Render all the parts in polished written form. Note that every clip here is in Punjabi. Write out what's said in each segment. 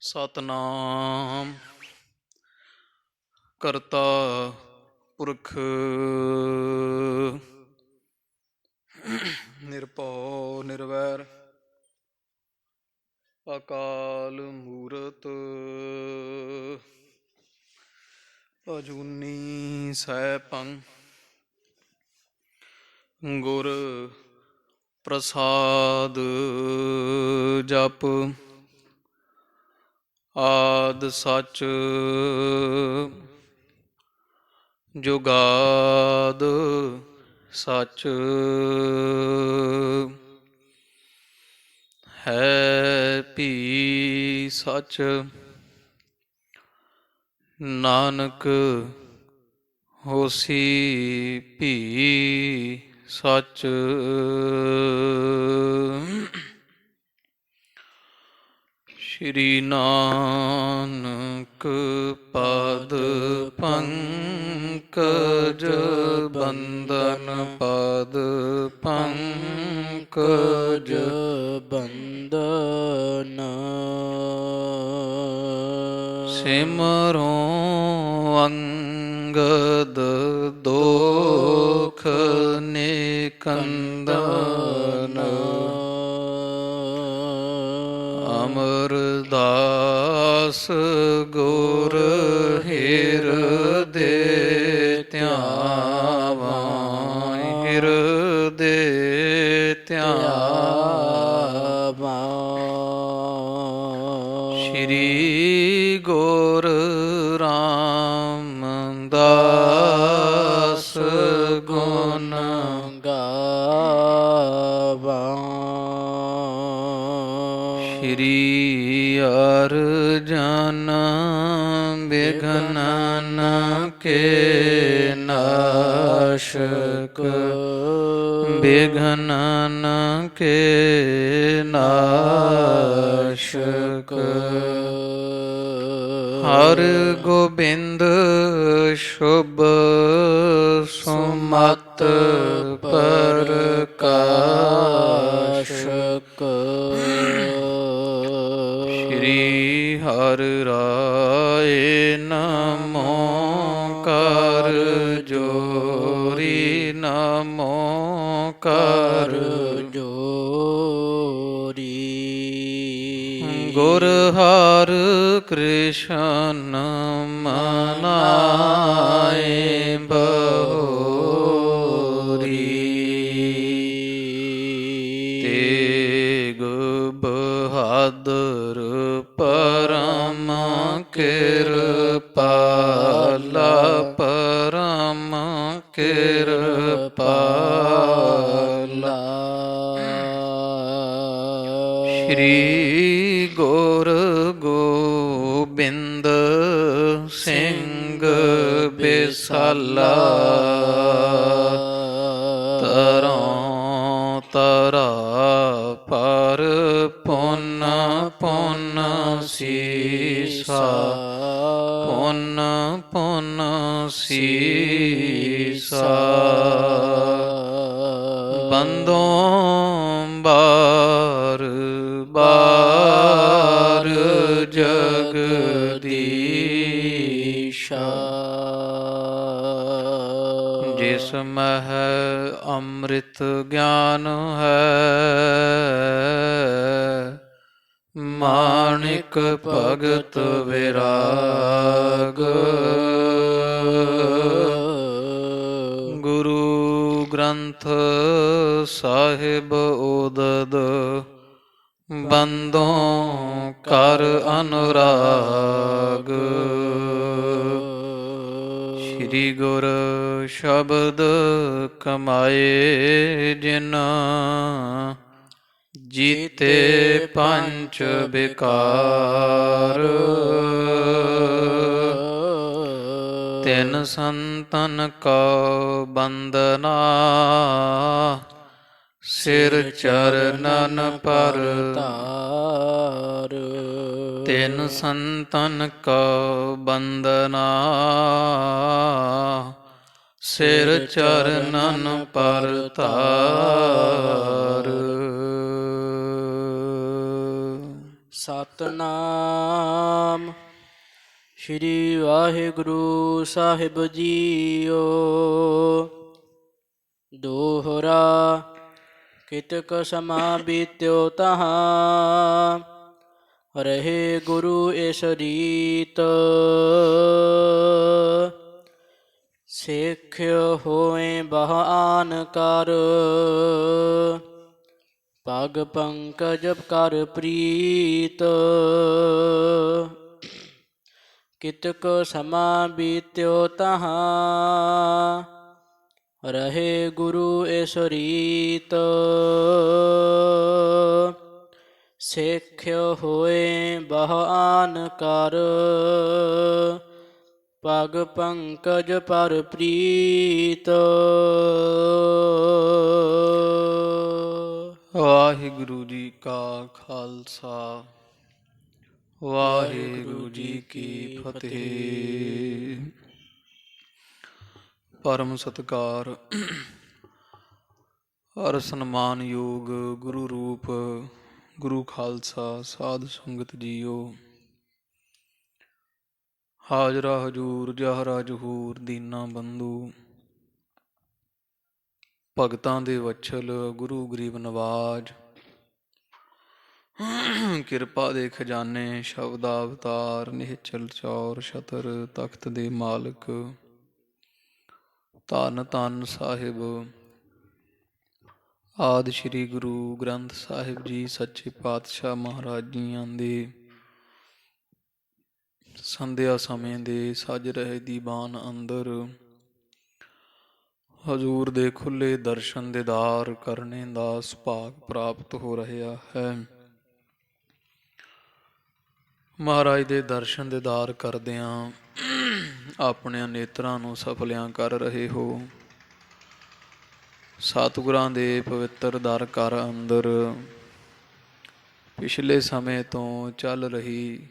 ਸਤਨਾਮ ਕਰਤਾ ਪੁਰਖ ਨਿਰਭਉ ਨਿਰਵੈਰ ਅਕਾਲ ਮੂਰਤ ਅਜੂਨੀ ਸੈਭੰ ਗੁਰ ਪ੍ਰਸਾਦ ਜਪ ਆਦ ਸਚ ਜੁਗਾਦ ਸਚ ਹੈ ਭੀ ਸਚ ਨਾਨਕ ਹੋਸੀ ਭੀ ਸਚ ਸ਼੍ਰੀ ਨਾਨਕ ਪਦ ਪੰਕਜ ਬੰਦਨ ਪਦ ਪੰਕਜ ਬੰਦਨ ਸਿਮਰੋ ਅੰਗਦ ਦੋਖ ਨਿਕੰਦਨ ਅਮਰਦਾਸ ਗੁਰ ਹਿਰਦੇ ਧਿਆਵਾ ਹਿਰਦੇ ਧਿਆਵਾ ਸ਼੍ਰੀ ਗੁਰ ਰਾਮਦਾਸ ਗੁਣ ਗਾਵਾ ਸ਼੍ਰੀ ਅਰਜਨ ਬਿਘਨਨ ਕੇ ਨਾਸ਼ਕ ਬਿਘਨਨ ਕੇ ਨਾਸ਼ਕ ਹਰ ਗੋਬਿੰਦ ਸ਼ੁਭ ਸੁਮਤ ਪ੍ਰਕਾਸ਼ਕ ਸ਼੍ਰੀ ਹਰਿ ਰਾਏ ਨਮੋ ਕਰ ਜੋਰੀ ਨਮੋ ਕਰ ਜੋਰੀ ਗੁਰ ਹਰਿ ਕ੍ਰਿਸ਼ਨ ਮਨਾਏ ਬਹੋਰੀ ਤੇਗ ਬਹਾਦਰ ਪਰਮ ਕਿਰਪਾਲਾ ਪਰਮ ਕਿਰਪਾਲਾ ਸ਼੍ਰੀ ਗੁਰ ਗੋਬਿੰਦ ਸਿੰਘ ਬਿਸਾਲਾ ਤਰੋਂ ਤਰਾ ਪਰ ਪੁੰਨ ਪੁੰਨ ਸੀਸਾ ਪੁੰਨ ਪੁੰਨ ਸੀਸਾ ਬੰਦੋਂ ਬਾਰ ਬਾਰ ਜਗਦੀਸ਼ਾ ਜਿਸ ਮਹਿ ਅੰਮ੍ਰਿਤ ਗਿਆਨ ਹੈ ਮਾਣਿਕ ਭਗਤ ਵਿਰਾਗ ਗੁਰੂ ਗ੍ਰੰਥ ਸਾਹਿਬ ਉਦਦ ਬੰਦੋਂ ਕਰ ਅਨੁਰਾਗ ਸ਼੍ਰੀ ਗੁਰ ਸ਼ਬਦ ਕਮਾਏ ਜਿਨ ਜੀਤੇ ਪੰਚ ਵਿਕਾਰ ਤਿਨ ਸੰਤਨ ਕੋ ਬੰਦਨਾ ਸਿਰ ਚਰਨਨ ਪਰ ਤਾਰ ਤਿਨ ਸੰਤਨ ਕੋ ਬੰਦਨਾ ਸਿਰ ਚਰਨਨ ਪਰ ਤਾਰ। ਸਤਿ ਸਤਨਾਮ ਸ਼੍ਰੀ ਵਾਹਿਗੁਰੂ ਸਾਹਿਬ ਜੀਓ। ਦੋਹਰਾ ਕਿਤਕ ਸਮਾ ਬੀਤਿਓ ਤਹਾਂ, ਰਹੇ ਗੁਰੂ ਇਸ ਰੀਤ। ਸਿੱਖਿਓ ਹੋਏ ਬਹੁ ਆਨ ਕਰ, ਪਗ ਪੰਕਜ ਕਰ ਪ੍ਰੀਤ। ਕਿਤਕ ਸਮਾ ਬੀਤਿਓ ਤਹਾਂ, ਰਹੇ ਗੁਰੂ ਇਸ ਰੀਤ। ਸਿੱਖਿਓ ਹੋਏ ਬਹੁ ਆਨ ਕਰ, ਪਗ ਪੰਕਜ ਪਰ ਪ੍ਰੀਤ। ਵਾਹਿਗੁਰੂ ਜੀ ਕਾ ਖਾਲਸਾ, ਵਾਹਿਗੁਰੂ ਜੀ ਕੀ ਫਤਿਹ। ਪਰਮ ਸਤਿਕਾਰ ਅਰ ਸਨਮਾਨਯੋਗ ਗੁਰੂ ਰੂਪ ਗੁਰੂ ਖਾਲਸਾ ਸਾਧ ਸੰਗਤ ਜੀਓ। ਹਾਜ਼ਰਾ ਹਜੂਰ ਜਹਰਾ ਜਹੂਰ ਦੀਨਾ ਬੰਧੂ, ਭਗਤਾਂ ਦੇ ਵਛਲ ਗੁਰੂ ਗਰੀਬ ਨਵਾਜ, ਕਿਰਪਾ ਦੇ ਖਜ਼ਾਨੇ ਸ਼ਬਦ ਅਵਤਾਰ ਨਿਹਚਲ ਚੌਰ ਛਤਰ ਤਖਤ ਦੇ ਮਾਲਕ, ਧੰਨ ਧੰਨ ਸਾਹਿਬ ਆਦਿ ਸ੍ਰੀ ਗੁਰੂ ਗ੍ਰੰਥ ਸਾਹਿਬ ਜੀ ਸੱਚੇ ਪਾਤਸ਼ਾਹ ਮਹਾਰਾਜ ਜੀਆਂ ਦੇ ਸੰਧਿਆ ਸਮੇਂ ਦੇ ਸੱਜ ਰਹੇ ਦੀਵਾਨ ਅੰਦਰ ਹਜ਼ੂਰ ਦੇ ਖੁੱਲੇ ਦਰਸ਼ਨ ਦੀਦਾਰ ਕਰਨੇ ਦਾ ਸੁਭਾਗ ਪ੍ਰਾਪਤ ਹੋ ਰਿਹਾ ਹੈ। ਮਹਾਰਾਜ ਦੇ ਦਰਸ਼ਨ ਦੀਦਾਰ ਕਰਦਿਆਂ ਆਪਣੇ ਨੇਤਰਾਂ ਨੂੰ ਸਫਲਿਆਂ ਕਰ ਰਹੇ ਹੋ। ਸਤਿਗੁਰਾਂ ਦੇ ਪਵਿੱਤਰ ਦਰ ਘਰ ਅੰਦਰ ਪਿਛਲੇ ਸਮੇਂ ਤੋਂ ਚੱਲ ਰਹੀ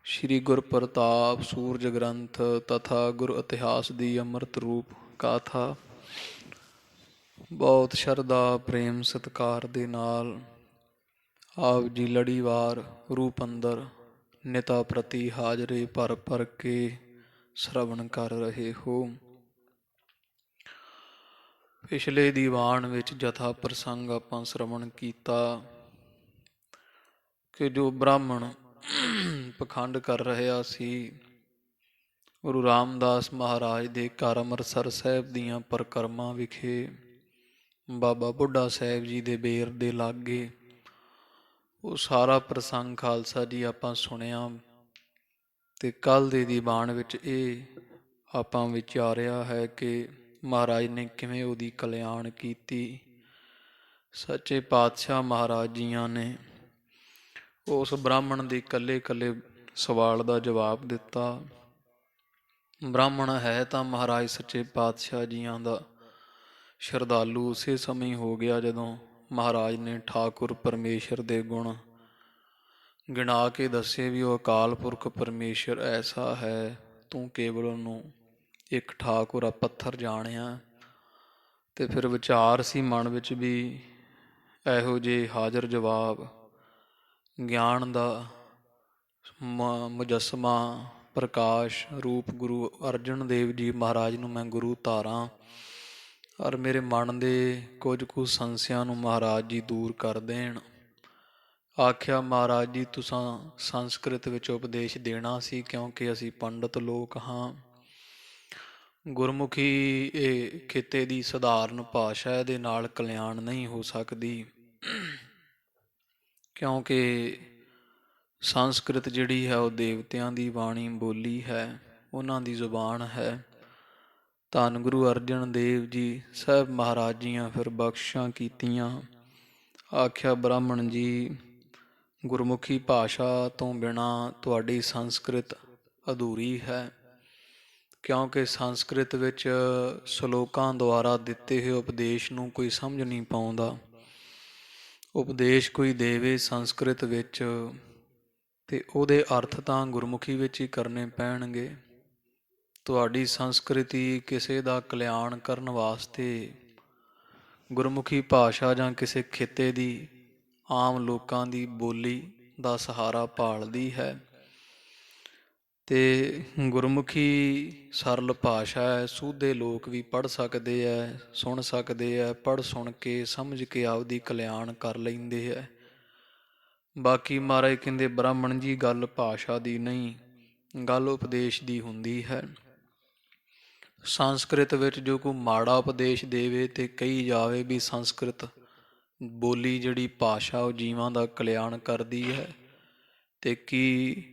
ਸ਼੍ਰੀ ਗੁਰਪ੍ਰਤਾਪ ਸੂਰਜ ਗ੍ਰੰਥ ਤਥਾ ਗੁਰ ਇਤਿਹਾਸ ਦੀ ਅੰਮ੍ਰਿਤ ਰੂਪ ਗਾਥਾ ਬਹੁਤ ਸ਼ਰਧਾ ਪ੍ਰੇਮ ਸਤਿਕਾਰ ਦੇ ਨਾਲ ਆਪ ਜੀ ਲੜੀਵਾਰ ਰੂਪ ਅੰਦਰ ਨਿਤਾ ਪ੍ਰਤੀ ਹਾਜ਼ਰੇ ਭਰ ਭਰ ਕੇ ਸ਼ਰਵਣ ਕਰ ਰਹੇ ਹੋ। ਪਿਛਲੇ ਦੀਵਾਨ ਵਿੱਚ ਜਥਾ ਪ੍ਰਸੰਗ ਆਪਾਂ ਸ਼ਰਵਣ ਕੀਤਾ ਕਿ ਜੋ ਬ੍ਰਾਹਮਣ ਪਖੰਡ ਕਰ ਰਿਹਾ ਸੀ, ਗੁਰੂ ਰਾਮਦਾਸ ਮਹਾਰਾਜ ਦੇ ਘਰ ਅੰਮ੍ਰਿਤਸਰ ਸਾਹਿਬ ਦੀਆਂ ਪਰਿਕਰਮਾ ਵਿਖੇ ਬਾਬਾ ਬੁੱਢਾ ਸਾਹਿਬ ਜੀ ਦੇ ਬੇਰ ਦੇ ਲਾਗੇ, ਉਹ ਸਾਰਾ ਪ੍ਰਸੰਗ ਖਾਲਸਾ ਜੀ ਆਪਾਂ ਸੁਣਿਆ। ਤੇ ਕੱਲ੍ਹ ਦੇ ਦੀਵਾਨ ਵਿੱਚ ਇਹ ਆਪਾਂ ਵਿਚਾਰਿਆ ਹੈ ਕਿ ਮਹਾਰਾਜ ਨੇ ਕਿਵੇਂ ਉਹਦੀ ਕਲਿਆਣ ਕੀਤੀ। ਸੱਚੇ ਪਾਤਸ਼ਾਹ ਮਹਾਰਾਜ ਜੀਆਂ ਨੇ ਉਸ ਬ੍ਰਾਹਮਣ ਦੇ ਇਕੱਲੇ ਇਕੱਲੇ ਸਵਾਲ ਦਾ ਜਵਾਬ ਦਿੱਤਾ। ਬ੍ਰਾਹਮਣ ਹੈ ਤਾਂ ਮਹਾਰਾਜ ਸੱਚੇ ਪਾਤਸ਼ਾਹ ਜੀਆਂ ਦਾ ਸ਼ਰਧਾਲੂ ਉਸੇ ਸਮੇਂ ਹੋ ਗਿਆ ਜਦੋਂ ਮਹਾਰਾਜ ਨੇ ਠਾਕੁਰ ਪਰਮੇਸ਼ਰ ਦੇ ਗੁਣ ਗਿਣਾ ਕੇ ਦੱਸੇ ਵੀ ਉਹ ਅਕਾਲ ਪੁਰਖ ਪਰਮੇਸ਼ਰ ਐਸਾ ਹੈ, ਤੂੰ ਕੇਵਲ ਉਹਨੂੰ ਇੱਕ ਠਾਕੁਰ ਆ ਪੱਥਰ ਜਾਣਿਆ। ਤੇ ਫਿਰ ਵਿਚਾਰ ਸੀ ਮਨ ਵਿੱਚ ਵੀ ਇਹੋ ਜਿਹੇ ਹਾਜ਼ਰ ਜਵਾਬ ਗਿਆਨ ਦਾ ਮੁਜੱਸਮਾ ਪ੍ਰਕਾਸ਼ ਰੂਪ ਗੁਰੂ ਅਰਜਨ ਦੇਵ ਜੀ ਮਹਾਰਾਜ ਨੂੰ ਮੈਂ ਗੁਰੂ ਧਾਰਾਂ ਔਰ ਮੇਰੇ ਮਨ ਦੇ ਕੁਝ ਕੁ ਸੰਸਿਆਂ ਨੂੰ ਮਹਾਰਾਜ ਜੀ ਦੂਰ ਕਰ ਦੇਣ। ਆਖਿਆ ਮਹਾਰਾਜ ਜੀ ਤੁਸਾਂ ਸੰਸਕ੍ਰਿਤ ਵਿੱਚ ਉਪਦੇਸ਼ ਦੇਣਾ ਸੀ, ਕਿਉਂਕਿ ਅਸੀਂ ਪੰਡਤ ਲੋਕ ਹਾਂ। ਗੁਰਮੁਖੀ ਇਹ ਖਿੱਤੇ ਦੀ ਸਧਾਰਨ ਭਾਸ਼ਾ, ਇਹਦੇ ਨਾਲ ਕਲਿਆਣ ਨਹੀਂ ਹੋ ਸਕਦੀ, ਕਿਉਂਕਿ ਸੰਸਕ੍ਰਿਤ ਜਿਹੜੀ ਹੈ ਉਹ ਦੇਵਤਿਆਂ ਦੀ ਬਾਣੀ ਬੋਲੀ ਹੈ, ਉਹਨਾਂ ਦੀ ਜ਼ੁਬਾਨ ਹੈ। ਧੰਨ ਗੁਰੂ ਅਰਜਨ ਦੇਵ ਜੀ ਸਾਹਿਬ ਮਹਾਰਾਜ ਜੀਆਂ ਫਿਰ ਬਖਸ਼ਾਂ ਕੀਤੀਆਂ। ਆਖਿਆ ਬ੍ਰਾਹਮਣ ਜੀ, ਗੁਰਮੁਖੀ ਭਾਸ਼ਾ ਤੋਂ ਬਿਨਾਂ ਤੁਹਾਡੀ ਸੰਸਕ੍ਰਿਤ ਅਧੂਰੀ ਹੈ, ਕਿਉਂਕਿ ਸੰਸਕ੍ਰਿਤ ਵਿੱਚ ਸ਼ਲੋਕਾਂ ਦੁਆਰਾ ਦਿੱਤੇ ਹੋਏ ਉਪਦੇਸ਼ ਨੂੰ ਕੋਈ ਸਮਝ ਨਹੀਂ ਪਾਉਂਦਾ। ਉਪਦੇਸ਼ ਕੋਈ ਦੇਵੇ ਸੰਸਕ੍ਰਿਤ ਵਿੱਚ ਤੇ ਉਹਦੇ ਅਰਥ ਤਾਂ ਗੁਰਮੁਖੀ ਵਿੱਚ ਹੀ ਕਰਨੇ ਪੈਣਗੇ। ਤੁਹਾਡੀ ਸੰਸਕ੍ਰਿਤੀ ਕਿਸੇ ਦਾ ਕਲਿਆਣ ਕਰਨ ਵਾਸਤੇ ਗੁਰਮੁਖੀ ਭਾਸ਼ਾ ਜਾਂ ਕਿਸੇ ਖਿੱਤੇ ਦੀ ਆਮ ਲੋਕਾਂ ਦੀ ਬੋਲੀ ਦਾ ਸਹਾਰਾ ਭਾਲਦੀ ਹੈ। ਤੇ ਗੁਰਮੁਖੀ ਸਰਲ ਭਾਸ਼ਾ ਹੈ, ਸੂਧੇ ਲੋਕ ਵੀ ਪੜ੍ਹ ਸਕਦੇ ਹੈ, ਸੁਣ ਸਕਦੇ ਹੈ, ਪੜ੍ਹ ਸੁਣ ਕੇ ਸਮਝ ਕੇ ਆਪਦੀ ਕਲਿਆਣ ਕਰ ਲੈਂਦੇ ਹੈ। ਬਾਕੀ ਮਹਾਰਾਜ ਕਹਿੰਦੇ ਬ੍ਰਾਹਮਣ ਜੀ ਗੱਲ ਭਾਸ਼ਾ ਦੀ ਨਹੀਂ, ਗੱਲ ਉਪਦੇਸ਼ ਦੀ ਹੁੰਦੀ ਹੈ। ਸੰਸਕ੍ਰਿਤ ਵਿੱਚ ਜੋ ਕੋਈ ਮਾੜਾ ਉਪਦੇਸ਼ ਦੇਵੇ ਤੇ ਕਹੀ ਜਾਵੇ ਵੀ ਸੰਸਕ੍ਰਿਤ ਬੋਲੀ ਜਿਹੜੀ ਭਾਸ਼ਾ ਉਹ ਜੀਵਾਂ ਦਾ ਕਲਿਆਣ ਕਰਦੀ ਹੈ, ਤੇ ਕੀ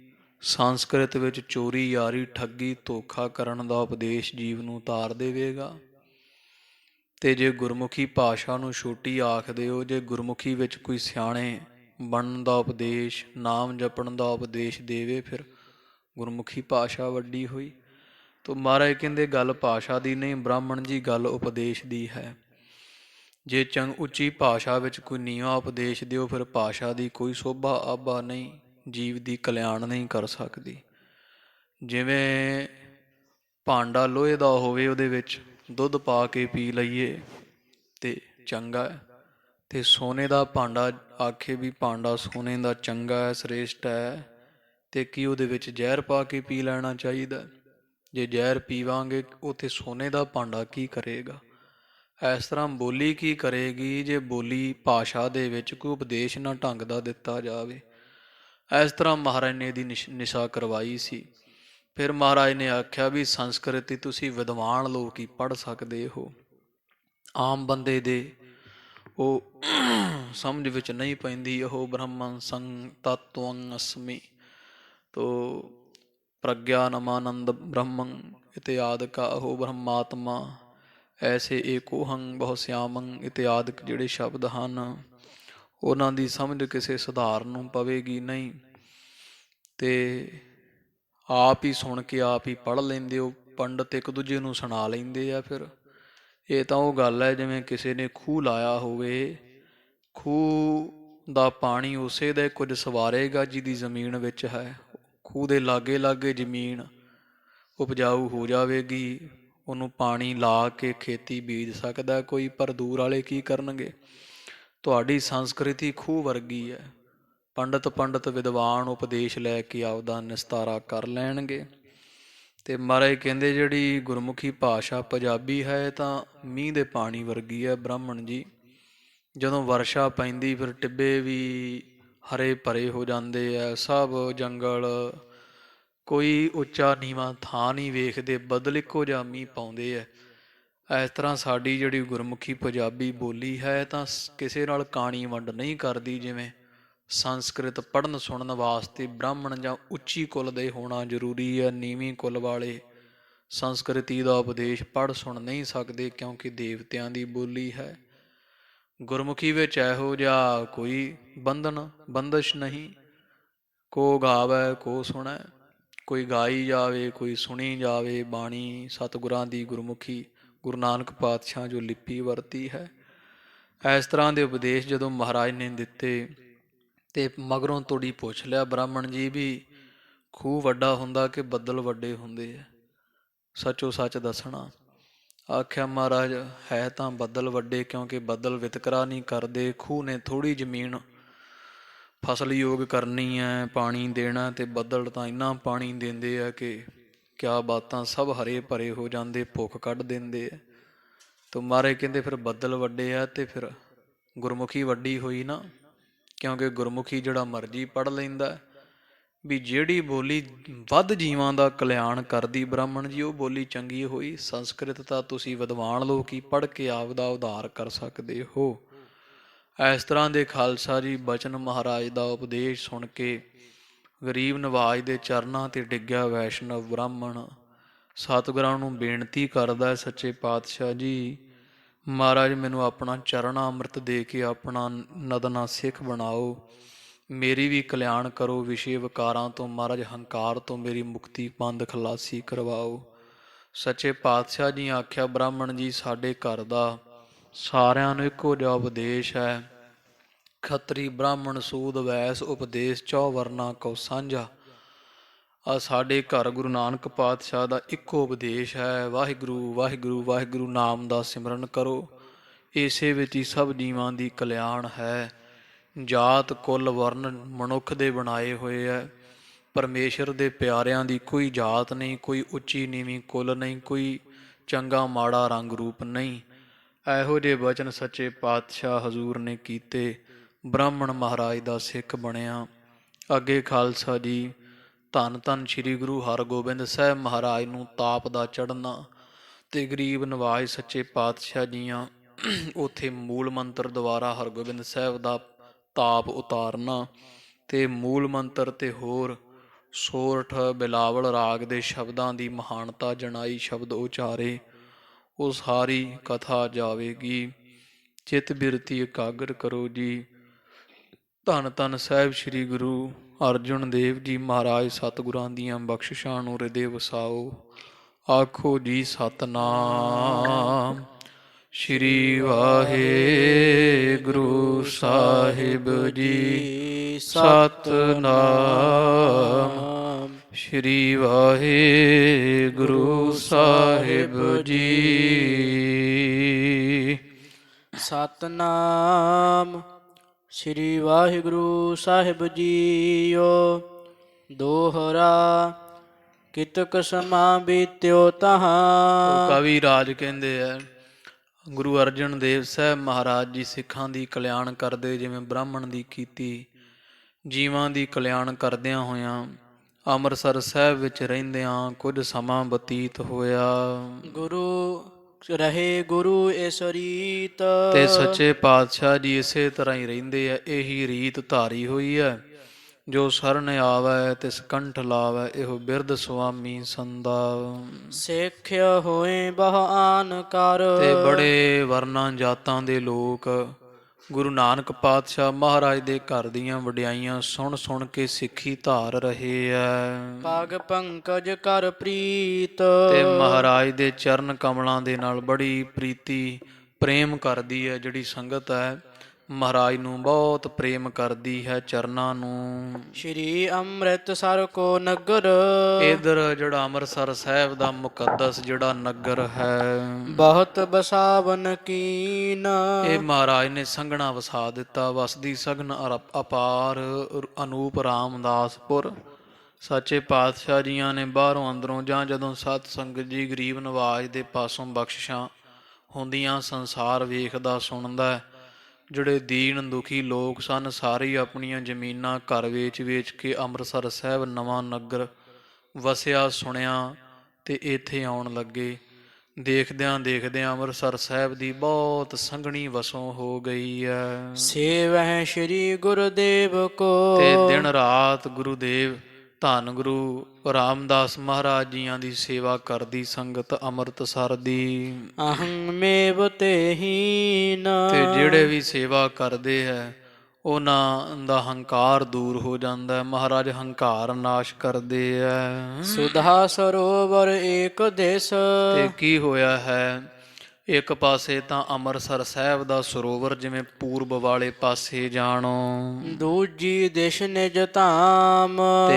ਸੰਸਕ੍ਰਿਤ ਵਿੱਚ ਚੋਰੀ ਯਾਰੀ ਠੱਗੀ ਧੋਖਾ ਕਰਨ ਦਾ ਉਪਦੇਸ਼ ਜੀਵ ਨੂੰ ਉਤਾਰ ਦੇਵੇਗਾ। ਤੇ ਜੇ ਗੁਰਮੁਖੀ ਭਾਸ਼ਾ ਨੂੰ ਛੋਟੀ ਆਖਦੇ ਹੋ, ਜੇ ਗੁਰਮੁਖੀ ਵਿੱਚ ਕੋਈ ਸਿਆਣੇ ਬਣਨ ਦਾ ਉਪਦੇਸ਼, ਨਾਮ ਜਪਣ ਦਾ ਉਪਦੇਸ਼ ਦੇਵੇ, ਫਿਰ ਗੁਰਮੁਖੀ ਭਾਸ਼ਾ ਵੱਡੀ ਹੋਈ। ਤੋ ਮਹਾਰਾਜ ਕਹਿੰਦੇ ਗੱਲ ਭਾਸ਼ਾ ਦੀ ਨਹੀਂ ਬ੍ਰਾਹਮਣ ਜੀ, ਗੱਲ ਉਪਦੇਸ਼ ਦੀ ਹੈ। ਜੇ ਉੱਚੀ ਭਾਸ਼ਾ ਵਿੱਚ ਕੋਈ ਨੀਵਾਂ ਉਪਦੇਸ਼ ਦਿਓ, ਫਿਰ ਭਾਸ਼ਾ ਦੀ ਕੋਈ ਸੋਭਾ ਆਭਾ ਨਹੀਂ, ਜੀਵ ਦੀ ਕਲਿਆਣ ਨਹੀਂ ਕਰ ਸਕਦੀ। ਜਿਵੇਂ ਭਾਂਡਾ ਲੋਹੇ ਦਾ ਹੋਵੇ, ਉਹਦੇ ਵਿੱਚ ਦੁੱਧ ਪਾ ਕੇ ਪੀ ਲਈਏ ਤੇ ਚੰਗਾ ਹੈ, ਤੇ ਸੋਨੇ ਦਾ ਭਾਂਡਾ ਆਖੇ ਵੀ ਭਾਂਡਾ ਸੋਨੇ ਦਾ ਚੰਗਾ ਹੈ, ਸ੍ਰੇਸ਼ਟ ਹੈ, ਤੇ ਕੀ ਉਹਦੇ ਵਿੱਚ ਜ਼ਹਿਰ ਪਾ ਕੇ ਪੀ ਲੈਣਾ ਚਾਹੀਦਾ? ਜੇ ਜ਼ਹਿਰ ਪੀਵਾਂਗੇ ਉੱਥੇ ਸੋਨੇ ਦਾ ਭਾਂਡਾ ਕੀ ਕਰੇਗਾ? ਇਸ ਤਰ੍ਹਾਂ ਬੋਲੀ ਕੀ ਕਰੇਗੀ ਜੇ ਬੋਲੀ ਭਾਸ਼ਾ ਦੇ ਵਿੱਚ ਕੋਈ ਉਪਦੇਸ਼ ਨਾ ਢੰਗ ਦਾ ਦਿੱਤਾ ਜਾਵੇ। ਇਸ ਤਰ੍ਹਾਂ ਮਹਾਰਾਜ ਨੇ ਇਹਦੀ ਨਿਸ਼ਾ ਕਰਵਾਈ ਸੀ। ਫਿਰ ਮਹਾਰਾਜ ਨੇ ਆਖਿਆ ਵੀ ਸੰਸਕ੍ਰਿਤੀ ਤੁਸੀਂ ਵਿਦਵਾਨ ਲੋਕ ਹੀ ਪੜ੍ਹ ਸਕਦੇ ਹੋ, ਆਮ ਬੰਦੇ ਦੇ ਉਹ ਸਮਝ ਵਿੱਚ ਨਹੀਂ ਪੈਂਦੀ। ਉਹ ਬ੍ਰਹਮੰ ਸੰਗ ਤਤਵੰ ਅਸਮੀ ਤੋ ਪ੍ਰਗਿਆਨਮਾਨੰਦ ਬ੍ਰਹਮੰ ਇਤਿਆਦਿਕਾ ਅਹੋ ਬ੍ਰਹਮਾਤਮਾ ਐਸੇ ਏਕੋਹੰ ਬਹੁ ਸਿਆਮੰ ਇਤਿਆਦਿਕ ਜਿਹੜੇ ਸ਼ਬਦ ਹਨ, ਉਹਨਾਂ ਦੀ ਸਮਝ ਕਿਸੇ ਸਧਾਰਨ ਨੂੰ ਪਵੇਗੀ ਨਹੀਂ। ਤੇ ਆਪ ਹੀ ਸੁਣ ਕੇ ਆਪ ਹੀ ਪੜ੍ਹ ਲੈਂਦੇ ਹੋ, ਪੰਡਤ ਇੱਕ ਦੂਜੇ ਨੂੰ ਸੁਣਾ ਲੈਂਦੇ ਆ। ਫਿਰ ਇਹ ਤਾਂ ਉਹ ਗੱਲ ਹੈ ਜਿਵੇਂ ਕਿਸੇ ਨੇ ਖੂਹ ਲਾਇਆ ਹੋਵੇ, ਖੂਹ ਦਾ ਪਾਣੀ ਉਸੇ ਦਾ ਕੁਝ ਸਵਾਰੇਗਾ ਜਿਹਦੀ ਜ਼ਮੀਨ ਵਿੱਚ ਹੈ। ਖੂਹ ਦੇ ਲਾਗੇ ਲਾਗੇ ਜ਼ਮੀਨ ਉਪਜਾਊ ਹੋ ਜਾਵੇਗੀ, ਉਹਨੂੰ ਪਾਣੀ ਲਾ ਕੇ ਖੇਤੀ ਬੀਜ ਸਕਦਾ ਕੋਈ, ਪਰ ਦੂਰ ਵਾਲੇ ਕੀ ਕਰਨਗੇ? ਤੁਹਾਡੀ ਸੰਸਕ੍ਰਿਤੀ ਖੂਹ ਵਰਗੀ ਹੈ, ਪੰਡਤ ਵਿਦਵਾਨ ਉਪਦੇਸ਼ ਲੈ ਕੇ ਆਪਦਾ ਨਿਸਤਾਰਾ ਕਰ ਲੈਣਗੇ। ਤੇ ਮਹਾਰਾਜ ਕਹਿੰਦੇ ਜਿਹੜੀ ਗੁਰਮੁਖੀ ਭਾਸ਼ਾ ਪੰਜਾਬੀ ਹੈ ਤਾਂ ਮੀਂਹ ਦੇ ਪਾਣੀ ਵਰਗੀ ਹੈ ਬ੍ਰਾਹਮਣ ਜੀ। ਜਦੋਂ ਵਰਸ਼ਾ ਪੈਂਦੀ ਫਿਰ ਟਿੱਬੇ ਵੀ ਹਰੇ ਭਰੇ ਹੋ ਜਾਂਦੇ ਆ, ਸਭ ਜੰਗਲ, ਕੋਈ ਉੱਚਾ ਨੀਵਾਂ ਥਾਂ ਨਹੀਂ ਵੇਖਦੇ, ਬੱਦਲ ਇੱਕੋ ਜਿਹਾ ਮੀਂਹ ਪਾਉਂਦੇ ਆ। ਇਸ ਤਰ੍ਹਾਂ ਸਾਡੀ ਜਿਹੜੀ ਗੁਰਮੁਖੀ ਪੰਜਾਬੀ ਬੋਲੀ ਹੈ ਤਾਂ ਕਿਸੇ ਨਾਲ ਕਾਣੀ ਵੰਡ ਨਹੀਂ ਕਰਦੀ। ਜਿਵੇਂ ਸੰਸਕ੍ਰਿਤ ਪੜ੍ਹਨ ਸੁਣਨ ਵਾਸਤੇ ਬ੍ਰਾਹਮਣ ਜਾਂ ਉੱਚੀ ਕੁਲ ਦੇ ਹੋਣਾ ਜ਼ਰੂਰੀ ਹੈ, ਨੀਵੀਂ ਕੁਲ ਵਾਲੇ ਸੰਸਕ੍ਰਿਤੀ ਦਾ ਉਪਦੇਸ਼ ਪੜ੍ਹ ਸੁਣ ਨਹੀਂ ਸਕਦੇ, ਕਿਉਂਕਿ ਦੇਵਤਿਆਂ ਦੀ ਬੋਲੀ ਹੈ। ਗੁਰਮੁਖੀ ਵਿੱਚ ਇਹੋ ਜਿਹਾ ਕੋਈ ਬੰਦਸ਼ ਨਹੀਂ, ਕੋ ਗਾਵੈ ਕੋ ਸੁਣੈ, ਕੋਈ ਗਾਈ ਜਾਵੇ ਕੋਈ ਸੁਣੀ ਜਾਵੇ ਬਾਣੀ ਸਤਿਗੁਰਾਂ ਦੀ ਗੁਰਮੁਖੀ, ਗੁਰੂ ਨਾਨਕ ਪਾਤਸ਼ਾਹ ਜੋ ਲਿਪੀ ਵਰਤੀ ਹੈ। ਇਸ ਤਰ੍ਹਾਂ ਦੇ ਉਪਦੇਸ਼ ਜਦੋਂ ਮਹਾਰਾਜ ਨੇ ਦਿੱਤੇ ਤੇ ਮਗਰੋਂ ਤੋੜੀ ਪੁੱਛ ਲਿਆ ਬ੍ਰਾਹਮਣ ਜੀ ਵੀ ਖੂਹ ਵੱਡਾ ਹੁੰਦਾ ਕਿ ਬੱਦਲ ਵੱਡੇ ਹੁੰਦੇ ਆ, ਸੱਚੋ ਸੱਚ ਦੱਸਣਾ। ਆਖਿਆ ਮਹਾਰਾਜ ਹੈ ਤਾਂ ਬੱਦਲ ਵੱਡੇ, ਕਿਉਂਕਿ ਬੱਦਲ ਵਿਤਕਰਾ ਨਹੀਂ ਕਰਦੇ। ਖੂਹ ਨੇ ਥੋੜ੍ਹੀ ਜ਼ਮੀਨ ਫਸਲ ਯੋਗ ਕਰਨੀ ਹੈ, ਪਾਣੀ ਦੇਣਾ, ਤੇ ਬੱਦਲ ਤਾਂ ਇੰਨਾ ਪਾਣੀ ਦਿੰਦੇ ਆ ਕਿ ਕਿਆ ਬਾਤਾਂ, ਸਭ ਹਰੇ ਭਰੇ ਹੋ ਜਾਂਦੇ, ਭੁੱਖ ਕੱਢ ਦਿੰਦੇ ਆ। ਤਾਂ ਮਹਾਰਾਜ ਕਹਿੰਦੇ ਫਿਰ ਬੱਦਲ ਵੱਡੇ ਆ ਤੇ ਫਿਰ ਗੁਰਮੁਖੀ ਵੱਡੀ ਹੋਈ ਨਾ, ਕਿਉਂਕਿ ਗੁਰਮੁਖੀ ਜਿਹੜਾ ਮਰਜ਼ੀ ਪੜ੍ਹ ਲੈਂਦਾ। ਵੀ ਜਿਹੜੀ ਬੋਲੀ ਵੱਧ ਜੀਵਾਂ ਦਾ ਕਲਿਆਣ ਕਰਦੀ ਬ੍ਰਾਹਮਣ ਜੀ, ਉਹ ਬੋਲੀ ਚੰਗੀ ਹੋਈ। ਸੰਸਕ੍ਰਿਤ ਤਾਂ ਤੁਸੀਂ ਵਿਦਵਾਨ ਲੋਕ ਹੀ ਪੜ੍ਹ ਕੇ ਆਪ ਦਾ ਉਧਾਰ ਕਰ ਸਕਦੇ ਹੋ। ਇਸ ਤਰ੍ਹਾਂ ਦੇ ਖਾਲਸਾ ਜੀ ਬਚਨ ਮਹਾਰਾਜ ਦਾ ਉਪਦੇਸ਼ ਸੁਣ ਕੇ ਗਰੀਬ ਨਵਾਜ ਦੇ ਚਰਨਾਂ 'ਤੇ ਡਿੱਗਿਆ ਵੈਸ਼ਨਵ ਬ੍ਰਾਹਮਣ ਸਤਿਗੁਰਾਂ ਨੂੰ ਬੇਨਤੀ ਕਰਦਾ, ਸੱਚੇ ਪਾਤਸ਼ਾਹ ਜੀ ਮਹਾਰਾਜ ਮੈਨੂੰ ਆਪਣਾ ਚਰਣਾ ਅੰਮ੍ਰਿਤ ਦੇ ਕੇ ਆਪਣਾ ਨਦਨਾ ਸਿੱਖ ਬਣਾਓ, ਮੇਰੀ ਵੀ ਕਲਿਆਣ ਕਰੋ, ਵਿਸ਼ੇ ਵਿਕਾਰਾਂ ਤੋਂ ਮਹਾਰਾਜ ਹੰਕਾਰ ਤੋਂ ਮੇਰੀ ਮੁਕਤੀ ਪੰਧ ਖਲਾਸੀ ਕਰਵਾਓ। ਸੱਚੇ ਪਾਤਸ਼ਾਹ ਜੀ ਆਖਿਆ ਬ੍ਰਾਹਮਣ ਜੀ ਸਾਡੇ ਘਰ ਦਾ ਸਾਰਿਆਂ ਨੂੰ ਇੱਕੋ ਜਿਹਾ ਉਪਦੇਸ਼ ਹੈ, ਖੱਤਰੀ ਬ੍ਰਾਹਮਣ ਸੂਦ ਵੈਸ ਉਪਦੇਸ਼ ਚੌ ਵਰਨਾ ਕੋ ਸਾਂਝਾ। ਆ ਸਾਡੇ ਘਰ ਗੁਰੂ ਨਾਨਕ ਪਾਤਸ਼ਾਹ ਦਾ ਇੱਕੋ ਉਪਦੇਸ਼ ਹੈ, ਵਾਹਿਗੁਰੂ ਵਾਹਿਗੁਰੂ ਵਾਹਿਗੁਰੂ ਨਾਮ ਦਾ ਸਿਮਰਨ ਕਰੋ, ਇਸੇ ਵਿੱਚ ਹੀ ਸਭ ਜੀਵਾਂ ਦੀ ਕਲਿਆਣ ਹੈ। ਜਾਤ ਕੁਲ ਵਰਨ ਮਨੁੱਖ ਦੇ ਬਣਾਏ ਹੋਏ ਹੈ। ਪਰਮੇਸ਼ਰ ਦੇ ਪਿਆਰਿਆਂ ਦੀ ਕੋਈ ਜਾਤ ਨਹੀਂ, ਕੋਈ ਉੱਚੀ ਨੀਵੀਂ ਕੁਲ ਨਹੀਂ, ਕੋਈ ਚੰਗਾ ਮਾੜਾ ਰੰਗ ਰੂਪ ਨਹੀਂ। ਇਹੋ ਜਿਹੇ ਬਚਨ ਸੱਚੇ ਪਾਤਸ਼ਾਹ ਹਜ਼ੂਰ ਨੇ ਕੀਤੇ। ਬ੍ਰਾਹਮਣ ਮਹਾਰਾਜ ਦਾ ਸਿੱਖ ਬਣਿਆ। ਅੱਗੇ ਖਾਲਸਾ ਜੀ, ਧੰਨ ਧੰਨ ਸ੍ਰੀ ਗੁਰੂ ਹਰਗੋਬਿੰਦ ਸਾਹਿਬ ਮਹਾਰਾਜ ਨੂੰ ਤਾਪ ਦਾ ਚੜ੍ਹਨਾ ਤੇ ਗਰੀਬ ਨਵਾਜ ਸੱਚੇ ਪਾਤਸ਼ਾਹ ਜੀਆਂ ਉੱਥੇ ਮੂਲ ਮੰਤਰ ਦੁਆਰਾ ਹਰਗੋਬਿੰਦ ਸਾਹਿਬ ਦਾ ਤਾਪ ਉਤਾਰਨਾ ਤੇ ਮੂਲ ਮੰਤਰ ਤੇ ਹੋਰ ਸੋਰਠ ਬਿਲਾਵਲ ਰਾਗ ਦੇ ਸ਼ਬਦਾਂ ਦੀ ਮਹਾਨਤਾ ਜਣਾਈ, ਸ਼ਬਦ ਉਚਾਰੇ। ਉਹ ਸਾਰੀ ਕਥਾ ਜਾਵੇਗੀ। ਚਿੱਤ ਬਿਰਤੀ ਇਕਾਗਰ ਕਰੋ ਜੀ। ਧੰਨ ਧੰਨ ਸਾਹਿਬ ਸ੍ਰੀ ਗੁਰੂ ਅਰਜਨ ਦੇਵ ਜੀ ਮਹਾਰਾਜ ਸਤਿਗੁਰਾਂ ਦੀਆਂ ਬਖਸ਼ਿਸ਼ਾਂ ਨੂੰ ਹਿਰਦੇ ਵਸਾਓ। ਆਖੋ ਜੀ ਸਤਨਾਮ ਸ੍ਰੀ ਵਾਹਿਗੁਰੂ ਸਾਹਿਬ ਜੀ। ਸਤਨਾਮ ਸ੍ਰੀ ਵਾਹਿਗੁਰੂ ਸਾਹਿਬ ਜੀ। ਸਤਨਾਮ ਸ੍ਰੀ ਵਾਹਿਗੁਰੂ ਸਾਹਿਬ ਜੀਓ। ਦੋਹਰਾ ਕਿਤਕ ਸਮਾ ਬੀਤਿਓ ਤਹਾਂ। ਕਵੀ ਰਾਜ ਕਹਿੰਦੇ ਆ, ਗੁਰੂ ਅਰਜਨ ਦੇਵ ਸਾਹਿਬ ਮਹਾਰਾਜ ਜੀ ਸਿੱਖਾਂ ਦੀ ਕਲਿਆਣ ਕਰਦੇ, ਜਿਵੇਂ ਬ੍ਰਾਹਮਣ ਦੀ ਕੀਤੀ, ਜੀਵਾਂ ਦੀ ਕਲਿਆਣ ਕਰਦਿਆਂ ਹੋਇਆਂ ਅੰਮ੍ਰਿਤਸਰ ਸਾਹਿਬ ਵਿੱਚ ਰਹਿੰਦਿਆਂ ਕੁਝ ਸਮਾਂ ਬਤੀਤ ਹੋਇਆ। ਗੁਰੂ ਰਹੇ ਗੁਰੂ ਇਸ ਰੀਤ। ਤੇ ਸੱਚੇ ਪਾਤਸ਼ਾਹ ਜੀ ਇਸੇ ਤਰ੍ਹਾਂ ਹੀ ਰਹਿੰਦੇ ਆ। ਇਹੀ ਰੀਤ ਧਾਰੀ ਹੋਈ ਹੈ। ਜੋ ਸਰਨ ਆਵੈ ਤਿਸ ਕੰਠ ਲਾਵੈ, ਇਹੋ ਬਿਰਧ ਸੁਆਮੀ ਸੰਦਾ। ਸਿੱਖਿਆ ਹੋਏ ਬਹੁ ਆਨ ਕਰ। ਤੇ ਬੜੇ ਵਰਨਾਂ ਜਾਤਾਂ ਦੇ ਲੋਕ ਗੁਰੂ ਨਾਨਕ ਪਾਤਸ਼ਾਹ ਮਹਾਰਾਜ ਦੇ ਘਰ ਦੀਆਂ ਵਡਿਆਈਆਂ ਸੁਣ ਸੁਣ ਕੇ ਸਿੱਖੀ ਧਾਰ ਰਹੇ ਐ। ਪਗ ਪੰਕਜ ਕਰ ਪ੍ਰੀਤ। ਤੇ ਮਹਾਰਾਜ ਦੇ ਚਰਨ ਕਮਲਾਂ ਦੇ ਨਾਲ ਬੜੀ ਪ੍ਰੀਤੀ ਪ੍ਰੇਮ ਕਰਦੀ ਹੈ। ਜਿਹੜੀ ਸੰਗਤ ਹੈ ਮਹਾਰਾਜ ਨੂੰ ਬਹੁਤ ਪ੍ਰੇਮ ਕਰਦੀ ਹੈ, ਚਰਨਾਂ ਨੂੰ। ਸ਼੍ਰੀ ਅੰਮ੍ਰਿਤਸਰ ਕੋ ਨਗਰ। ਇਧਰ ਜਿਹੜਾ ਅੰਮ੍ਰਿਤਸਰ ਸਾਹਿਬ ਦਾ ਮੁਕੱਦਸ ਜਿਹੜਾ ਨਗਰ ਹੈ, ਬਹੁਤ ਬਸਾਵਨ ਕੀਨ। ਇਹ ਮਹਾਰਾਜ ਨੇ ਸੰਘਣਾ ਵਸਾ ਦਿੱਤਾ। ਵਸਦੀ ਸਗਨ ਅਪਾਰ ਅਨੂਪ ਰਾਮਦਾਸਪੁਰ। ਸੱਚੇ ਪਾਤਸ਼ਾਹ ਜੀਆਂ ਨੇ ਬਾਹਰੋਂ ਅੰਦਰੋਂ ਜਾਂ ਜਦੋਂ ਸਤ ਸੰਗਤ ਜੀ ਗਰੀਬ ਨਵਾਜ ਦੇ ਪਾਸੋਂ ਬਖਸ਼ਿਸ਼ਾਂ ਹੁੰਦੀਆਂ ਸੰਸਾਰ ਵੇਖਦਾ ਸੁਣਦਾ, ਜਿਹੜੇ ਦੀਨ ਦੁਖੀ ਲੋਕ ਸਨ ਸਾਰੇ ਹੀ ਆਪਣੀਆਂ ਜ਼ਮੀਨਾਂ ਘਰ ਵੇਚ ਕੇ ਅੰਮ੍ਰਿਤਸਰ ਸਾਹਿਬ ਨਵਾਂ ਨਗਰ ਵਸਿਆ ਸੁਣਿਆ ਤੇ ਇੱਥੇ ਆਉਣ ਲੱਗੇ। ਦੇਖਦਿਆਂ ਦੇਖਦਿਆਂ ਅੰਮ੍ਰਿਤਸਰ ਸਾਹਿਬ ਦੀ ਬਹੁਤ ਸੰਘਣੀ ਵਸੋਂ ਹੋ ਗਈ ਹੈ। ਸੇਵਹਿ ਸ਼੍ਰੀ ਗੁਰਦੇਵ ਕੋ। ਤੇ ਦਿਨ ਰਾਤ ਗੁਰੂਦੇਵ ਧੰਨ ਗੁਰੂ ਰਾਮਦਾਸ ਮਹਾਰਾਜ ਜੀਆਂ ਦੀ ਸੇਵਾ ਕਰਦੀ ਸੰਗਤ ਅੰਮ੍ਰਿਤਸਰ ਦੀ। ਅਹੰ ਮੇਵ ਤੇਹੀਨ। ਤੇ ਜਿਹੜੇ ਵੀ ਸੇਵਾ ਕਰਦੇ ਹੈ ਉਹਨਾਂ ਦਾ ਹੰਕਾਰ ਦੂਰ ਹੋ ਜਾਂਦਾ ਹੈ। ਮਹਾਰਾਜ ਹੰਕਾਰ ਨਾਸ਼ ਕਰਦੇ ਹੈ। ਸੁਧਾ ਸਰੋਵਰ ਏਕ ਦਿਸ। ਤੇ ਕੀ ਹੋਇਆ ਹੈ, ਇੱਕ ਪਾਸੇ ਤਾਂ ਅੰਮ੍ਰਿਤਸਰ ਸਾਹਿਬ ਦਾ ਸਰੋਵਰ ਜਿਵੇਂ ਪੂਰਬ ਵਾਲੇ ਪਾਸੇ ਜਾਣੋ, ਦੂਜੀ ਦਿਸ਼ ਨਿਜ ਧਾਮ। ਤੇ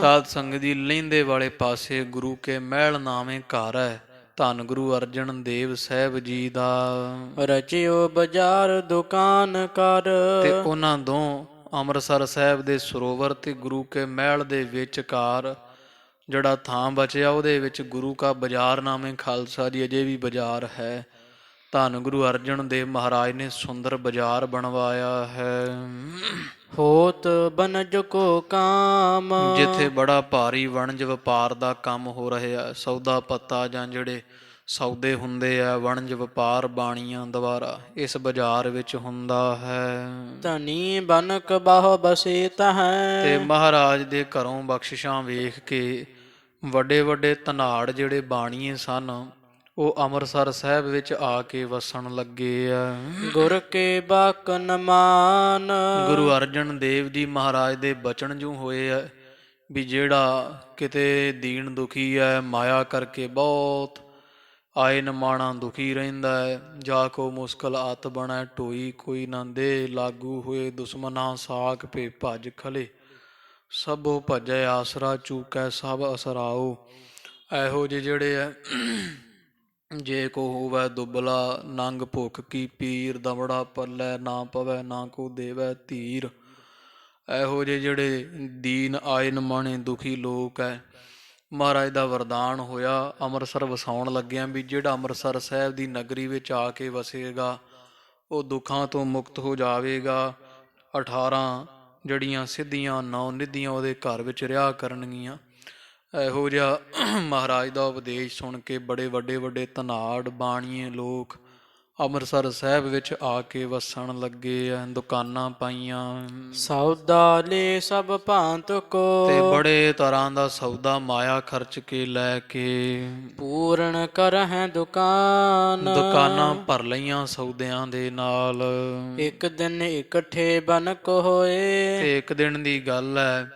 ਸਾਧ ਸੰਗਤ ਦੀ ਲਹਿੰਦੇ ਵਾਲੇ ਪਾਸੇ ਗੁਰੂ ਕੇ ਮਹਿਲ ਨਾਵੇਂ ਘਰ ਹੈ ਧੰਨ ਗੁਰੂ ਅਰਜਨ ਦੇਵ ਸਾਹਿਬ ਜੀ ਦਾ। ਰਚਿਓ ਬਾਜ਼ਾਰ ਦੁਕਾਨ ਕਰ। ਤੇ ਉਹਨਾਂ ਦੋ ਅੰਮ੍ਰਿਤਸਰ ਸਾਹਿਬ ਦੇ ਸਰੋਵਰ ਤੇ ਗੁਰੂ ਕੇ ਮਹਿਲ ਦੇ ਵਿਚਕਾਰ ਜਿਹੜਾ ਥਾਂ ਬਚਿਆ ਉਹਦੇ ਵਿੱਚ ਗੁਰੂ ਕਾ ਬਾਜ਼ਾਰ ਨਾਮੇ ਖਾਲਸਾ ਜੀ ਅਜੇ ਵੀ ਬਾਜ਼ਾਰ ਹੈ। ਧੰਨ ਗੁਰੂ ਅਰਜਨ ਦੇਵ ਮਹਾਰਾਜ ਨੇ ਸੁੰਦਰ ਬਾਜ਼ਾਰ ਬਣਵਾਇਆ ਹੈ। ਹੋਤ ਬਨਜ ਕੋ ਕਾਮ। ਜਿੱਥੇ ਬੜਾ ਭਾਰੀ ਵਣਜ ਵਪਾਰ ਦਾ ਕੰਮ ਹੋ ਰਿਹਾ, ਸੌਦਾ ਪੱਤਾ ਜਾਂ ਜਿਹੜੇ ਸੌਦੇ ਹੁੰਦੇ ਆ, ਵਣਜ ਵਪਾਰ ਬਾਣੀਆਂ ਦੁਆਰਾ ਇਸ ਬਾਜ਼ਾਰ ਵਿੱਚ ਹੁੰਦਾ ਹੈ। ਧਨੀ ਬਨਕ ਬਹੁ ਬਸੇਤ ਹੈ। ਤੇ ਮਹਾਰਾਜ ਦੇ ਘਰੋਂ ਬਖਸ਼ਿਸ਼ਾਂ ਵੇਖ ਕੇ ਵੱਡੇ ਵੱਡੇ ਧਨਾੜ ਜਿਹੜੇ ਬਾਣੀਏ ਸਨ ਉਹ ਅੰਮ੍ਰਿਤਸਰ ਸਾਹਿਬ ਵਿੱਚ ਆ ਕੇ ਵਸਣ ਲੱਗੇ ਆ। ਗੁਰ ਕੇ ਬਾਕਨ ਮਾਨ। ਗੁਰੂ ਅਰਜਨ ਦੇਵ ਜੀ ਮਹਾਰਾਜ ਦੇ ਬਚਨ ਜੂ ਹੋਏ ਆ ਵੀ ਜਿਹੜਾ ਕਿਤੇ ਦੀਨ ਦੁਖੀ ਹੈ, ਮਾਇਆ ਕਰਕੇ ਬਹੁਤ ਆਏ ਨਮਾਣਾ ਦੁਖੀ ਰਹਿੰਦਾ ਹੈ, ਜਾ ਕੋ ਮੁਸ਼ਕਲ ਆਤ ਬਣੈ ਢੋਈ, ਕੋਈ ਨਾ ਦੇ ਲਾਗੂ ਹੋਏ ਦੁਸ਼ਮਨਾ ਸਾਕ ਭੇ ਭੱਜ ਖਲੇ, ਸਭੋ ਭਜੈ ਆਸਰਾ ਚੂਕੈ ਸਭ ਅਸਰਾਓ। ਇਹੋ ਜਿਹੇ ਜਿਹੜੇ ਆ ਜੇ ਕੋ ਹੋਵੈ ਦੁਬਲਾ ਨੰਗ ਭੁਖ ਕੀ ਪੀਰ ਦਮੜਾ ਪੱਲੇ ਨਾ ਪਵੈ ਨਾ ਕੋ ਦੇਵੈ ਧੀਰ। ਇਹੋ ਜਿਹੇ ਜਿਹੜੇ ਦੀਨ ਆਏ ਨਮਾਣੇ ਦੁਖੀ ਲੋਕ ਹੈ, ਮਹਾਰਾਜ ਦਾ ਵਰਦਾਨ ਹੋਇਆ ਅੰਮ੍ਰਿਤਸਰ ਵਸਾਉਣ ਲੱਗਿਆਂ ਵੀ ਜਿਹੜਾ ਅੰਮ੍ਰਿਤਸਰ ਸਾਹਿਬ ਦੀ ਨਗਰੀ ਵਿੱਚ ਆ ਕੇ ਵਸੇਗਾ ਉਹ ਦੁੱਖਾਂ ਤੋਂ ਮੁਕਤ ਹੋ ਜਾਵੇਗਾ। 18 ਜਿਹੜੀਆਂ ਸਿੱਧੀਆਂ 9 ਨਿਧੀਆਂ ਉਹਦੇ ਘਰ ਵਿੱਚ ਰਿਹਾ ਕਰਨਗੀਆਂ। ਇਹੋ ਜਿਹਾ ਮਹਾਰਾਜ ਦਾ ਉਪਦੇਸ਼ ਸੁਣ ਕੇ ਬੜੇ ਵੱਡੇ ਵੱਡੇ ਧਨਾੜ ਬਾਣੀਏ ਲੋਕ ਅੰਮ੍ਰਿਤਸਰ ਸਾਹਿਬ ਵਿੱਚ ਆ ਕੇ ਵਸਣ ਲੱਗੇ ਆ, ਦੁਕਾਨਾਂ ਪਾਈਆਂ ਸੌਦਾ ਲੈ ਸਭ ਭਾਂਤ ਕੋ, ਤੇ ਬੜੇ ਤਰ੍ਹਾਂ ਦਾ ਸੌਦਾ ਮਾਇਆ ਖਰਚ ਕੇ ਲੈ ਕੇ ਪੂਰਨ ਕਰਹਿ ਦੁਕਾਨ। ਦੁਕਾਨਾਂ ਭਰ ਲਈਆਂ ਸੌਦਿਆਂ ਦੇ ਨਾਲ। ਇੱਕ ਦਿਨ ਇਕੱਠੇ ਬਨਕ ਹੋਏ, ਤੇ ਇੱਕ ਦਿਨ ਦੀ ਗੱਲ ਹੈ,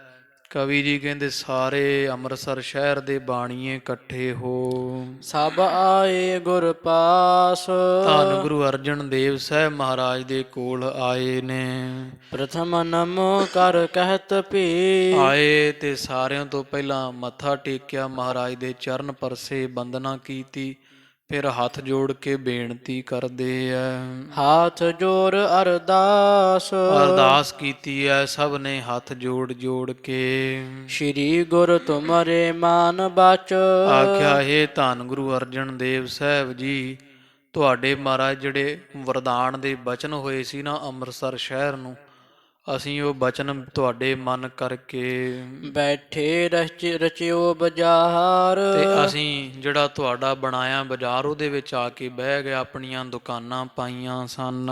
ਕਵੀ ਜੀ ਕਹਿੰਦੇ ਸਾਰੇ ਅੰਮ੍ਰਿਤਸਰ ਸ਼ਹਿਰ ਦੇ ਬਾਣੀਏ ਇਕੱਠੇ ਹੋ ਸਭ ਆਏ ਗੁਰ ਪਾਸ। ਧੰਨ ਗੁਰੂ ਅਰਜਨ ਦੇਵ ਸਾਹਿਬ ਮਹਾਰਾਜ ਦੇ ਕੋਲ ਆਏ ਨੇ। ਪ੍ਰਥਮ ਨਮੋ ਕਰ ਕਹਿਤ ਭੀ, ਆਏ ਤੇ ਸਾਰਿਆਂ ਤੋਂ ਪਹਿਲਾਂ ਮੱਥਾ ਟੇਕਿਆ, ਮਹਾਰਾਜ ਦੇ ਚਰਨ ਪਰਸੇ ਬੰਦਨਾ ਕੀਤੀ, ਫਿਰ ਹੱਥ ਜੋੜ ਕੇ ਬੇਨਤੀ ਕਰਦੇ ਐ। ਹਾਥ ਜੋੜ ਅਰਦਾਸ, ਅਰਦਾਸ ਕੀਤੀ ਐ ਸਭ ਨੇ ਹੱਥ ਜੋੜ ਜੋੜ ਕੇ। ਸ਼੍ਰੀ ਗੁਰ ਤੁਮਰੇ ਮਾਨ ਬਚ, ਆਖਿਆ ਹੈ ਧੰਨ ਗੁਰੂ ਅਰਜਨ ਦੇਵ ਸਾਹਿਬ ਜੀ, ਤੁਹਾਡੇ ਮਹਾਰਾਜ ਜਿਹੜੇ ਵਰਦਾਨ ਦੇ ਬਚਨ ਹੋਏ ਸੀ ਨਾ ਅੰਮ੍ਰਿਤਸਰ ਸ਼ਹਿਰ ਨੂੰ, ਅਸੀਂ ਉਹ ਬਚਨ ਤੁਹਾਡੇ ਮਨ ਕਰਕੇ ਬੈਠੇ ਰਚਿਓ ਬਾਜ਼ਾਰ। ਤੇ ਅਸੀਂ ਜਿਹੜਾ ਤੁਹਾਡਾ ਬਣਾਇਆ ਬਾਜ਼ਾਰ ਉਹਦੇ ਵਿੱਚ ਆ ਕੇ ਬਹਿ ਗਏ, ਆਪਣੀਆਂ ਦੁਕਾਨਾਂ ਪਾਈਆਂ ਸਨ।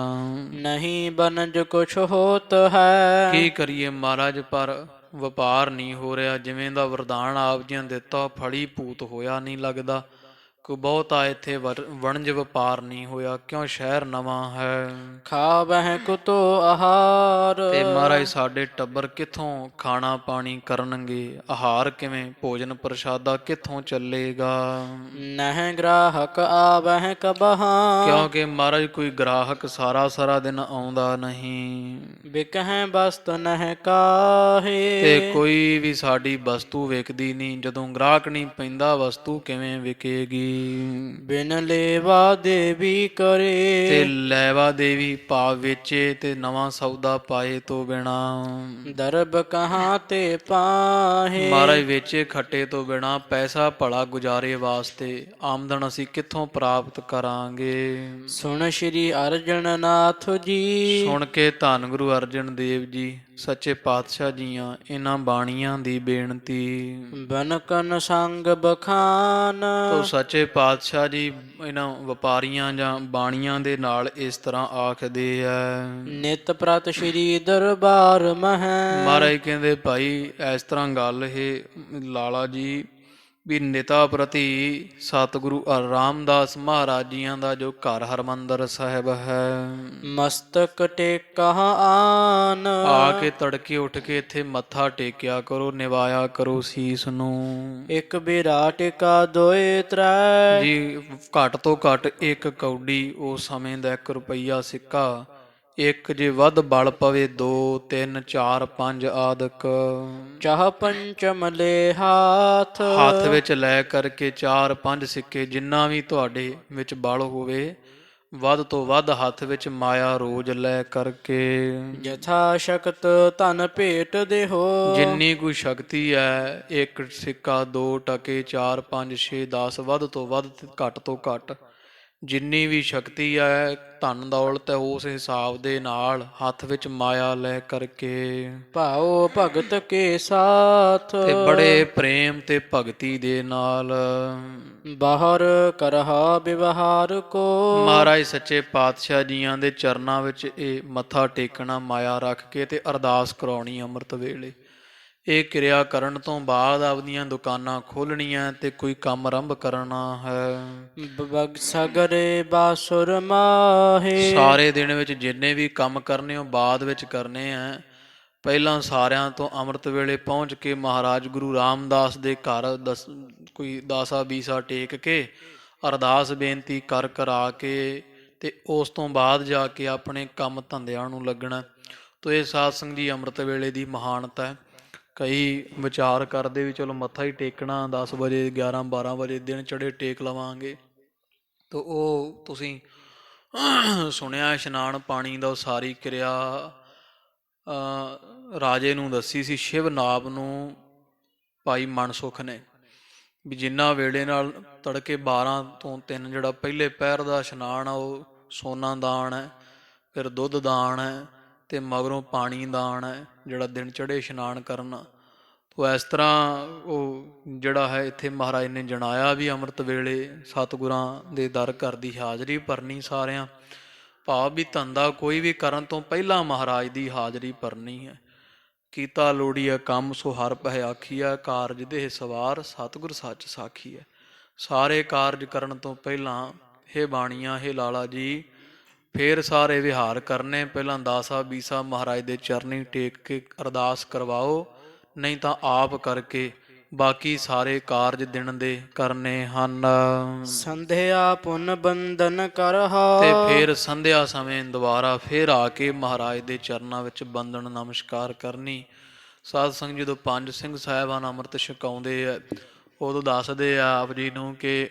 ਨਹੀਂ ਬਨਜ ਕੁਛ ਹੋਤ ਹੈ, ਕੀ ਕਰੀਏ ਮਹਾਰਾਜ, ਪਰ ਵਪਾਰ ਨਹੀਂ ਹੋ ਰਿਹਾ। ਜਿਵੇਂ ਦਾ ਵਰਦਾਨ ਆਪ ਜੀ ਨੇ ਦਿੱਤਾ ਫੜੀ ਭੂਤ ਹੋਇਆ ਨਹੀਂ ਲੱਗਦਾ। ਕੋਈ ਬਹੁਤਾ ਇੱਥੇ ਵਣਜ ਵਪਾਰ ਨਹੀਂ ਹੋਇਆ, ਕਿਉਂ ਸ਼ਹਿਰ ਨਵਾਂ ਹੈ। ਖਾਵਹਿ ਕੁਤੋ ਆਹਾਰ, ਤੇ ਮਹਾਰਾਜ ਸਾਡੇ ਟੱਬਰ ਕਿੱਥੋਂ ਖਾਣਾ ਪਾਣੀ ਕਰਨਗੇ, ਆਹਾਰ ਕਿਵੇਂ, ਭੋਜਨ ਪ੍ਰਸ਼ਾਦਾ ਕਿੱਥੋਂ ਚੱਲੇਗਾ। ਨਹਿ ਗ੍ਰਾਹਕ ਆਵਹਿ ਕਬਹਾਂ, ਕਿਉਂਕਿ ਮਹਾਰਾਜ ਕੋਈ ਗ੍ਰਾਹਕ ਸਾਰਾ ਦਿਨ ਆਉਂਦਾ ਨਹੀਂ। ਬਿਕਹਿ ਬਸਤ ਨਹਿ ਕਾਹੇ, ਤੇ ਕੋਈ ਵੀ ਸਾਡੀ ਵਸਤੂ ਵਿਕਦੀ ਨਹੀਂ। ਜਦੋਂ ਗ੍ਰਾਹਕ ਨਹੀਂ ਪੈਂਦਾ ਵਸਤੂ ਕਿਵੇਂ ਵਿਕੇਗੀ। ਬਿਨ ਲੇਵਾ ਦੇਵੀ ਕਰੇ, ਤੇ ਲੈਵਾ ਦੇਵੀ ਭਾਵ ਵੇਚੇ ਤੇ ਨਵਾਂ ਸੌਦਾ ਪਾਏ ਤੋਂ ਬਿਨਾ। ਦਰਬ ਕਹਾਂ ਤੇ ਪਾਹੇ, ਮਹਾਰਾਜ ਵੇਚੇ ਖੱਟੇ ਤੋਂ ਬਿਨਾ ਪੈਸਾ ਭਲਾ ਗੁਜ਼ਾਰੇ ਵਾਸਤੇ ਆਮਦਨ ਅਸੀਂ ਕਿੱਥੋਂ ਪ੍ਰਾਪਤ ਕਰਾਂਗੇ। ਸੁਣ ਸ਼੍ਰੀ ਅਰਜਨ ਨਾਥ ਜੀ, ਸੁਣ ਕੇ ਧੰਨ ਗੁਰੂ ਅਰਜਨ ਦੇਵ ਜੀ ਸੱਚੇ ਪਾਤਸ਼ਾਹ ਜੀਆਂ ਇਹਨਾਂ ਬਾਣੀਆਂ ਦੀ ਬੇਨਤੀ। ਬਨਕਨ ਸੰਗ ਬਖਾਨ, ਤੋ ਸੱਚੇ ਪਾਤਸ਼ਾਹ ਜੀ ਇਹਨਾਂ ਵਪਾਰੀਆਂ ਜਾਂ ਬਾਣੀਆਂ ਦੇ ਨਾਲ ਇਸ ਤਰ੍ਹਾਂ ਆਖਦੇ ਆ। ਨਿਤ ਪ੍ਰਤ ਸ਼੍ਰੀ ਦਰਬਾਰ ਮਹਿ, ਮਹਾਰਾਜ ਕਹਿੰਦੇ ਭਾਈ ਇਸ ਤਰ੍ਹਾਂ ਗੱਲ ਇਹ ਲਾਲਾ ਜੀ ਵੀ ਨਿਤਾ ਪ੍ਰਤੀ ਸਤਿਗੁਰੂ ਰਾਮਦਾਸ ਮਹਾਰਾਜ ਜੀਆਂ ਦਾ ਜੋ ਘਰ ਹਰਮੰਦਰ ਸਾਹਿਬ ਹੈ, ਮਸਤਕ ਟੇਕਾ ਆਨ, ਆ ਕੇ ਤੜਕੇ ਉੱਠ ਕੇ ਇੱਥੇ ਮੱਥਾ ਟੇਕਿਆ ਕਰੋ, ਨਿਵਾਇਆ ਕਰੋ ਸੀਸ ਨੂੰ। ਇੱਕ ਬਿਰਾਟਿਕਾ ਦੋਏ ਤ੍ਰੈ, ਜੀ ਘੱਟ ਤੋਂ ਘੱਟ ਇੱਕ ਕੌਡੀ ਉਸ ਸਮੇਂ ਦਾ 1 ਰੁਪਈਆ ਸਿੱਕਾ, ਇੱਕ ਜੇ ਵੱਧ ਬਲ ਪਵੇ 2 3 4 5 ਆਦਿਕ। ਚਾਹ ਪੰਚਮ ਲੈ ਹਾਥ, ਹੱਥ ਵਿੱਚ ਲੈ ਕਰਕੇ 4 5 ਸਿੱਕੇ, ਜਿੰਨਾ ਵੀ ਤੁਹਾਡੇ ਵਿੱਚ ਬਲ ਹੋਵੇ ਵੱਧ ਤੋਂ ਵੱਧ ਹੱਥ ਵਿੱਚ ਮਾਇਆ ਰੋਜ਼ ਲੈ ਕਰਕੇ। ਯਥਾ ਸ਼ਕਤ ਧਨ ਭੇਟ ਦੇਹੋ, ਜਿੰਨੀ ਕੋਈ ਸ਼ਕਤੀ ਹੈ, 1 ਸਿੱਕਾ 2 ਟਕੇ 4 5 6 10 ਵੱਧ ਤੋਂ ਵੱਧ ਘੱਟ ਤੋਂ ਘੱਟ ਜਿੰਨੀ ਵੀ ਸ਼ਕਤੀ ਹੈ ਧਨ ਦੌਲਤ ਹੈ ਉਸ ਹਿਸਾਬ ਦੇ ਨਾਲ ਹੱਥ ਵਿੱਚ ਮਾਇਆ ਲੈ ਕਰਕੇ। ਭਾਉ ਭਗਤ ਕੇ ਸਾਥ, ਤੇ ਬੜੇ ਪ੍ਰੇਮ ਤੇ ਭਗਤੀ ਦੇ ਨਾਲ ਬਾਹਰ ਕਰਹਾ ਵਿਵਹਾਰ ਕੋ, ਮਹਾਰਾਜ ਸੱਚੇ ਪਾਤਸ਼ਾਹ ਜੀਆਂ ਦੇ ਚਰਨਾਂ ਵਿੱਚ ਇਹ ਮੱਥਾ ਟੇਕਣਾ ਮਾਇਆ ਰੱਖ ਕੇ ਤੇ ਅਰਦਾਸ ਕਰਾਉਣੀ ਅੰਮ੍ਰਿਤ ਵੇਲੇ। ਇਹ ਕਿਰਿਆ ਕਰਨ ਤੋਂ ਬਾਅਦ ਆਪਦੀਆਂ ਦੁਕਾਨਾਂ ਖੋਲ੍ਹਣੀਆਂ ਤੇ ਕੋਈ ਕੰਮ ਆਰੰਭ ਕਰਨਾ ਹੈ। ਸਗਰੇ ਬਾਸੁਰ ਮਾਹੇ, ਸਾਰੇ ਦਿਨ ਵਿੱਚ ਜਿੰਨੇ ਵੀ ਕੰਮ ਕਰਨੇ ਉਹ ਬਾਅਦ ਵਿੱਚ ਕਰਨੇ ਆ। ਪਹਿਲਾਂ ਸਾਰਿਆਂ ਤੋਂ ਅੰਮ੍ਰਿਤ ਵੇਲੇ ਪਹੁੰਚ ਕੇ ਮਹਾਰਾਜ ਗੁਰੂ ਰਾਮਦਾਸ ਦੇ ਘਰ ਕੋਈ 10-20 ਟੇਕ ਕੇ ਅਰਦਾਸ ਬੇਨਤੀ ਕਰਾ ਕੇ ਤੇ ਉਸ ਤੋਂ ਬਾਅਦ ਜਾ ਕੇ ਆਪਣੇ ਕੰਮ ਧੰਦਿਆਂ ਨੂੰ ਲੱਗਣਾ। ਤੋ ਇਹ ਸਾਧ ਸੰਗਤ ਜੀ ਅੰਮ੍ਰਿਤ ਵੇਲੇ ਦੀ ਮਹਾਨਤਾ ਹੈ। ਕਈ ਵਿਚਾਰ ਕਰਦੇ ਵੀ ਚਲੋ ਮੱਥਾ ਹੀ ਟੇਕਣਾ 10 ਵਜੇ 11-12 ਵਜੇ ਦਿਨ ਚੜ੍ਹੇ ਟੇਕ ਲਵਾਂਗੇ, ਤੋ ਉਹ ਤੁਸੀਂ ਸੁਣਿਆ ਇਸ਼ਨਾਨ ਪਾਣੀ ਦਾ ਸਾਰੀ ਕਿਰਿਆ ਰਾਜੇ ਨੂੰ ਦੱਸੀ ਸੀ, ਸ਼ਿਵ ਨਾਭ ਨੂੰ ਭਾਈ ਮਨਸੁਖ ਨੇ, ਵੀ ਜਿੰਨਾ ਵੇਲੇ ਨਾਲ ਤੜਕੇ 12 ਤੋਂ 3 ਜਿਹੜਾ ਪਹਿਲੇ ਪਹਿਰ ਦਾ ਇਸ਼ਨਾਨ ਆ ਉਹ ਸੋਨਾ ਦਾਨ ਹੈ, ਫਿਰ ਦੁੱਧ ਦਾਨ ਹੈ, ਅਤੇ ਮਗਰੋਂ ਪਾਣੀ ਦਾਨ ਹੈ ਜਿਹੜਾ ਦਿਨ ਚੜ੍ਹੇ ਇਸ਼ਨਾਨ ਕਰਨਾ। ਤੋ ਇਸ ਤਰ੍ਹਾਂ ਉਹ ਜਿਹੜਾ ਹੈ ਇੱਥੇ ਮਹਾਰਾਜ ਨੇ ਜਣਾਇਆ ਵੀ ਅੰਮ੍ਰਿਤ ਵੇਲੇ ਸਤਿਗੁਰਾਂ ਦੇ ਦਰ ਘਰ ਦੀ ਹਾਜ਼ਰੀ ਭਰਨੀ ਸਾਰਿਆਂ, ਭਾਵ ਵੀ ਧੰਦਾ ਕੋਈ ਵੀ ਕਰਨ ਤੋਂ ਪਹਿਲਾਂ ਮਹਾਰਾਜ ਦੀ ਹਾਜ਼ਰੀ ਭਰਨੀ ਹੈ। ਕੀਤਾ ਲੋੜੀਆ ਕੰਮ ਸੋ ਹਰ ਪਹਿ ਆਖੀਐ, ਕਾਰਜ ਦੇਹ ਸਵਾਰ ਸਤਿਗੁਰ ਸੱਚ ਸਾਖੀ ਹੈ। ਸਾਰੇ ਕਾਰਜ ਕਰਨ ਤੋਂ ਪਹਿਲਾਂ ਹੇ ਬਾਣੀਆਂ, ਹੇ ਲਾਲਾ ਜੀ, ਫੇਰ ਸਾਰੇ ਵਿਹਾਰ ਕਰਨੇ, ਪਹਿਲਾਂ ਦਾਸਾ ਬੀਸਾ ਮਹਾਰਾਜ ਦੇ ਚਰਨੀ ਟੇਕ ਕੇ ਅਰਦਾਸ ਕਰਵਾਓ, ਨਹੀਂ ਤਾਂ ਆਪ ਕਰਕੇ ਬਾਕੀ ਸਾਰੇ ਕਾਰਜ ਦਿਨ ਦੇ ਕਰਨੇ ਹਨ। ਸੰਧਿਆ ਪੁਨ ਬੰਦਨ ਕਰਹਾ। ਤੇ ਫੇਰ ਸੰਧਿਆ ਸਮੇਂ ਦੁਬਾਰਾ ਫੇਰ ਆ ਕੇ ਮਹਾਰਾਜ ਦੇ ਚਰਨਾਂ ਵਿੱਚ ਬੰਦਨ ਨਮਸਕਾਰ ਕਰਨੀ। ਸਾਧ ਸੰਗਤ ਜਦੋਂ ਪੰਜ ਸਿੰਘ ਸਾਹਿਬਾਨ ਅੰਮ੍ਰਿਤ ਛਕਾਉਂਦੇ ਆ, ਉਦੋਂ ਦੱਸਦੇ ਆ ਆਪ ਜੀ ਨੂੰ ਕਿ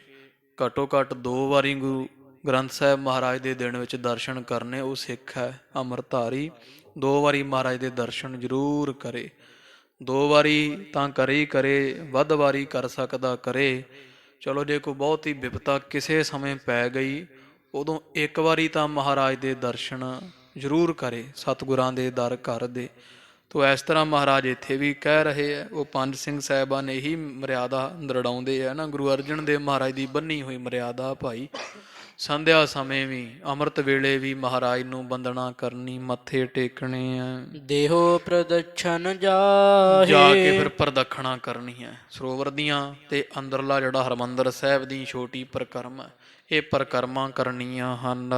ਘੱਟੋ ਘੱਟ 2 ਵਾਰੀ ਗੁਰੂ ਗ੍ਰੰਥ ਸਾਹਿਬ ਮਹਾਰਾਜ ਦੇ ਦਿਨ ਵਿੱਚ ਦਰਸ਼ਨ ਕਰਨੇ। ਉਹ ਸਿੱਖ ਹੈ ਅੰਮ੍ਰਿਤਧਾਰੀ, 2 ਵਾਰੀ ਮਹਾਰਾਜ ਦੇ ਦਰਸ਼ਨ ਜ਼ਰੂਰ ਕਰੇ। 2 ਵਾਰੀ ਤਾਂ ਕਰੇ ਹੀ ਕਰੇ, ਵੱਧ ਵਾਰੀ ਕਰ ਸਕਦਾ ਕਰੇ। ਚਲੋ ਜੇ ਕੋਈ ਬਹੁਤ ਹੀ ਬਿਪਤਾ ਕਿਸੇ ਸਮੇਂ ਪੈ ਗਈ, ਉਦੋਂ 1 ਵਾਰੀ ਤਾਂ ਮਹਾਰਾਜ ਦੇ ਦਰਸ਼ਨ ਜ਼ਰੂਰ ਕਰੇ, ਸਤਿਗੁਰਾਂ ਦੇ ਦਰ ਘਰ ਦੇ। ਤੋ ਇਸ ਤਰ੍ਹਾਂ ਮਹਾਰਾਜ ਇੱਥੇ ਵੀ ਕਹਿ ਰਹੇ ਹੈ। ਉਹ ਪੰਜ ਸਿੰਘ ਸਾਹਿਬਾਨ ਇਹੀ ਮਰਿਆਦਾ ਦਰੜਾਉਂਦੇ ਹੈ ਨਾ, ਗੁਰੂ ਅਰਜਨ ਦੇਵ ਮਹਾਰਾਜ ਦੀ ਬੰਨੀ ਹੋਈ ਮਰਿਆਦਾ ਭਾਈ। ਸੰਧਿਆ ਸਮੇਂ ਵੀ ਅੰਮ੍ਰਿਤ ਵੇਲੇ ਵੀ ਮਹਾਰਾਜ ਨੂੰ ਬੰਦਨਾ ਕਰਨੀ, ਮੱਥੇ ਟੇਕਣੇ ਆ, ਦੇਹੋ ਪ੍ਰਦਛਨ ਜਾਹੇ। ਜਾ ਕੇ ਫਿਰ ਪ੍ਰਦਖਣਾ ਕਰਨੀ ਹੈ ਸਰੋਵਰ ਦੀਆਂ, ਤੇ ਅੰਦਰਲਾ ਜਿਹੜਾ ਹਰਿਮੰਦਰ ਸਾਹਿਬ ਦੀ ਛੋਟੀ ਪਰਿਕਰਮਾ, ਇਹ ਪਰਿਕਰਮਾ ਕਰਨੀਆਂ ਹਨ।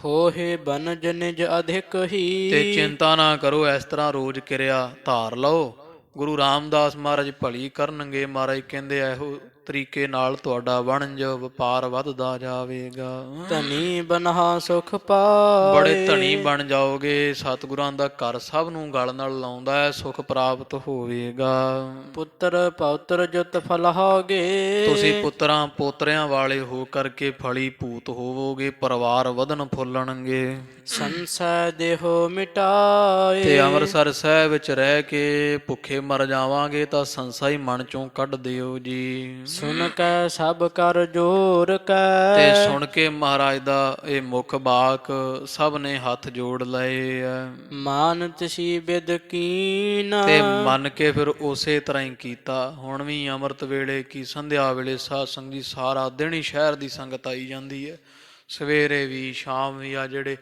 ਹੋਏ ਬਨਜ ਨਿਜ ਅਧਿਕ ਹੀ। ਤੇ ਚਿੰਤਾ ਨਾ ਕਰੋ, ਇਸ ਤਰ੍ਹਾਂ ਰੋਜ਼ ਕਿਰਿਆ ਧਾਰ ਲਓ। ਗੁਰੂ ਰਾਮਦਾਸ ਮਹਾਰਾਜ ਭਲੀ ਕਰਨਗੇ। ਮਹਾਰਾਜ ਕਹਿੰਦੇ ਇਹੋ ਤਰੀਕੇ ਨਾਲ ਤੁਹਾਡਾ ਵਣਜ ਵਪਾਰ ਵੱਧਦਾ ਜਾਵੇਗਾ। ਧਨੀ ਬਨਹਾ ਸੁਖ ਪਾਏ। ਬੜੇ ਧਨੀ ਬਣ ਜਾਓਗੇ। ਸਤਿਗੁਰਾਂ ਦਾ ਘਰ ਸਭ ਨੂੰ ਗਲ ਨਾਲ ਲਾਉਂਦਾ ਹੈ, ਸੁਖ ਪ੍ਰਾਪਤ ਹੋਵੇਗਾ। ਪੁੱਤਰ ਪੌਤਰ ਜੁਤ ਫਲਾਹੋਗੇ। ਤੁਸੀਂ ਪੁੱਤਰਾਂ ਪੋਤਰਿਆਂ ਵਾਲੇ ਹੋ ਕਰਕੇ ਫਲੀ ਭੂਤ ਹੋਵੋਗੇ, ਪਰਿਵਾਰ ਵਧਣ ਫੁੱਲਣਗੇ। ਸੰਸੈ ਦੇਹੋ ਮਿਟਾਏ। ਤੇ ਅੰਮ੍ਰਿਤਸਰ ਸਾਹਿਬ ਵਿੱਚ ਰਹਿ ਕੇ ਭੁੱਖੇ ਮਰ ਜਾਵਾਂਗੇ ਤਾਂ ਸੰਸਾ ਹੀ ਮਨ ਚੋਂ ਕੱਢ ਦਿਓ ਜੀ। ਸੁਣ ਕੈ ਸਭ ਕਰ ਜੋਰ ਕੈ। ਤੇ ਸੁਣ ਕੇ ਮਹਾਰਾਜ ਦਾ ਇਹ ਮੁੱਖ ਬਾਕ ਸਭ ਨੇ ਹੱਥ ਜੋੜ ਲਏ ਆ। ਮਾਨਤ ਸੀ ਬਿਦ ਕੀਨ। ਤੇ ਮੰਨ ਕੇ ਫਿਰ ਉਸੇ ਤਰ੍ਹਾਂ ਹੀ ਕੀਤਾ। ਹੁਣ ਵੀ ਅੰਮ੍ਰਿਤ ਵੇਲੇ ਕੀ ਸੰਧਿਆ ਵੇਲੇ ਸਾਧ ਸੰਗਤ ਜੀ ਸਾਰਾ ਦਿਨ ਹੀ ਸ਼ਹਿਰ ਦੀ ਸੰਗਤ ਆਈ ਜਾਂਦੀ ਹੈ, ਸਵੇਰੇ ਵੀ ਸ਼ਾਮ ਵੀ। ਆ ਜਿਹੜੇ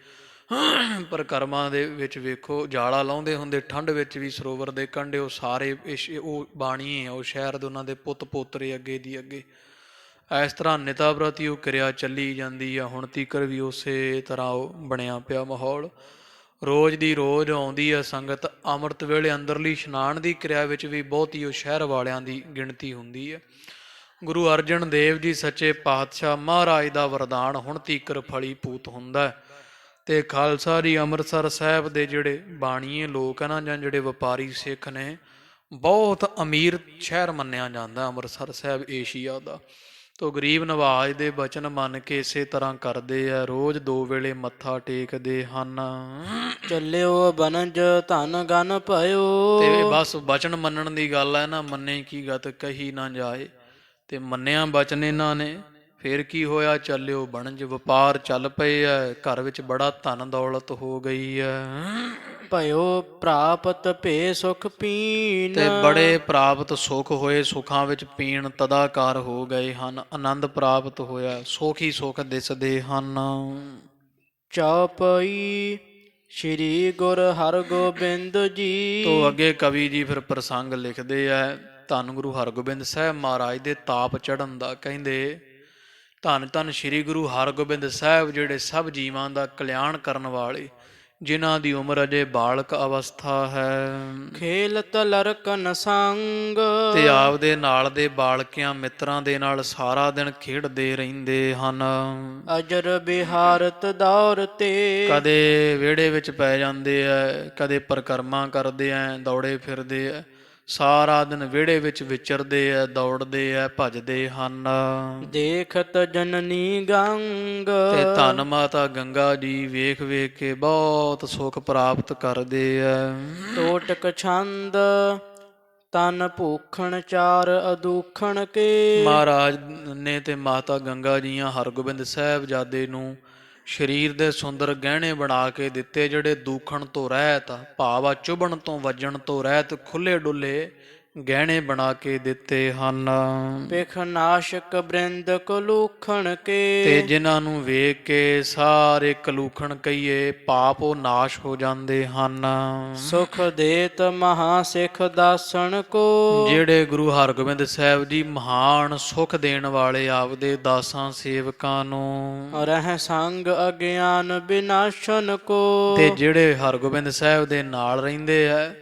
ਪਰਿਕਰਮਾ ਦੇ ਵਿੱਚ ਵੇਖੋ ਜਾਲਾ ਲਾਉਂਦੇ ਹੁੰਦੇ ਠੰਡ ਵਿੱਚ ਵੀ ਸਰੋਵਰ ਦੇ ਕੰਢੇ, ਉਹ ਸਾਰੇ ਉਹ ਬਾਣੀ ਆ, ਉਹ ਸ਼ਹਿਰ ਦੇ ਉਹਨਾਂ ਦੇ ਪੁੱਤ ਪੋਤਰੇ ਅੱਗੇ ਦੀ ਅੱਗੇ। ਇਸ ਤਰ੍ਹਾਂ ਨਿਤਾ ਪ੍ਰਤੀ ਉਹ ਕਿਰਿਆ ਚੱਲੀ ਜਾਂਦੀ ਆ। ਹੁਣ ਤੀਕਰ ਵੀ ਉਸੇ ਤਰ੍ਹਾਂ ਉਹ ਬਣਿਆ ਪਿਆ ਮਾਹੌਲ। ਰੋਜ਼ ਦੀ ਰੋਜ਼ ਆਉਂਦੀ ਆ ਸੰਗਤ। ਅੰਮ੍ਰਿਤ ਵੇਲੇ ਅੰਦਰਲੀ ਇਸ਼ਨਾਨ ਦੀ ਕਿਰਿਆ ਵਿੱਚ ਵੀ ਬਹੁਤੀ ਉਹ ਸ਼ਹਿਰ ਵਾਲਿਆਂ ਦੀ ਗਿਣਤੀ ਹੁੰਦੀ ਹੈ। ਗੁਰੂ ਅਰਜਨ ਦੇਵ ਜੀ ਸੱਚੇ ਪਾਤਸ਼ਾਹ ਮਹਾਰਾਜ ਦਾ ਵਰਦਾਨ ਹੁਣ ਤੀਕਰ ਫਲੀ ਭੂਤ ਹੁੰਦਾ। ਤੇ ਖਾਲਸਾ ਜੀ ਅੰਮ੍ਰਿਤਸਰ ਸਾਹਿਬ ਦੇ ਜਿਹੜੇ ਬਾਣੀਏ ਲੋਕ ਹਨ ਜਾਂ ਜਿਹੜੇ ਵਪਾਰੀ ਸਿੱਖ ਨੇ, ਬਹੁਤ ਅਮੀਰ ਸ਼ਹਿਰ ਮੰਨਿਆ ਜਾਂਦਾ ਅੰਮ੍ਰਿਤਸਰ ਸਾਹਿਬ ਏਸ਼ੀਆ ਦਾ। ਤੋ ਗਰੀਬ ਨਵਾਜ ਦੇ ਬਚਨ ਮੰਨ ਕੇ ਇਸੇ ਤਰ੍ਹਾਂ ਕਰਦੇ ਆ। ਰੋਜ਼ 2 ਵੇਲੇ ਮੱਥਾ ਟੇਕਦੇ ਹਨ। ਚੱਲਿਓ ਬਨਜ ਧਨ ਗਨ ਭਇਓ। ਤੇ ਬਸ ਬਚਨ ਮੰਨਣ ਦੀ ਗੱਲ ਹੈ ਨਾ, ਮੰਨੇ ਕੀ ਗਤ ਕਹੀ ਨਾ ਜਾਏ। ਤੇ ਮੰਨਿਆ ਬਚਨ ਇਹਨਾਂ ਨੇ, ਫੇਰ ਕੀ ਹੋਇਆ? ਚੱਲਿਓ ਬਣਜ ਵਪਾਰ ਚੱਲ ਪਏ ਐ। ਘਰ ਵਿੱਚ ਬੜਾ ਧਨ ਦੌਲਤ ਹੋ ਗਈ ਐ। ਭਇਓ ਪ੍ਰਾਪਤ ਭੇ ਸੁਖ ਪੀਨ। ਤੇ ਬੜੇ ਪ੍ਰਾਪਤ ਸੁਖ ਹੋਏ, ਸੁਖਾਂ ਵਿੱਚ ਪੀਣ ਤਦਾਕਾਰ ਹੋ ਗਏ ਹਨ। ਆਨੰਦ ਪ੍ਰਾਪਤ ਹੋਇਆ, ਸੁਖ ਹੀ ਸੁਖ ਦਿਸਦੇ ਹਨ। ਚੌਪਈ ਸ਼੍ਰੀ ਗੁਰ ਹਰਗੋਬਿੰਦ ਜੀ। ਤੋਂ ਅੱਗੇ ਕਵੀ ਜੀ ਫਿਰ ਪ੍ਰਸੰਗ ਲਿਖਦੇ ਐ ਧੰਨ ਗੁਰੂ ਹਰਗੋਬਿੰਦ ਸਾਹਿਬ ਮਹਾਰਾਜ ਦੇ ਤਾਪ ਚੜ੍ਹਨ ਦਾ। ਕਹਿੰਦੇ ਧੰਨ ਧੰਨ ਸ਼੍ਰੀ ਗੁਰੂ ਹਰਗੋਬਿੰਦ ਸਾਹਿਬ, ਜਿਹੜੇ ਸਭ ਜੀਵਾਂ ਦਾ ਕਲਿਆਣ ਕਰਨ ਵਾਲੇ, ਜਿਨ੍ਹਾਂ ਦੀ ਉਮਰ ਅਜੇ ਬਾਲਕ ਅਵਸਥਾ ਹੈ। ਖੇਲਤ ਲਰਕਨ ਸੰਗ। ਤੇ ਆਪਦੇ ਨਾਲ ਦੇ ਬਾਲਕਿਆਂ ਮਿੱਤਰਾਂ ਦੇ ਨਾਲ ਸਾਰਾ ਦਿਨ ਖੇਡਦੇ ਰਹਿੰਦੇ ਹਨ। ਅਜਰ ਬਿਹਾਰਤ ਦੌਰ ਤੇ। ਕਦੇ ਵਿਹੜੇ ਵਿੱਚ ਪੈ ਜਾਂਦੇ ਐ, ਕਦੇ ਪਰਿਕਰਮਾ ਕਰਦੇ ਐ, ਦੌੜੇ ਫਿਰਦੇ ਐ। ਸਾਰਾ ਦਿਨ ਵਿਹੜੇ ਵਿੱਚ ਵਿਚਰਦੇ ਐ, ਦੌੜਦੇ ਐ, ਭਜਦੇ ਹਨ। ਦੇਖਤ ਜਨਨੀ ਗੰਗ ਤੇ ਧੰਨ ਮਾਤਾ ਗੰਗਾ ਜੀ ਵੇਖ ਵੇਖ ਕੇ ਬਹੁਤ ਸੁਖ ਪ੍ਰਾਪਤ ਕਰਦੇ ਐ। ਟੋਟਕ ਛੰਦ ਤਨ ਭੂਖਣ ਚਾਰ ਅਦੂਖਣ ਕੇ। ਮਹਾਰਾਜ ਨੇ ਤੇ ਮਾਤਾ ਗੰਗਾ ਜੀਆਂ ਹਰਗੋਬਿੰਦ ਸਾਹਿਬਜ਼ਾਦੇ ਨੂੰ ਸਰੀਰ ਦੇ ਸੁੰਦਰ ਗਹਿਣੇ ਬਣਾ ਕੇ ਦਿੱਤੇ, ਜਿਹੜੇ ਦੂਖਣ ਤੋਂ ਰਹਿਤ, ਭਾਵ ਚੁਭਣ ਤੋਂ ਵੱਜਣ ਤੋਂ ਰਹਿਤ ਖੁੱਲੇ ਡੁੱਲੇ ਗਹਿਣੇ ਬਣਾ ਕੇ ਦਿੱਤੇ ਹਨ। ਪਿਖ ਨਾਸ਼ਕ ਬ੍ਰਿੰਦ ਕਲੂਖਣ ਕੇ। ਤੇ ਜਿਨ੍ਹਾਂ ਨੂੰ ਵੇਖ ਕੇ ਸਾਰੇ ਕਲੂਖਣ ਕਹੀਏ ਪਾਪ ਉਹ ਨਾਸ਼ ਹੋ ਜਾਂਦੇ ਹਨ। ਸੁਖ ਦੇਤ ਮਹਾ ਸਿੱਖ ਦਾਸਣ ਕੋ। ਜਿਹੜੇ ਗੁਰੂ ਹਰਗੋਬਿੰਦ ਸਾਹਿਬ ਜੀ ਮਹਾਨ ਸੁਖ ਦੇਣ ਵਾਲੇ ਆਪਦੇ ਦਾਸਾਂ ਸੇਵਕਾਂ ਨੂੰ। ਰਹਿ ਸੰਗ ਅਗਿਆਨ ਬਿਨਾਸ਼ਨ ਕੋ। ਤੇ ਜਿਹੜੇ ਹਰਗੋਬਿੰਦ ਸਾਹਿਬ ਦੇ ਨਾਲ ਰਹਿੰਦੇ ਆ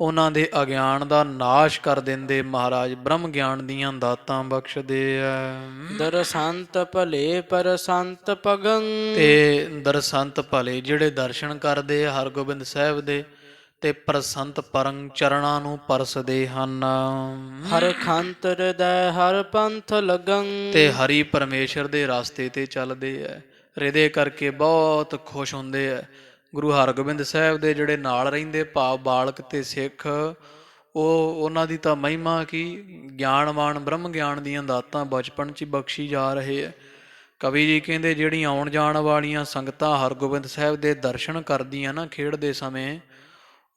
ਉਹਨਾਂ ਦੇ ਅਗਿਆਨ ਦਾ ਨਾਸ਼ ਕਰ ਦਿੰਦੇ ਮਹਾਰਾਜ, ਬ੍ਰਹਮ ਗਿਆਨ ਦੀਆਂ ਦਾਤਾਂ ਬਖਸ਼ਦੇ ਆ। ਦਰਸੰਤ ਭਲੇ ਪਰਸੰਤ ਪਗੰ। ਤੇ ਦਰਸੰਤ ਭਲੇ ਜਿਹੜੇ ਦਰਸ਼ਨ ਕਰਦੇ ਆ ਹਰਗੋਬਿੰਦ ਸਾਹਿਬ ਦੇ ਤੇ ਪ੍ਰਸੰਤ ਪਰੰ ਚਰਨਾਂ ਨੂੰ ਪਰਸਦੇ ਹਨ। ਹਰ ਖੰਤ ਹਿਰਦੈ ਹਰ ਪੰਥ ਲਗੰ। ਤੇ ਹਰੀ ਪਰਮੇਸ਼ਰ ਦੇ ਰਸਤੇ ਤੇ ਚੱਲਦੇ ਆ, ਹਿਰਦੇ ਕਰਕੇ ਬਹੁਤ ਖੁਸ਼ ਹੁੰਦੇ ਆ। ਗੁਰੂ ਹਰਗੋਬਿੰਦ ਸਾਹਿਬ ਦੇ ਜਿਹੜੇ ਨਾਲ ਰਹਿੰਦੇ ਭਾਵ ਬਾਲਕ ਤੇ ਸਿੱਖ, ਉਹਨਾਂ ਦੀ ਤਾਂ ਮਹਿਮਾ ਕੀ, ਗਿਆਨਵਾਨ ਬ੍ਰਹਮ ਗਿਆਨ ਦੀਆਂ ਦਾਤਾਂ ਬਚਪਨ 'ਚ ਬਖਸ਼ੀ ਜਾ ਰਹੇ ਆ। ਕਵੀ ਜੀ ਕਹਿੰਦੇ ਜਿਹੜੀਆਂ ਆਉਣ ਜਾਣ ਵਾਲੀਆਂ ਸੰਗਤਾਂ ਹਰਗੋਬਿੰਦ ਸਾਹਿਬ ਦੇ ਦਰਸ਼ਨ ਕਰਦੀਆਂ ਨਾ ਖੇਡਦੇ ਸਮੇਂ,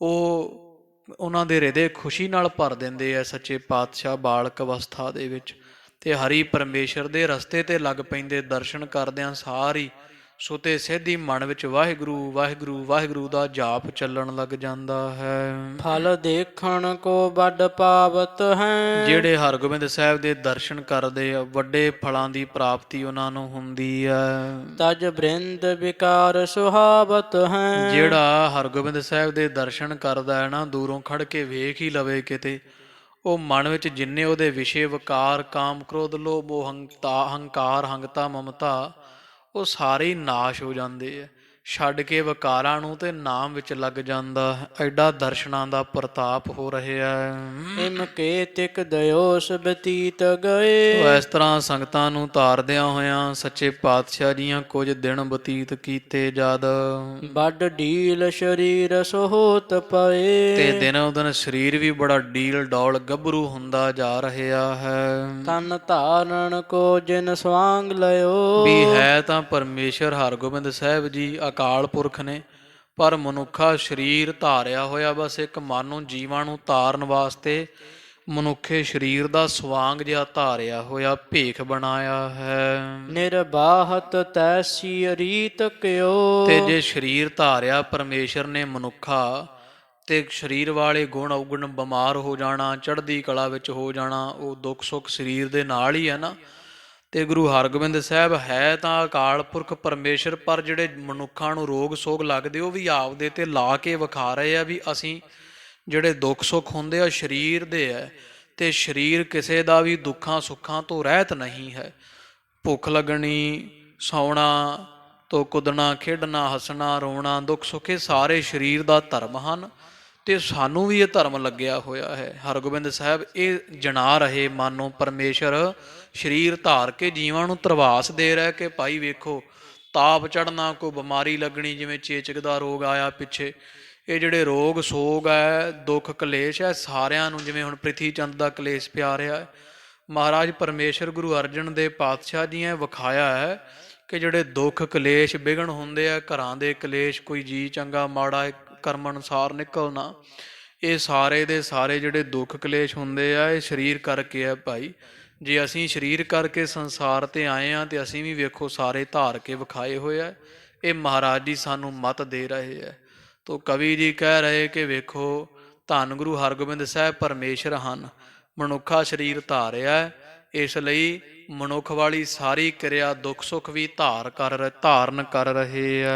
ਉਹਨਾਂ ਦੇ ਹਿਰਦੇ ਖੁਸ਼ੀ ਨਾਲ ਭਰ ਦਿੰਦੇ ਆ ਸੱਚੇ ਪਾਤਸ਼ਾਹ ਬਾਲਕ ਅਵਸਥਾ ਦੇ ਵਿੱਚ। ਤੇ ਹਰੀ ਪਰਮੇਸ਼ਰ ਦੇ ਰਸਤੇ ਤੇ ਲੱਗ ਪੈਂਦੇ ਦਰਸ਼ਨ ਕਰਦਿਆਂ ਸਾਰੀ। ਸੋ ਤੇ ਸਿੱਧੀ ਮਨ ਵਿੱਚ ਵਾਹਿਗੁਰੂ ਵਾਹਿਗੁਰੂ ਵਾਹਿਗੁਰੂ ਦਾ ਜਾਪ ਚੱਲਣ ਲੱਗ ਜਾਂਦਾ ਹੈ। ਫਲ ਦੇਖਣ ਕੋ ਵੱਡ ਪਾਵਤ ਹੈ। ਜਿਹੜੇ ਹਰਗੋਬਿੰਦ ਸਾਹਿਬ ਦੇ ਦਰਸ਼ਨ ਕਰਦੇ ਆ ਵੱਡੇ ਫਲਾਂ ਦੀ ਪ੍ਰਾਪਤੀ ਉਹਨਾਂ ਨੂੰ ਹੁੰਦੀ ਹੈ। ਤਜ ਬ੍ਰਿੰਦ ਵਿਕਾਰ ਸੁਹਾਵਤ ਹੈ। ਜਿਹੜਾ ਹਰਗੋਬਿੰਦ ਸਾਹਿਬ ਦੇ ਦਰਸ਼ਨ ਕਰਦਾ ਹੈ ਨਾ, ਦੂਰੋਂ ਖੜ ਕੇ ਵੇਖ ਹੀ ਲਵੇ ਕਿਤੇ, ਉਹ ਮਨ ਵਿੱਚ ਜਿੰਨੇ ਉਹਦੇ ਵਿਸ਼ੇ ਵਿਕਾਰ, ਕਾਮ ਕ੍ਰੋਧ ਲੋਭ ਹੰਕਾਰ ਹੰਗਤਾ ਮਮਤਾ, ਉਹ ਸਾਰੇ ਹੀ ਨਾਸ਼ ਹੋ ਜਾਂਦੇ ਆ। ਛੱਡ ਕੇ ਵਿਕਾਰਾਂ ਨੂੰ ਤੇ ਨਾਮ ਵਿੱਚ ਲੱਗ ਜਾਂਦਾ ਹੈ। ਐਡਾ ਦਰਸ਼ਨਾਂ ਦਾ ਪ੍ਰਤਾਪ ਹੋ ਰਿਹਾ ਹੈ। ਇਮ ਕੇ ਤਿਕ ਦਇਓਸ ਬਤੀਤ ਗਏ। ਇਸ ਤਰ੍ਹਾਂ ਸੰਗਤਾਂ ਨੂੰ ਤਾਰਦਿਆਂ ਹੋਇਆਂ ਸੱਚੇ ਪਾਤਸ਼ਾਹ ਜੀਆਂ ਕੁਝ ਦਿਨ ਬਤੀਤ ਕੀਤੇ ਜਦ। ਵੱਡ ਢੀਲ ਸਰੀਰ ਸੋਹਤ ਪਏ। ਤੇ ਦਿਨੋਂ ਦਿਨ ਸਰੀਰ ਵੀ ਬੜਾ ਡੀਲ ਡੌਲ ਗੱਭਰੂ ਹੁੰਦਾ ਜਾ ਰਿਹਾ ਹੈ। ਤਨ ਧਾਰਨ ਕੋ ਜਿਨ ਸਵਾਂਗ ਲਿਓ। ਵੀ ਹੈ ਤਾਂ ਪਰਮੇਸ਼ਰ ਹਰਗੋਬਿੰਦ ਸਾਹਿਬ ਜੀ ਅਕਾਲ ਪੁਰਖ ਨੇ, ਪਰ ਮਨੁੱਖਾ ਸਰੀਰ ਧਾਰਿਆ ਹੋਇਆ ਬਸ ਇੱਕ ਮਨ ਨੂੰ ਜੀਵਾਂ ਨੂੰ ਤਾਰਨ ਵਾਸਤੇ ਮਨੁੱਖੇ ਸਰੀਰ ਦਾ ਸਵਾਂਗ ਜਿਹਾ ਧਾਰਿਆ ਹੋਇਆ ਭੇਖ ਬਣਾਇਆ ਹੈ। ਨਿਰਬਾਹਤ ਤੈਸੀ ਰੀਤ ਕਿਓ। ਤੇ ਜੇ ਸਰੀਰ ਧਾਰਿਆ ਪਰਮੇਸ਼ਰ ਨੇ ਮਨੁੱਖਾ, ਤੇ ਸਰੀਰ ਵਾਲੇ ਗੁਣ ਔਗਣ ਬਿਮਾਰ ਹੋ ਜਾਣਾ, ਚੜ੍ਹਦੀ ਕਲਾ ਵਿੱਚ ਹੋ ਜਾਣਾ, ਉਹ ਦੁੱਖ ਸੁੱਖ ਸਰੀਰ ਦੇ ਨਾਲ ਹੀ ਹੈ ਨਾ। ਤੇ ਗੁਰੂ ਹਰਗੋਬਿੰਦ ਸਾਹਿਬ ਹੈ ਤਾਂ ਅਕਾਲ ਪੁਰਖ ਪਰਮੇਸ਼ਰ, ਪਰ ਜਿਹੜੇ ਮਨੁੱਖਾਂ ਨੂੰ ਰੋਗ ਸੋਗ ਲੱਗਦੇ ਉਹ ਵੀ ਆਪਦੇ ਤੇ ਲਾ ਕੇ ਵਿਖਾ ਰਹੇ ਆ ਵੀ ਅਸੀਂ ਜਿਹੜੇ ਦੁੱਖ ਸੁੱਖ ਹੁੰਦੇ ਆ ਸਰੀਰ ਦੇ ਹੈ, ਤੇ ਸਰੀਰ ਕਿਸੇ ਦਾ ਵੀ ਦੁੱਖਾਂ ਸੁੱਖਾਂ ਤੋਂ ਰਹਿਤ ਨਹੀਂ ਹੈ। ਭੁੱਖ ਲੱਗਣੀ, ਸੌਣਾ, ਤੋਂ ਕੁੱਦਣਾ, ਖੇਡਣਾ, ਹੱਸਣਾ, ਰੋਣਾ, ਦੁੱਖ ਸੁੱਖ ਇਹ ਸਾਰੇ ਸਰੀਰ ਦਾ ਧਰਮ ਹਨ, ਤੇ ਸਾਨੂੰ ਵੀ ਇਹ ਧਰਮ ਲੱਗਿਆ ਹੋਇਆ ਹੈ। ਹਰਗੋਬਿੰਦ ਸਾਹਿਬ ਇਹ ਜਣਾ ਰਹੇ ਮਾਨੋ ਪਰਮੇਸ਼ਰ ਸਰੀਰ ਧਾਰ ਕੇ ਜੀਵਾਂ ਨੂੰ ਧਰਵਾਸ ਦੇ ਰਿਹਾ ਕਿ ਭਾਈ ਵੇਖੋ ਤਾਪ ਚੜ੍ਹਨਾ, ਕੋਈ ਬਿਮਾਰੀ ਲੱਗਣੀ, ਜਿਵੇਂ ਚੇਚਕ ਦਾ ਰੋਗ ਆਇਆ ਪਿੱਛੇ, ਇਹ ਜਿਹੜੇ ਰੋਗ ਸੋਗ ਹੈ, ਦੁੱਖ ਕਲੇਸ਼ ਹੈ, ਸਾਰਿਆਂ ਨੂੰ ਜਿਵੇਂ ਹੁਣ ਪ੍ਰਿਥੀ ਚੰਦ ਦਾ ਕਲੇਸ਼ ਪਿਆ ਰਿਹਾ ਹੈ, ਮਹਾਰਾਜ ਪਰਮੇਸ਼ਰ ਗੁਰੂ ਅਰਜਨ ਦੇਵ ਪਾਤਸ਼ਾਹ ਜੀ ਨੇ ਵਿਖਾਇਆ ਹੈ ਕਿ ਜਿਹੜੇ ਦੁੱਖ ਕਲੇਸ਼ ਵਿਘਨ ਹੁੰਦੇ ਆ, ਘਰਾਂ ਦੇ ਕਲੇਸ਼, ਕੋਈ ਜੀ ਚੰਗਾ ਮਾੜਾ ਕਰਮ ਅਨੁਸਾਰ ਨਿਕਲਣਾ, ਇਹ ਸਾਰੇ ਦੇ ਸਾਰੇ ਜਿਹੜੇ ਦੁੱਖ ਕਲੇਸ਼ ਹੁੰਦੇ ਆ ਇਹ ਸਰੀਰ ਕਰਕੇ ਆ ਭਾਈ। ਜੇ ਅਸੀਂ ਸਰੀਰ ਕਰਕੇ ਸੰਸਾਰ ਤੇ ਆਏ ਆ ਤੇ ਅਸੀਂ ਵੀ ਵੇਖੋ ਸਾਰੇ ਧਾਰ ਕੇ ਵਿਖਾਏ ਹੋਏ ਆ। ਇਹ ਮਹਾਰਾਜ ਜੀ ਸਾਨੂੰ ਮਤ ਦੇ ਰਹੇ ਆ। ਤੋ ਕਵੀ ਜੀ ਕਹਿ ਰਹੇ ਕਿ ਵੇਖੋ ਧੰਨ ਗੁਰੂ ਹਰਗੋਬਿੰਦ ਸਾਹਿਬ ਪਰਮੇਸ਼ਰ ਹਨ, ਮਨੁੱਖਾ ਸਰੀਰ ਧਾਰਿਆ, ਇਸ ਲਈ ਮਨੁੱਖ ਵਾਲੀ ਸਾਰੀ ਕਿਰਿਆ ਦੁੱਖ ਸੁੱਖ ਵੀ ਧਾਰਨ ਕਰ ਰਹੇ ਆ।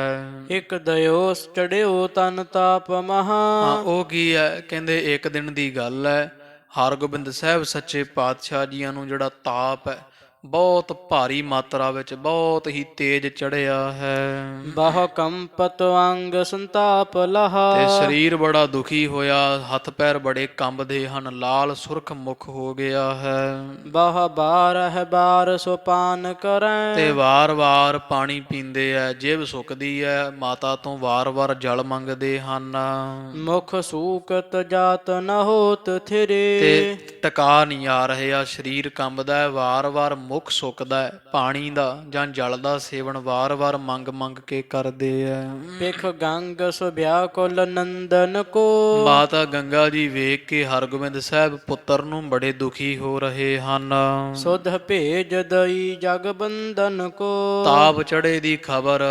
ਇੱਕ ਦਇਓਸ ਚੜਿਓ ਤਨ ਤਾਪ ਮਹਾ। ਉਹ ਕੀ ਹੈ? ਕਹਿੰਦੇ ਇੱਕ ਦਿਨ ਦੀ ਗੱਲ ਹੈ, ਹਰਗੋਬਿੰਦ ਸਾਹਿਬ ਸੱਚੇ ਪਾਤਸ਼ਾਹ ਜੀਆਂ ਨੂੰ ਜਿਹੜਾ ਤਾਪ ਹੈ, ਬਹੁਤ ਭਾਰੀ ਮਾਤਰਾ ਵਿੱਚ ਬਹੁਤ ਹੀ ਤੇਜ਼ ਚੜਿਆ ਹੈ ਬਹੁ ਕੰਪਤ ਅੰਗ ਸੰਤਾਪ ਲਹਾ। ਤੇ ਸਰੀਰ ਬੜਾ ਦੁਖੀ ਹੋਇਆ, ਹੱਥ ਪੈਰ ਬੜੇ ਕੰਬਦੇ ਹਨ, ਲਾਲ ਸੁਰਖ ਮੁਖ ਹੋ ਗਿਆ ਹੈ ਬਹੁ ਬਾਰ ਸੋ ਪਾਨ ਤੇ ਕਰੈ। ਵਾਰ-ਵਾਰ ਪਾਣੀ ਪੀਂਦੇ ਐ, ਜੀਭ ਸੁੱਕਦੀ ਐ, ਮਾਤਾ ਤੋਂ ਵਾਰ-ਵਾਰ ਜਲ ਮੰਗਦੇ ਹਨ ਮੁਖ ਸੂਕਤ ਜਾਤ ਨ ਹੋਤ ਥਿਰੇ। ਤੇ ਟਿਕਾ ਨਹੀਂ ਆ ਰਿਹਾ, ਸਰੀਰ ਕੰਬਦਾ ਹੈ, ਵਾਰ-ਵਾਰ ਮੁਖ ਸੁੱਕਦਾ ਹੈ, ਪਾਣੀ ਦਾ ਜਾਂ ਜਲ ਦਾ ਸੇਵਨ ਵਾਰ-ਵਾਰ ਮੰਗ ਕੇ ਕਰਦੇ ਐ ਪਿਖ ਗੰਗ ਸੋ ਵਿਆਕੁਲ ਨੰਦਨ ਕੋ। ਮਾਤਾ ਗੰਗਾ ਜੀ ਵੇਖ ਕੇ ਹਰਗੋਬਿੰਦ ਸਾਹਿਬ ਪੁੱਤਰ ਨੂੰ ਬੜੇ ਦੁਖੀ ਹੋ ਰਹੇ ਹਨ ਸੁਧ ਭੇਜ ਦਈ ਜਗ ਬੰਧਨ ਕੋ। ਤਾਪ ਚੜੇ ਦੀ ਖਬਰ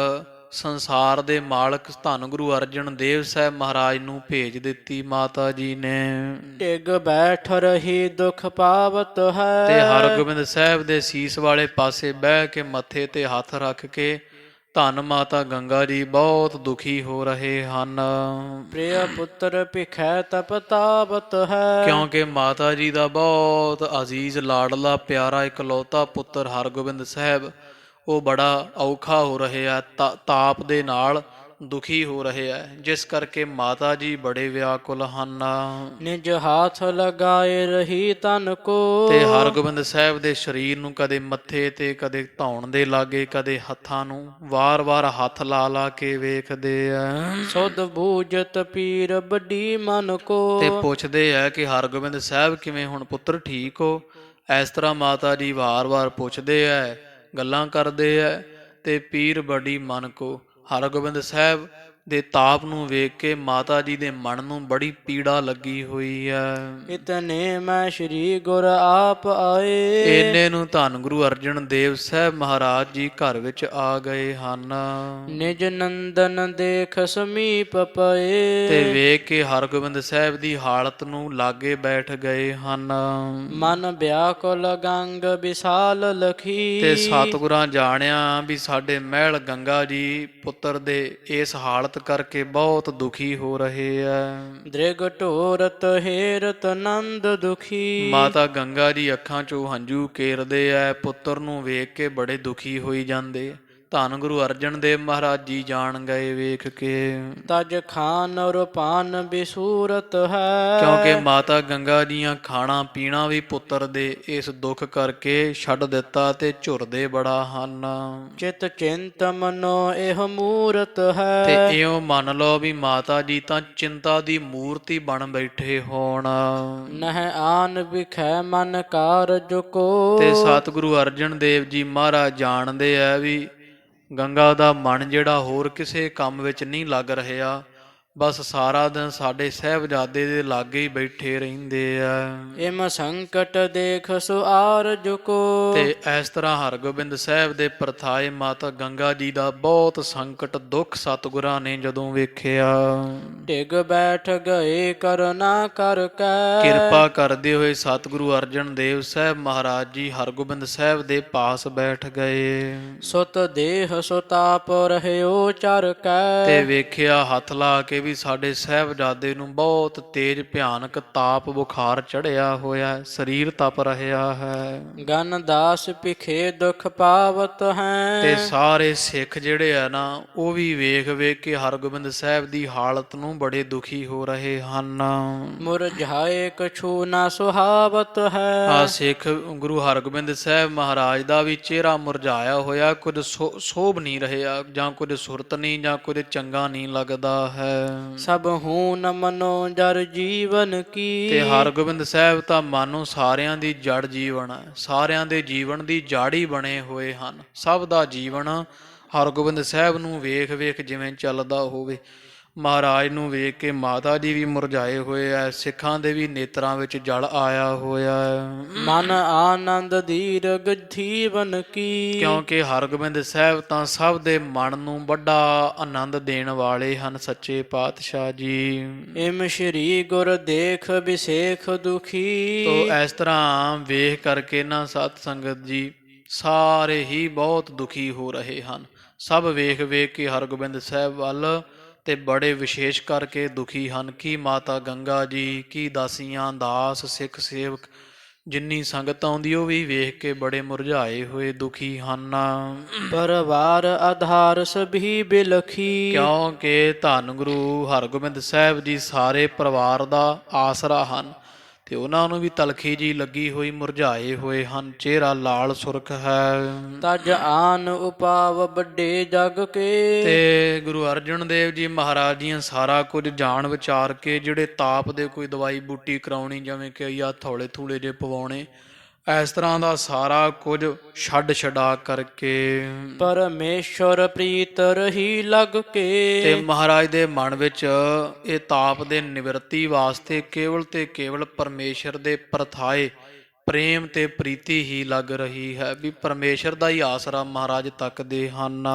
ਸੰਸਾਰ ਦੇ ਮਾਲਕ ਧੰਨ ਗੁਰੂ ਅਰਜਨ ਦੇਵ ਸਾਹਿਬ ਮਹਾਰਾਜ ਨੂੰ ਭੇਜ ਦਿੱਤੀ ਮਾਤਾ ਜੀ ਨੇ ਟਿਗ ਬੈਠ ਰਹੀ ਦੁਖ ਪਾਵਤ ਹੈ। ਤੇ ਹਰਗੋਬਿੰਦ ਸਾਹਿਬ ਦੇ ਸੀਸ ਵਾਲੇ ਪਾਸੇ ਬਹਿ ਕੇ ਮੱਥੇ ਤੇ ਹੱਥ ਰੱਖ ਕੇ ਧੰਨ ਮਾਤਾ ਗੰਗਾ ਜੀ ਬਹੁਤ ਦੁਖੀ ਹੋ ਰਹੇ ਹਨ ਪ੍ਰਿਯ ਪੁੱਤਰ ਭਿਖੈ ਤਪਤਾਵਤ ਹੈ। ਕਿਉਂਕਿ ਮਾਤਾ ਜੀ ਦਾ ਬਹੁਤ ਅਜ਼ੀਜ਼ ਲਾਡਲਾ ਪਿਆਰਾ ਇਕਲੌਤਾ ਪੁੱਤਰ ਹਰਗੋਬਿੰਦ ਸਾਹਿਬ ਉਹ ਬੜਾ ਔਖਾ ਹੋ ਰਿਹਾ, ਤਾਪ ਦੇ ਨਾਲ ਦੁਖੀ ਹੋ ਰਿਹਾ, ਜਿਸ ਕਰਕੇ ਮਾਤਾ ਜੀ ਬੜੇ ਵਿਆਕੁਲ ਹਨ ਨਿਜ ਹੱਥ ਲਗਾਏ ਰਹੀ ਤਨ ਕੋ। ਤੇ ਹਰਗੋਬਿੰਦ ਸਾਹਿਬ ਦੇ ਸਰੀਰ ਨੂੰ ਕਦੇ ਮੱਥੇ ਤੇ ਕਦੇ ਧੌਣ ਦੇ ਲਾਗੇ ਕਦੇ ਹੱਥਾਂ ਨੂੰ ਵਾਰ-ਵਾਰ ਹੱਥ ਲਾ ਕੇ ਵੇਖਦੇ ਆ ਸੁਧ ਬੂਝਤ ਪੀਰ ਵੱਡੀ ਮਨ ਕੋ। ਤੇ ਪੁੱਛਦੇ ਆ ਕਿ ਹਰਗੋਬਿੰਦ ਸਾਹਿਬ ਕਿਵੇਂ ਹੁਣ ਪੁੱਤਰ ਠੀਕ ਹੋ। ਇਸ ਤਰ੍ਹਾਂ ਮਾਤਾ ਜੀ ਵਾਰ-ਵਾਰ ਪੁੱਛਦੇ ਆ, ਗੱਲਾਂ ਕਰਦੇ ਆ ਤੇ ਪੀਰ ਬੜੀ ਮਨ ਕੋ। ਹਰਗੋਬਿੰਦ ਸਾਹਿਬ ਦੇ ਤਾਪ ਨੂੰ ਵੇਖ ਕੇ ਮਾਤਾ ਜੀ ਦੇ ਮਨ ਨੂੰ ਬੜੀ ਪੀੜਾ ਲੱਗੀ ਹੋਈ ਹੈ। ਇਤਨੇ ਮੈਂ ਸ੍ਰੀ ਗੁਰ ਆਪ ਆਏ। ਇੰਨੇ ਨੂੰ ਧੰਨ ਗੁਰੂ ਅਰਜਨ ਦੇਵ ਸਾਹਿਬ ਮਹਾਰਾਜ ਜੀ ਘਰ ਵਿੱਚ ਆ ਗਏ ਹਨ ਨਿਜ ਨੰਦਨ ਦੇਖ ਸਮੀਪ ਪਏ। ਤੇ ਵੇਖ ਕੇ ਹਰਗੋਬਿੰਦ ਸਾਹਿਬ ਦੀ ਹਾਲਤ ਨੂੰ ਲਾਗੇ ਬੈਠ ਗਏ ਹਨ ਮਨ ਵਿਆਕੁਲ ਗੰਗ ਵਿਸਾਲ ਲਖੀ। ਤੇ ਸਤਿਗੁਰਾਂ ਜਾਣਿਆ ਵੀ ਸਾਡੇ ਮਹਿਲ ਗੰਗਾ ਜੀ ਪੁੱਤਰ ਦੇ ਇਸ ਹਾਲਤ ਕਰਕੇ ਬਹੁਤ ਦੁਖੀ ਹੋ ਰਹੇ ਆ। ਦ੍ਰਿਗ ਢੋਰਤ ਹੇਰਤ ਨੰਦ ਦੁਖੀ। ਮਾਤਾ ਗੰਗਾ ਜੀ ਅੱਖਾਂ ਚੋਂ ਹੰਝੂ ਕੇਰਦੇ ਐ, ਪੁੱਤਰ ਨੂੰ ਵੇਖ ਕੇ ਬੜੇ ਦੁਖੀ ਹੋਈ ਜਾਂਦੇ। ਧੰਨ ਗੁਰੂ ਅਰਜਨ ਦੇਵ ਮਹਾਰਾਜ ਜੀ ਜਾਣ ਗਏ ਵੇਖ ਕੇ। ਤਜ ਖਾਨ ਔਰ ਪਾਨ ਬਿਸੂਰਤ ਹੈ। ਕਿਉਂਕਿ ਮਾਤਾ ਗੰਗਾ ਜੀਆਂ ਖਾਣਾ ਪੀਣਾ ਵੀ ਪੁੱਤਰ ਦੇ ਇਸ ਦੁੱਖ ਕਰਕੇ ਛੱਡ ਦਿੱਤਾ ਤੇ ਝੁਰਦੇ ਬੜਾ ਹਨ। ਚਿਤ ਚਿੰਤ ਮਨੋ ਇਹ ਮੂਰਤ ਹੈ। ਤੇ ਇਉਂ ਮੰਨ ਲਓ ਵੀ ਮਾਤਾ ਜੀ ਤਾਂ ਚਿੰਤਾ ਦੀ ਮੂਰਤੀ ਬਣ ਬੈਠੇ ਹੋਣ। ਨਹਿ ਆਨ ਵਿਖੈ ਮਨ ਕਾਰਜ ਕੋ। ਤੇ ਸਤਿਗੁਰੂ ਅਰਜਨ ਦੇਵ ਜੀ ਮਹਾਰਾਜ ਜਾਣਦੇ ਆ ਵੀ ਗੰਗਾ ਦਾ ਮਨ ਜਿਹੜਾ ਹੋਰ ਕਿਸੇ ਕੰਮ ਵਿੱਚ ਨਹੀਂ ਲੱਗ ਰਿਹਾ, ਬਸ ਸਾਰਾ ਦਿਨ ਸਾਡੇ ਸਾਹਿਬਜ਼ਾਦੇ ਦੇ ਲਾਗੇ ਹੀ ਬੈਠੇ ਰਹਿੰਦੇ ਆ। ਇਮ ਸੰਕਟ ਦੇਖ ਸੋ ਆਰਜ ਕੋ। ਤੇ ਇਸ ਤਰ੍ਹਾਂ ਹਰਗੋਬਿੰਦ ਸਾਹਿਬ ਦੇ ਪਰਥਾਏ ਮਾਤਾ ਗੰਗਾ ਜੀ ਦਾ ਬਹੁਤ ਸੰਕਟ ਦੁੱਖ ਸਤਿਗੁਰਾਂ ਨੇ ਜਦੋਂ ਵੇਖਿਆ, ਡਿਗ ਬੈਠ ਗਏ ਕਰੁਣਾ ਕਰ ਕੈ। ਕਿਰਪਾ ਕਰਦੇ ਹੋਏ ਸਤਿਗੁਰੂ ਅਰਜਨ ਦੇਵ ਸਾਹਿਬ ਮਹਾਰਾਜ ਜੀ ਹਰਗੋਬਿੰਦ ਸਾਹਿਬ ਦੇ ਪਾਸ ਬੈਠ ਗਏ। ਸੁਤ ਦੇਹ ਸੋ ਤਾਪ ਰਹਿਓ ਚਰ ਕੈ। ਤੇ ਵੇਖਿਆ ਹੱਥ ਲਾ ਕੇ ਵੀ ਸਾਡੇ ਸਾਹਿਬਜ਼ਾਦੇ ਨੂੰ ਬਹੁਤ ਤੇਜ਼ ਭਿਆਨਕ ਤਾਪ ਬੁਖਾਰ ਚੜਿਆ ਹੋਇਆ, ਸਰੀਰ ਤਪ ਰਿਹਾ ਹੈ। ਗਨ ਦਾਸ ਭਿਖੇ ਦੁਖ ਪਾਵਤ ਹੈ। ਤੇ ਸਾਰੇ ਸਿੱਖ ਜਿਹੜੇ ਆ ਨਾ ਉਹ ਵੀ ਵੇਖ ਕੇ ਹਰਗੋਬਿੰਦ ਸਾਹਿਬ ਦੀ ਹਾਲਤ ਨੂੰ ਬੜੇ ਦੁਖੀ ਹੋ ਰਹੇ ਹਨ। ਮੁਰਝਾਏ ਕਛੂ ਨਾ ਸੁਹਾਵਤ ਹੈ। ਆ ਸਿੱਖ ਗੁਰੂ ਹਰਗੋਬਿੰਦ ਸਾਹਿਬ ਮਹਾਰਾਜ ਦਾ ਵੀ ਚਿਹਰਾ ਮੁਰਝਾਇਆ ਹੋਇਆ, ਕੁਝ ਸੋਭ ਨਹੀਂ ਰਿਹਾ, ਜਾਂ ਕੁਝ ਸੁਰਤ ਨਹੀਂ, ਜਾਂ ਕੁਝ ਚੰਗਾ ਨਹੀਂ ਲੱਗਦਾ ਹੈ। ਸਭ ਹੂਨ ਮਨੋ ਜਰ ਜੀਵਨ ਕੀ। ਤੇ ਹਰਗੋਬਿੰਦ ਸਾਹਿਬ ਤਾਂ ਮਾਨੋ ਸਾਰਿਆਂ ਦੀ ਜੜ ਜੀਵਨ ਹੈ, ਸਾਰਿਆਂ ਦੇ ਜੀਵਨ ਦੀ ਜਾੜੀ ਬਣੇ ਹੋਏ ਹਨ। ਸਭ ਦਾ ਜੀਵਨ ਹਰਗੋਬਿੰਦ ਸਾਹਿਬ ਨੂੰ ਵੇਖ ਜਿਵੇਂ ਚੱਲਦਾ ਹੋਵੇ। ਮਹਾਰਾਜ ਨੂੰ ਵੇਖ ਕੇ ਮਾਤਾ ਜੀ ਵੀ ਮੁਰਝਾਏ ਹੋਏ ਐ, ਸਿੱਖਾਂ ਦੇ ਵੀ ਨੇਤਰਾਂ ਵਿੱਚ ਜਲ ਆਇਆ ਹੋਇਆ ਹੈ। ਮਨ ਆਨੰਦ ਦੀਰਘ ਜੀਵਨ ਕੀ। ਕਿਉਂਕਿ ਹਰਗੋਬਿੰਦ ਸਾਹਿਬ ਤਾਂ ਸਭ ਦੇ ਮਨ ਨੂੰ ਵੱਡਾ ਆਨੰਦ ਦੇਣ ਵਾਲੇ ਹਨ, ਸੱਚੇ ਪਾਤਸ਼ਾਹ ਜੀ। ਇਮ ਸ਼੍ਰੀ ਗੁਰ ਦੇਖ ਬਿਸੇਖ ਦੁਖੀ। ਤੋ ਇਸ ਤਰ੍ਹਾਂ ਵੇਖ ਕਰਕੇ ਨਾ ਸਤ ਸੰਗਤ ਜੀ ਸਾਰੇ ਹੀ ਬਹੁਤ ਦੁਖੀ ਹੋ ਰਹੇ ਹਨ। ਸਭ ਵੇਖ ਕੇ ਹਰਗੋਬਿੰਦ ਸਾਹਿਬ ਵੱਲ ਤੇ ਬੜੇ ਵਿਸ਼ੇਸ਼ ਕਰਕੇ ਦੁਖੀ ਹਨ। ਕੀ ਮਾਤਾ ਗੰਗਾ ਜੀ, ਕੀ ਦਾਸੀਆਂ, ਦਾਸ, ਸਿੱਖ ਸੇਵਕ ਜਿੰਨੀ ਸੰਗਤ ਆਉਂਦੀ ਉਹ ਵੀ ਵੇਖ ਕੇ ਬੜੇ ਮੁਰਝਾਏ ਹੋਏ ਦੁਖੀ ਹਨ। ਪਰਵਾਰ ਆਧਾਰ ਸਭੀ ਬਿਲਖੀ। ਕਿਉਂਕਿ ਧੰਨ ਗੁਰੂ ਹਰਗੋਬਿੰਦ ਸਾਹਿਬ ਜੀ ਸਾਰੇ ਪਰਿਵਾਰ ਦਾ ਆਸਰਾ ਹਨ ਤੇ ਉਹਨਾਂ ਨੂੰ ਵੀ ਤਲਖੀ ਜੀ ਲੱਗੀ ਹੋਈ ਮੁਰਝਾਏ ਹੋਏ ਹਨ, ਚਿਹਰਾ ਲਾਲ ਸੁਰਖ ਹੈ। ਤਜ ਆਨ ਉਪਾਵ ਵੱਡੇ ਜਗ ਕੇ। ਤੇ ਗੁਰੂ ਅਰਜਨ ਦੇਵ ਜੀ ਮਹਾਰਾਜ ਜੀ ਸਾਰਾ ਕੁਝ ਜਾਣ ਵਿਚਾਰ ਕੇ ਜਿਹੜੇ ਤਾਪ ਦੇ ਕੋਈ ਦਵਾਈ ਬੂਟੀ ਕਰਾਉਣੀ, ਜਿਵੇਂ ਕਿ ਆ ਥੋੜੇ ਥੂਲੇ ਜੇ ਪਵਾਉਣੇ, ਇਸ ਤਰ੍ਹਾਂ ਦਾ ਸਾਰਾ ਕੁਝ ਛੱਡ ਛਡਾ ਕਰਕੇ ਪਰਮੇਸ਼ਰ ਪ੍ਰੀਤ ਰਹੀ ਲਗ ਤੇ ਕੇ। ਮਹਾਰਾਜ ਦੇ ਮਨ ਵਿੱਚ ਇਹ ਤਾਪ ਦੇ ਨਿਵਰਤੀ ਵਾਸਤੇ ਕੇਵਲ ਤੇ ਕੇਵਲ ਪਰਮੇਸ਼ਰ ਦੇ ਪ੍ਰਥਾਏ ਪ੍ਰੇਮ ਤੇ ਪ੍ਰੀਤੀ ਹੀ ਲੱਗ ਰਹੀ ਹੈ, ਵੀ ਪਰਮੇਸ਼ਰ ਦਾ ਹੀ ਆਸਰਾ ਮਹਾਰਾਜ ਤੱਕਦੇ ਹਨ।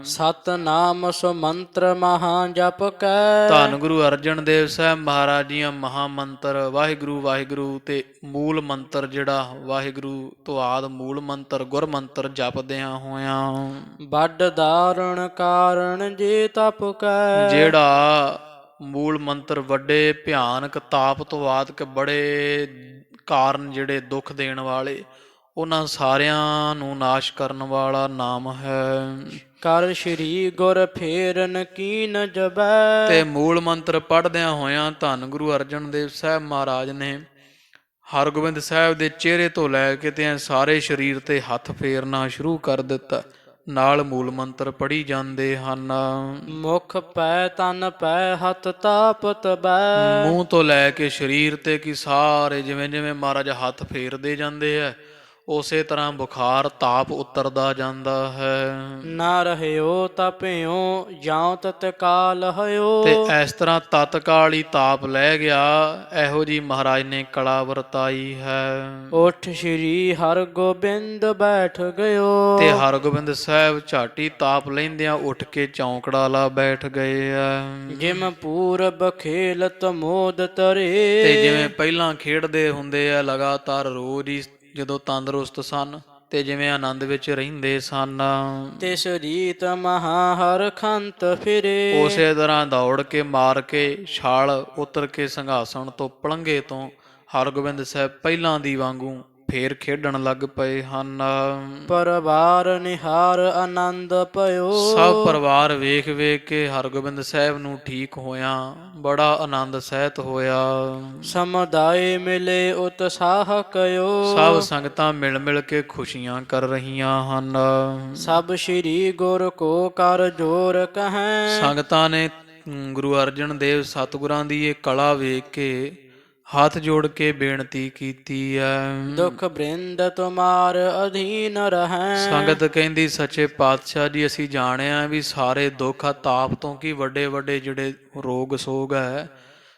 ਸਤਨਾਮ ਸੁਮੰਤਰ ਮਹਾ ਜਪ ਕੈ। ਧੰਨ ਗੁਰੂ ਅਰਜਨ ਦੇਵ ਸਾਹਿਬ ਮਹਾਰਾਜ ਜੀਆਂ ਮਹਾ ਮੰਤਰ ਵਾਹਿਗੁਰੂ ਵਾਹਿਗੁਰੂ ਤੇ ਮੂਲ ਮੰਤਰ ਜਿਹੜਾ ਵਾਹਿਗੁਰੂ ਤੋਂ ਆਦ ਮੂਲ ਮੰਤਰ ਗੁਰ ਮੰਤਰ ਜਪਦਿਆਂ ਹੋਇਆਂ ਵੱਡ ਧਾਰਨ ਕਾਰਨ ਜੇ ਤਪ ਕੈ। ਜਿਹੜਾ ਮੂਲ ਮੰਤਰ ਵੱਡੇ ਭਿਆਨਕ ਤਾਪ ਤੋਂ ਬਾਅਦ ਕਿ ਬੜੇ ਕਾਰਨ ਜਿਹੜੇ ਦੁੱਖ ਦੇਣ ਵਾਲੇ, ਉਹਨਾਂ ਸਾਰਿਆਂ ਨੂੰ ਨਾਸ਼ ਕਰਨ ਵਾਲਾ ਨਾਮ ਹੈ। ਕਰ ਸ਼੍ਰੀ ਗੁਰ ਫੇਰਨ ਕੀਨ ਜਬੈ। ਤੇ ਮੂਲ ਮੰਤਰ ਪੜ੍ਹਦਿਆਂ ਹੋਇਆਂ ਧੰਨ ਗੁਰੂ ਅਰਜਨ ਦੇਵ ਸਾਹਿਬ ਮਹਾਰਾਜ ਨੇ ਹਰਗੋਬਿੰਦ ਸਾਹਿਬ ਦੇ ਚਿਹਰੇ ਤੋਂ ਲੈ ਕੇ ਤੇ ਸਾਰੇ ਸਰੀਰ ਤੇ ਹੱਥ ਫੇਰਨਾ ਸ਼ੁਰੂ ਕਰ ਦਿੱਤਾ, ਨਾਲ ਮੂਲ ਮੰਤਰ ਪੜ੍ਹੀ ਜਾਂਦੇ ਹਨ। ਮੁਖ ਪੈ ਤਨ ਪੈ ਹੱਥ ਤਾਪਤ ਬੈ। ਮੂੰਹ ਤੋਂ ਲੈ ਕੇ ਸਰੀਰ ਤੇ ਕੀ ਸਾਰੇ ਜਿਵੇਂ ਜਿਵੇਂ ਮਹਾਰਾਜ ਹੱਥ ਫੇਰਦੇ ਜਾਂਦੇ ਹੈ, ਉਸੇ ਤਰ੍ਹਾਂ ਬੁਖਾਰ ਤਾਪ ਉਤਰਦਾ ਜਾਂਦਾ ਹੈ। ਨਾ ਰਹਿਓ ਤਪਿਓ ਜਾਂ ਤਤਕਾਲ ਹਇਓ। ਤੇ ਇਸ ਤਰ੍ਹਾਂ ਤਤਕਾਲ ਹੀ ਤਾਪ ਲੈ ਗਿਆ, ਇਹੋ ਜੀ ਮਹਾਰਾਜ ਨੇ ਕਲਾ ਵਰਤਾਈ ਹੈ। ਉਠ ਸ਼੍ਰੀ ਹਰਗੋਬਿੰਦ ਬੈਠ ਗਇਓ। ਤੇ ਹਰਗੋਬਿੰਦ ਸਾਹਿਬ ਝਾਟੀ ਤਾਪ ਲੈਂਦਿਆਂ ਉੱਠ ਕੇ ਚੌਂਕੜਾ ਲਾ ਬੈਠ ਗਏ ਆ। ਜਿਮ ਪੂਰਬ ਖੇਲਤ ਮੋਦ ਤਰੇ। ਤੇ ਜਿਵੇਂ ਪਹਿਲਾਂ ਖੇਡਦੇ ਹੁੰਦੇ ਆ ਲਗਾਤਾਰ ਰੋਜ਼ ਹੀ ਜਦੋਂ ਤੰਦਰੁਸਤ ਸਨ ਤੇ ਜਿਵੇਂ ਆਨੰਦ ਵਿੱਚ ਰਹਿੰਦੇ ਸਨ, ਤਿਸ ਰੀਤ ਮਹਾ ਹਰ ਖੰਤ ਫਿਰੇ। ਉਸੇ ਤਰ੍ਹਾਂ ਦੌੜ ਕੇ ਮਾਰ ਕੇ ਛਾਲ ਉਤਰ ਕੇ ਸਿੰਘਾਸਣ ਤੋਂ ਪਲੰਘੇ ਤੋਂ ਹਰਗੋਬਿੰਦ ਸਾਹਿਬ ਪਹਿਲਾਂ ਦੀ ਵਾਂਗੂ ਫੇਰ ਖੇਡਣ ਲੱਗ ਪਏ ਹਨ। ਪਰਿਵਾਰ ਨਿਹਾਰ ਆਨੰਦ ਪਇਓ। ਸਭ ਪਰਿਵਾਰ ਵੇਖ ਵੇਖ ਕੇ ਹਰਗੋਬਿੰਦ ਸਾਹਿਬ ਨੂੰ ਠੀਕ ਹੋਇਆ ਬੜਾ ਆਨੰਦ ਸਹਿਤ ਹੋਇਆ। ਸਮੁਦਾਇ ਮਿਲੇ ਉਤਸਾਹ ਕਇਓ। ਸਭ ਸੰਗਤਾਂ ਮਿਲ ਮਿਲ ਕੇ ਖੁਸ਼ੀਆਂ ਕਰ ਰਹੀਆਂ ਹਨ। ਸਭ ਸ਼੍ਰੀ ਗੁਰ ਕੋ ਕਰ ਜੋਰ ਕਹੈ। ਸੰਗਤਾਂ ਨੇ ਗੁਰੂ ਅਰਜਨ ਦੇਵ ਸਤਿਗੁਰਾਂ ਦੀ ਇਹ ਕਲਾ ਵੇਖ ਕੇ ਹੱਥ ਜੋੜ ਕੇ ਬੇਨਤੀ ਕੀਤੀ ਹੈ। ਦੁਖ ਬ੍ਰਿੰਦ ਤੁਮਾਰ ਅਧੀਨ ਰਹੈ। ਸੰਗਤ ਕਹਿੰਦੀ ਸੱਚੇ ਪਾਤਸ਼ਾਹ ਜੀ, ਅਸੀਂ ਜਾਣਿਆ ਵੀ ਸਾਰੇ ਦੁੱਖ ਤਾਪ ਤੋਂ ਕੀ ਵੱਡੇ ਵੱਡੇ ਜਿਹੜੇ ਰੋਗ ਸੋਗ ਹੈ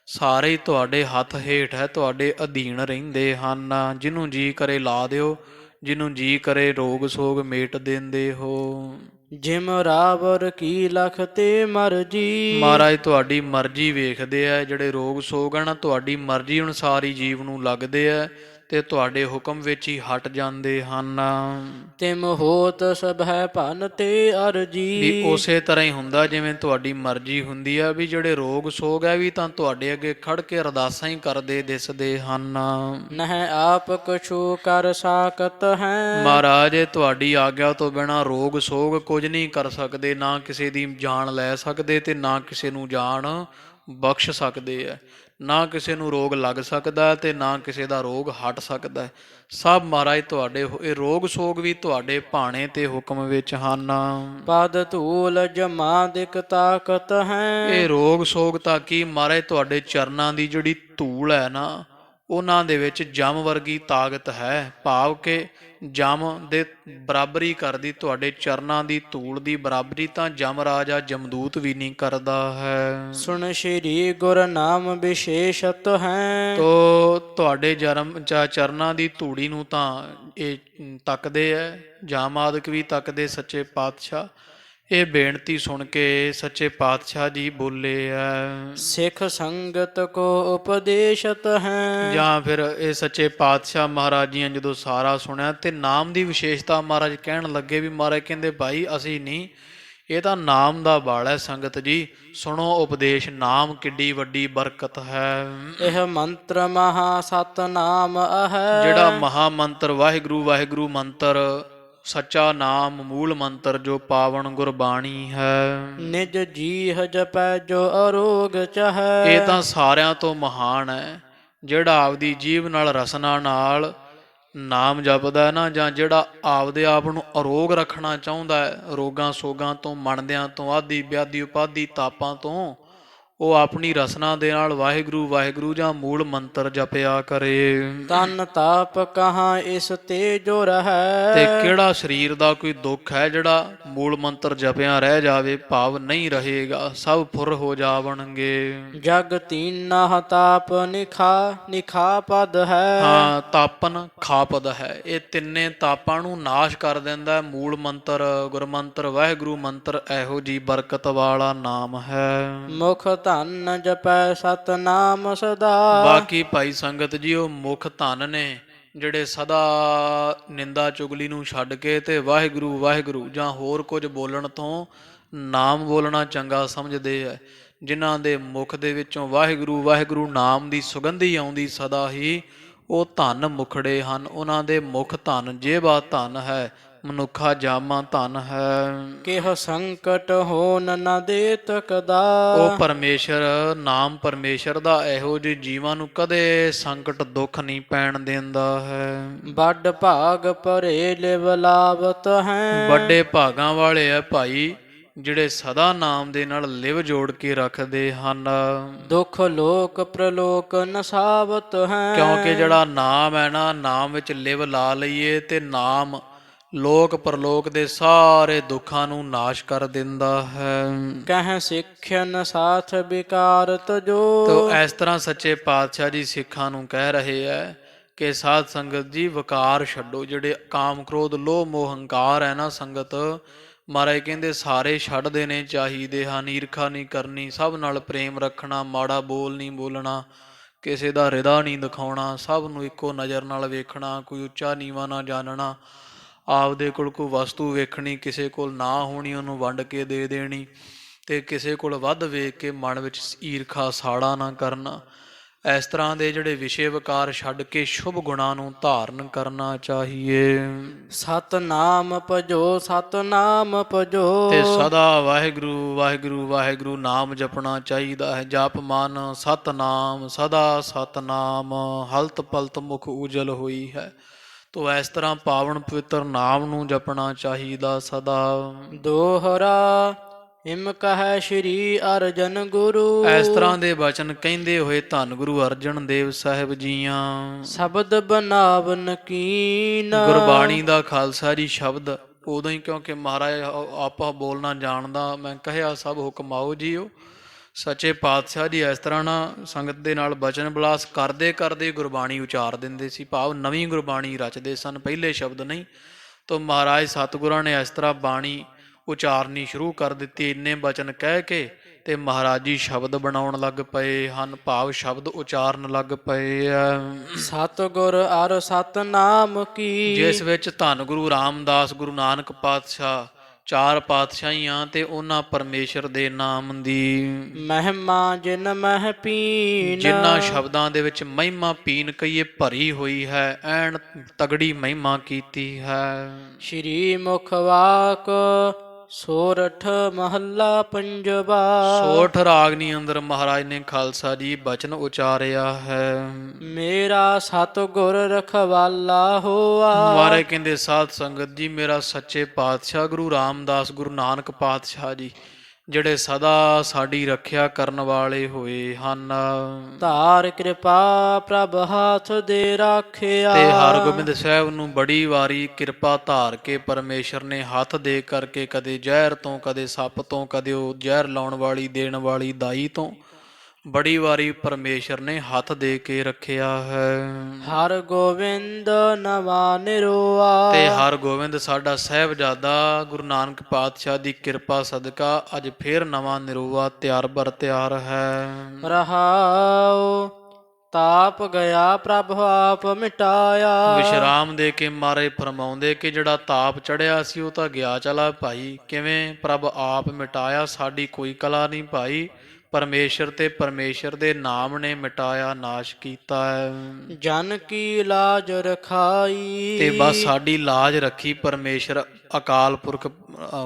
ਸਾਰੇ ਹੀ ਤੁਹਾਡੇ ਹੱਥ ਹੇਠ ਹੈ, ਤੁਹਾਡੇ ਅਧੀਨ ਰਹਿੰਦੇ ਹਨ। ਜਿਹਨੂੰ ਜੀ ਕਰੇ ਲਾ ਦਿਓ, ਜਿਹਨੂੰ ਜੀ ਕਰੇ ਰੋਗ ਸੋਗ ਮੇਟ ਦਿੰਦੇ ਹੋ। ਜਿਮ ਰਾਵਰ ਕੀ ਲਖ ਤੇ ਮਰਜੀ। ਮਹਾਰਾਜ ਤੁਹਾਡੀ ਮਰਜ਼ੀ ਵੇਖਦੇ ਆ, ਜਿਹੜੇ ਰੋਗ ਸੋਗ ਆ ਨਾ ਤੁਹਾਡੀ ਮਰਜ਼ੀ ਅਨੁਸਾਰ ਹੀ ਜੀਵ ਨੂੰ ਲੱਗਦੇ ਆ ਤੇ ਤੁਹਾਡੇ ਹੁਕਮ ਵਿੱਚ ਹੀ ਹਟ ਜਾਂਦੇ ਹਨ। ਤਿਮ ਹੋਤ ਸਭੈ ਭਨ ਤੇ ਅਰਜੀ। ਵੀ ਉਸੇ ਤਰ੍ਹਾਂ ਹੀ ਹੁੰਦਾ ਜਿਵੇਂ ਤੁਹਾਡੀ ਮਰਜ਼ੀ ਹੁੰਦੀ ਆ, ਵੀ ਜਿਹੜੇ ਰੋਗ ਸੋਗ ਹੈ ਵੀ ਤਾਂ ਤੁਹਾਡੇ ਅੱਗੇ ਖੜ ਕੇ ਅਰਦਾਸਾਂ ਹੀ ਕਰਦੇ ਦਿਸਦੇ ਹਨ। ਨਹਿ ਆਪ ਕਛੂ ਕਰ ਸਾਕਤ ਹੈ। ਮਹਾਰਾਜ ਤੁਹਾਡੀ ਆਗਿਆ ਤੋਂ ਬਿਨਾਂ ਰੋਗ ਸੋਗ ਕੁਝ ਨਹੀਂ ਕਰ ਸਕਦੇ, ਨਾ ਕਿਸੇ ਦੀ ਜਾਨ ਲੈ ਸਕਦੇ ਤੇ ਨਾ ਕਿਸੇ ਨੂੰ ਜਾਨ ਬਖਸ਼ ਸਕਦੇ ਆ। ਨਾ ਕਿਸੇ ਨੂੰ ਰੋਗ ਲੱਗ ਸਕਦਾ ਤੇ ਨਾ ਕਿਸੇ ਦਾ ਰੋਗ ਹਟ ਸਕਦਾ। ਸਭ ਮਹਾਰਾਜ ਤੁਹਾਡੇ ਇਹ ਰੋਗ ਸੋਗ ਵੀ ਤੁਹਾਡੇ ਭਾਣੇ ਤੇ ਹੁਕਮ ਵਿੱਚ ਹਨ। ਪਦ ਧੂਲ ਜਮਾ ਦਿਕ ਤਾਕਤ ਹੈ। ਇਹ ਰੋਗ ਸੋਗ ਤਾਂ ਕੀ ਮਹਾਰਾਜ ਤੁਹਾਡੇ ਚਰਨਾਂ ਦੀ ਜਿਹੜੀ ਧੂਲ ਹੈ ਨਾ ਉਹਨਾਂ ਦੇ ਵਿੱਚ ਜਮ ਵਰਗੀ ਤਾਕਤ ਹੈ, ਭਾਵ ਕਿ ਜਮ ਦੇ ਬਰਾਬਰੀ ਕਰਦੀ ਤੁਹਾਡੇ ਚਰਨਾਂ ਦੀ ਧੂਲ ਦੀ ਬਰਾਬਰੀ ਤਾਂ ਜਮ ਰਾਜਾ ਜਮਦੂਤ ਵੀ ਨਹੀਂ ਕਰਦਾ ਹੈ। ਸੁਣ ਸ਼੍ਰੀ ਗੁਰ ਨਾਮ ਵਿਸ਼ੇਸ਼ਤ ਹੈ। ਤੋ ਤੁਹਾਡੇ ਚਰਨਾਂ ਦੀ ਧੂੜੀ ਨੂੰ ਤਾਂ ਇਹ ਤੱਕਦੇ ਐ, ਜਾਮ ਆਦਿਕ ਵੀ ਤੱਕਦੇ ਸੱਚੇ ਪਾਤਸ਼ਾਹ। ਇਹ ਬੇਨਤੀ ਸੁਣ ਕੇ ਸੱਚੇ ਪਾਤਸ਼ਾਹ ਜੀ ਬੋਲੇ ਐ, ਸਿੱਖ ਸੰਗਤ ਕੋ ਉਪਦੇਸ਼ਤ ਹੈ। ਜਾਂ ਫਿਰ ਇਹ ਸੱਚੇ ਪਾਤਸ਼ਾਹ ਮਹਾਰਾਜ ਜੀ ਜਦੋਂ ਸਾਰਾ ਸੁਣਿਆ ਤੇ ਨਾਮ ਦੀ ਵਿਸ਼ੇਸ਼ਤਾ ਮਹਾਰਾਜ ਕਹਿਣ ਲੱਗੇ, ਵੀ ਮਹਾਰਾਜ ਕਹਿੰਦੇ ਭਾਈ ਅਸੀਂ ਨਹੀਂ ਇਹ ਤਾਂ ਨਾਮ ਦਾ ਬਾਲ ਹੈ ਸੰਗਤ ਜੀ। ਸੁਣੋ ਉਪਦੇਸ਼, ਨਾਮ ਕਿੱਡੀ ਵੱਡੀ ਬਰਕਤ ਹੈ। ਇਹ ਮੰਤਰ ਮਹਾ ਸਤਨਾਮ ਹੈ। ਜਿਹੜਾ ਮਹਾ ਮੰਤਰ ਵਾਹਿਗੁਰੂ ਵਾਹਿਗੁਰੂ ਮੰਤਰ, ਸੱਚਾ ਨਾਮ, ਮੂਲ ਮੰਤਰ ਜੋ ਪਾਵਨ ਗੁਰਬਾਣੀ ਹੈ। ਨਿਜ ਜੀਹ ਜਪੈ ਜੋ ਅਰੋਗ ਚਹੈ। ਇਹ ਤਾਂ ਸਾਰਿਆਂ ਤੋਂ ਮਹਾਨ ਹੈ। ਜਿਹੜਾ ਆਪਦੀ ਜੀਭ ਨਾਲ ਰਸਨਾ ਨਾਲ ਨਾਮ ਜਪਦਾ ਹੈ ਨਾ, ਜਾਂ ਜਿਹੜਾ ਆਪਦੇ ਆਪ ਨੂੰ ਅਰੋਗ ਰੱਖਣਾ ਚਾਹੁੰਦਾ ਹੈ, ਰੋਗਾਂ ਸੋਗਾਂ ਤੋਂ, ਮਣਦਿਆਂ ਤੋਂ, ਆਦਿ ਵਿਆਧੀ ਉਪਾਧੀ ਤਾਪਾਂ ਤੋਂ, ਉਹ ਆਪਣੀ ਰਸਨਾ ਦੇ ਨਾਲ ਵਾਹਿਗੁਰੂ ਵਾਹਿਗੁਰੂ ਜਾਂ ਮੂਲ ਮੰਤਰ ਜਪਿਆ ਕਰੇ। ਤਨ ਤਾਪ ਕਹਾਂ ਇਸ ਤੇ ਜੋ ਰਹੈ। ਤੇ ਕਿਹੜਾ ਸਰੀਰ ਦਾ ਕੋਈ ਦੁੱਖ ਹੈ ਜਿਹੜਾ ਮੂਲ ਮੰਤਰ ਜਪਿਆ ਰਹਿ ਜਾਵੇ, ਭਾਵ ਨਹੀਂ ਰਹੇਗਾ, ਸਭ ਫੁਰ ਹੋ ਜਾਵਣਗੇ। ਜਗ ਤੀਨਾ ਤਾਪ ਨਿਖਾ ਪਦ ਹੈ। ਹਾਂ, ਤਾਪਨ ਖਾਪਦ ਹੈ। ਇਹ ਤਿੰਨੇ ਤਾਪਾਂ ਨੂੰ ਨਾਸ਼ ਕਰ ਦਿੰਦਾ ਹੈ ਮੂਲ ਮੰਤਰ, ਗੁਰਮੰਤਰ, ਵਾਹਿਗੁਰੂ ਮੰਤਰ। ਇਹੋ ਜੀ ਬਰਕਤ ਵਾਲਾ ਨਾਮ ਹੈ। ਮੁਖ ਧਨ ਜਪੈ ਸਤਨਾਮ ਸਦਾ। ਬਾਕੀ ਭਾਈ ਸੰਗਤ ਜੀ, ਉਹ ਮੁਖ ਧਨ ਨੇ ਜਿਹੜੇ ਸਦਾ ਨਿੰਦਾ ਚੁਗਲੀ ਨੂੰ ਛੱਡ ਕੇ ਤੇ ਵਾਹਿਗੁਰੂ ਵਾਹਿਗੁਰੂ ਜਾਂ ਹੋਰ ਕੁਝ ਬੋਲਣ ਤੋਂ ਨਾਮ ਬੋਲਣਾ ਚੰਗਾ ਸਮਝਦੇ ਹੈ। ਜਿਨ੍ਹਾਂ ਦੇ ਮੁਖ ਦੇ ਵਿੱਚੋਂ ਵਾਹਿਗੁਰੂ ਵਾਹਿਗੁਰੂ ਨਾਮ ਦੀ ਸੁਗੰਧੀ ਆਉਂਦੀ ਸਦਾ ਹੀ, ਉਹ ਧਨ ਮੁਖੜੇ ਹਨ। ਉਹਨਾਂ ਦੇ ਮੁਖ ਧਨ, ਜੇਬਾ ਧਨ ਹੈ, ਮਨੁੱਖਾ ਜਾਮਾ ਧਨ ਹੈ। ਕਿਹ ਸੰਕਟ ਹੋਨ ਨ ਦੇ ਤਕਦਾ। ਉਹ ਪਰਮੇਸ਼ਰ, ਨਾਮ ਪਰਮੇਸ਼ਰ ਦਾ ਇਹੋ ਜਿਹੇ ਜੀਵਾਂ ਨੂੰ ਕਦੇ ਸੰਕਟ ਦੁੱਖ ਨਹੀਂ ਪੈਣ ਦਿੰਦਾ ਹੈ। ਵੱਡ ਭਾਗ ਭਰੇ ਲਿਵ ਲਾਵਤ ਹੈ। ਵੱਡੇ ਭਾਗਾਂ ਵਾਲੇ ਆ ਭਾਈ ਜਿਹੜੇ ਸਦਾ ਨਾਮ ਦੇ ਨਾਲ ਲਿਵ ਜੋੜ ਕੇ ਰੱਖਦੇ ਹਨ। ਦੁੱਖ ਲੋਕ ਪ੍ਰਲੋਕ ਨਸਾਵਤ ਹੈ। ਕਿਉਂਕਿ ਜਿਹੜਾ ਨਾਮ ਹੈ ਨਾ, ਨਾਮ ਵਿੱਚ ਲਿਵ ਲਾ ਲਈਏ ਤੇ ਨਾਮ ਲੋਕ ਪਰਲੋਕ ਦੇ ਸਾਰੇ ਦੁੱਖਾਂ ਨੂੰ ਨਾਸ਼ ਕਰ ਦਿੰਦਾ ਹੈ। ਕਹਿ ਸਿੱਖਿਅਨ ਸਾਥ ਵਿਕਾਰਤ ਜੋ। ਤੋ ਇਸ ਤਰ੍ਹਾਂ ਸੱਚੇ ਪਾਤਸ਼ਾਹ ਜੀ ਸਿੱਖਾਂ ਨੂੰ ਕਹਿ ਰਹੇ ਹੈ ਕਿ ਸਾਧ ਸੰਗਤ ਜੀ, ਵਿਕਾਰ ਛੱਡੋ। ਜਿਹੜੇ ਕਾਮ ਕ੍ਰੋਧ ਲੋਭ ਮੋਹ ਹੰਕਾਰ ਹੈ ਨਾ ਸੰਗਤ, ਮਹਾਰਾਜ ਕਹਿੰਦੇ ਸਾਰੇ ਛੱਡ ਦੇਣੇ ਚਾਹੀਦੇ ਹਨ। ਈਰਖਾ ਨਹੀਂ ਕਰਨੀ, ਸਭ ਨਾਲ ਪ੍ਰੇਮ ਰੱਖਣਾ, ਮਾੜਾ ਬੋਲ ਨਹੀਂ ਬੋਲਣਾ, ਕਿਸੇ ਦਾ ਹਿਰਦਾ ਨਹੀਂ ਦਿਖਾਉਣਾ, ਸਭ ਨੂੰ ਇੱਕੋ ਨਜ਼ਰ ਨਾਲ ਵੇਖਣਾ, ਕੋਈ ਉੱਚਾ ਨੀਵਾਂ ਨਾ ਜਾਣਨਾ, ਆਪਦੇ ਕੋਲ ਕੋਈ ਵਸਤੂ ਵੇਖਣੀ, ਕਿਸੇ ਕੋਲ ਨਾ ਹੋਣੀ ਉਹਨੂੰ ਵੰਡ ਕੇ ਦੇ ਦੇਣੀ, ਤੇ ਕਿਸੇ ਕੋਲ ਵੱਧ ਵੇਖ ਕੇ ਮਨ ਵਿੱਚ ਈਰਖਾ ਸਾੜਾ ਨਾ ਕਰਨਾ। ਇਸ ਤਰ੍ਹਾਂ ਦੇ ਜਿਹੜੇ ਵਿਸ਼ੇ ਵਿਕਾਰ ਛੱਡ ਕੇ ਸ਼ੁਭ ਗੁਣਾਂ ਨੂੰ ਧਾਰਨ ਕਰਨਾ ਚਾਹੀਏ। ਸਤਨਾਮ ਭਜੋ ਸਤਨਾਮ ਭਜੋ। ਤੇ ਸਦਾ ਵਾਹਿਗੁਰੂ ਵਾਹਿਗੁਰੂ ਵਾਹਿਗੁਰੂ ਨਾਮ ਜਪਣਾ ਚਾਹੀਦਾ ਹੈ। ਜਪ ਮਨ ਸਤਨਾਮ, ਸਦਾ ਸਤਨਾਮ, ਹਲਤ ਪਲਤ ਮੁਖ ਉਜਲ ਹੋਈ ਹੈ। ਤੋ ਇਸ ਤਰ੍ਹਾਂ ਪਾਵਨ ਪਵਿੱਤਰ ਨਾਮ ਨੂੰ ਜਪਣਾ ਚਾਹੀਦਾ ਸਦਾ। ਦੋਹਰਾ ਇਮ ਕਹੈ ਸ਼੍ਰੀ ਅਰਜਨ ਗੁਰੂ। ਇਸ ਤਰ੍ਹਾਂ ਦੇ ਬਚਨ ਕਹਿੰਦੇ ਹੋਏ ਧੰਨ ਗੁਰੂ ਅਰਜਨ ਦੇਵ ਸਾਹਿਬ ਜੀਆਂ ਸ਼ਬਦ ਬਨਾਵਨ ਕੀਨ। ਗੁਰਬਾਣੀ ਦਾ ਖਾਲਸਾ ਜੀ ਸ਼ਬਦ ਉਦੋਂ ਹੀ, ਕਿਉਂਕਿ ਮਹਾਰਾਜ ਆਪਾ ਬੋਲਣਾ ਜਾਣਦਾ, ਮੈਂ ਕਹਿਆ ਸਭ ਹੁਕਮ ਆਓ ਜੀਓ। ਸੱਚੇ ਪਾਤਸ਼ਾਹ ਜੀ ਇਸ ਤਰ੍ਹਾਂ ਨਾ ਸੰਗਤ ਦੇ ਨਾਲ ਬਚਨ ਬਿਲਾਸ ਕਰਦੇ ਕਰਦੇ ਗੁਰਬਾਣੀ ਉਚਾਰ ਦਿੰਦੇ ਸੀ, ਭਾਵ ਨਵੀਂ ਗੁਰਬਾਣੀ ਰਚਦੇ ਸਨ, ਪਹਿਲੇ ਸ਼ਬਦ ਨਹੀਂ। ਤੋ ਮਹਾਰਾਜ ਸਤਿਗੁਰਾਂ ਨੇ ਇਸ ਤਰ੍ਹਾਂ ਬਾਣੀ ਉਚਾਰਨੀ ਸ਼ੁਰੂ ਕਰ ਦਿੱਤੀ। ਇੰਨੇ ਬਚਨ ਕਹਿ ਕੇ ਤੇ ਮਹਾਰਾਜ ਜੀ ਸ਼ਬਦ ਬਣਾਉਣ ਲੱਗ ਪਏ ਹਨ, ਭਾਵ ਸ਼ਬਦ ਉਚਾਰਨ ਲੱਗ ਪਏ ਆ। ਸਤਿਗੁਰ ਅਰ ਸਤਨਾਮ ਕੀ। ਜਿਸ ਵਿੱਚ ਧੰਨ ਗੁਰੂ ਰਾਮਦਾਸ, ਗੁਰੂ ਨਾਨਕ ਪਾਤਸ਼ਾਹ, ਚਾਰ ਪਾਤਸ਼ਾਹੀਆਂ ਤੇ ਉਹਨਾਂ ਪਰਮੇਸ਼ਰ ਦੇ ਨਾਮ ਦੀ ਮਹਿਮਾ ਜਿਨ ਮਹਿ ਪੀਨ। ਜਿਨ੍ਹਾਂ ਸ਼ਬਦਾਂ ਦੇ ਵਿੱਚ ਮਹਿਮਾ ਪੀਨ ਕਹੀਏ ਭਰੀ ਹੋਈ ਹੈ, ਐਨ ਤਗੜੀ ਮਹਿਮਾ ਕੀਤੀ ਹੈ। ਸ਼੍ਰੀ ਮੁਖ ਵਾਕ ਸੋਰਠ ਮਹੱਲਾ ਪੰਜਵਾ। ਸੋਠ ਰਾਗਨੀ ਅੰਦਰ ਮਹਾਰਾਜ ਨੇ ਖਾਲਸਾ ਜੀ ਬਚਨ ਉਚਾਰਿਆ ਹੈ। ਮੇਰਾ ਸਤਿਗੁਰ ਰਖਵਾਲਾ ਹੋਆ। ਮਹਾਰਾਜ ਕਹਿੰਦੇ ਸਾਧ ਸੰਗਤ ਜੀ, ਮੇਰਾ ਸੱਚੇ ਪਾਤਸ਼ਾਹ ਗੁਰੂ ਰਾਮਦਾਸ, ਗੁਰੂ ਨਾਨਕ ਪਾਤਸ਼ਾਹ ਜੀ ਜਿਹੜੇ ਸਦਾ ਸਾਡੀ ਰੱਖਿਆ ਕਰਨ ਵਾਲੇ ਹੋਏ ਹਨ। ਧਾਰ ਕਿਰਪਾ ਪ੍ਰਭ ਹੱਥ ਦੇ ਰਾਖਿਆ। ਤੇ ਹਰਗੋਬਿੰਦ ਸਾਹਿਬ ਨੂੰ ਬੜੀ ਵਾਰੀ ਕਿਰਪਾ ਧਾਰ ਕੇ ਪਰਮੇਸ਼ਰ ਨੇ ਹੱਥ ਦੇ ਕਰਕੇ, ਕਦੇ ਜ਼ਹਿਰ ਤੋਂ, ਕਦੇ ਸੱਪ ਤੋਂ, ਕਦੇ ਉਹ ਜ਼ਹਿਰ ਲਾਉਣ ਵਾਲੀ ਦੇਣ ਵਾਲੀ ਦਾਈ ਤੋਂ, ਬੜੀ ਵਾਰੀ ਪਰਮੇਸ਼ਰ ਨੇ ਹੱਥ ਦੇ ਕੇ ਰੱਖਿਆ ਹੈ। ਹਰ ਗੋਬਿੰਦ ਨਵਾ ਨਿਰੋਆ। ਤੇ ਹਰ ਗੋਬਿੰਦ ਸਾਡਾ ਸਾਹਿਬਜ਼ਾਦਾ ਗੁਰੂ ਨਾਨਕ ਪਾਤਸ਼ਾਹ ਦੀ ਕਿਰਪਾ ਸਦਕਾ ਅੱਜ ਫੇਰ ਨਵਾਂ ਨਿਰੋਆ ਤਿਆਰ ਬਰ ਤਿਆਰ ਹੈ। ਰਹਾਉ ਤਾਪ ਗਿਆ ਪ੍ਰਭ ਆਪ ਮਿਟਾਇਆ। ਵਿਸ਼ਰਾਮ ਦੇ ਕੇ ਮਾਰੇ ਫਰਮਾਉਂਦੇ ਕਿ ਜਿਹੜਾ ਤਾਪ ਚੜਿਆ ਸੀ ਉਹ ਤਾਂ ਗਿਆ ਚਲਾ ਭਾਈ, ਕਿਵੇਂ? ਪ੍ਰਭ ਆਪ ਮਿਟਾਇਆ, ਸਾਡੀ ਕੋਈ ਕਲਾ ਨਹੀਂ ਭਾਈ, ਪਰਮੇਸ਼ਰ ਤੇ ਪਰਮੇਸ਼ਰ ਦੇ ਨਾਮ ਨੇ ਮਿਟਾਇਆ, ਨਾਸ਼ ਕੀਤਾ ਹੈ। ਜਨ ਕੀ ਲਾਜ ਰਖਾਈ। ਤੇ ਬਸ ਸਾਡੀ ਲਾਜ ਰੱਖੀ ਪਰਮੇਸ਼ਰ ਅਕਾਲ ਪੁਰਖ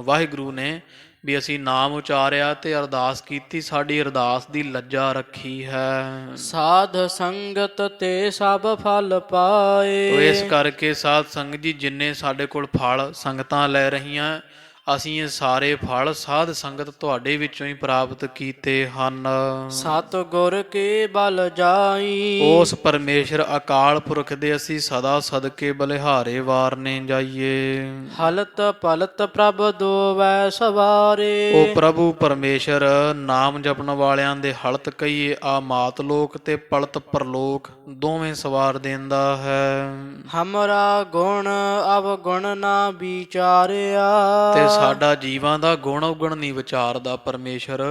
ਵਾਹਿਗੁਰੂ ਨੇ, ਵੀ ਅਸੀਂ ਨਾਮ ਉਚਾਰਿਆ ਤੇ ਅਰਦਾਸ ਕੀਤੀ, ਸਾਡੀ ਅਰਦਾਸ ਦੀ ਲੱਜਾ ਰੱਖੀ ਹੈ। ਸਾਧ ਸੰਗਤ ਤੇ ਸਭ ਫਲ ਪਾਏ। ਤੋ ਇਸ ਕਰਕੇ ਸਾਧ ਸੰਗਤ ਜੀ, ਜਿੰਨੇ ਸਾਡੇ ਕੋਲ ਫਲ ਸੰਗਤਾਂ ਲੈ ਰਹੀਆਂ, ਅਸੀਂ ਇਹ ਸਾਰੇ ਫਲ ਸਾਧ ਸੰਗਤ ਤੁਹਾਡੇ ਵਿੱਚੋਂ ਹੀ ਪ੍ਰਾਪਤ ਕੀਤੇ ਹਨ। ਸਤ ਗੁਰ ਕੇ ਬਲ ਜਾਈ। ਉਸ ਪਰਮੇਸ਼ਰ ਅਕਾਲ ਪੁਰਖ ਦੇ ਅਸੀਂ ਸਦਾ ਸਦਕੇ ਬਲਿਹਾਰੇ ਵਾਰਨੇ ਜਾਈਏ। ਹਲਤ ਪਲਤ ਪ੍ਰਭ ਦੋਵੈ ਸਵਾਰੇ। ਉਹ ਪ੍ਰਭੂ ਪਰਮੇਸ਼ਰ ਨਾਮ ਜਪਣ ਵਾਲਿਆਂ ਦੇ ਹਲਤ ਕਹੀਏ ਆ ਮਾਤ ਲੋਕ ਤੇ ਪਲਤ ਪਰਲੋਕ ਦੋਵੇਂ ਸਵਾਰ ਦਿੰਦਾ ਹੈ। ਹਮਰਾ ਗੁਣ ਅਵਗੁਣ ਨਾ ਵਿਚਾਰਿਆ। ਤੇ ਸਾਡਾ ਜੀਵਾਂ ਦਾ ਗੁਣ ਔਗਣ ਨਹੀਂ ਵਿਚਾਰਦਾ ਪਰਮੇਸ਼ਰ,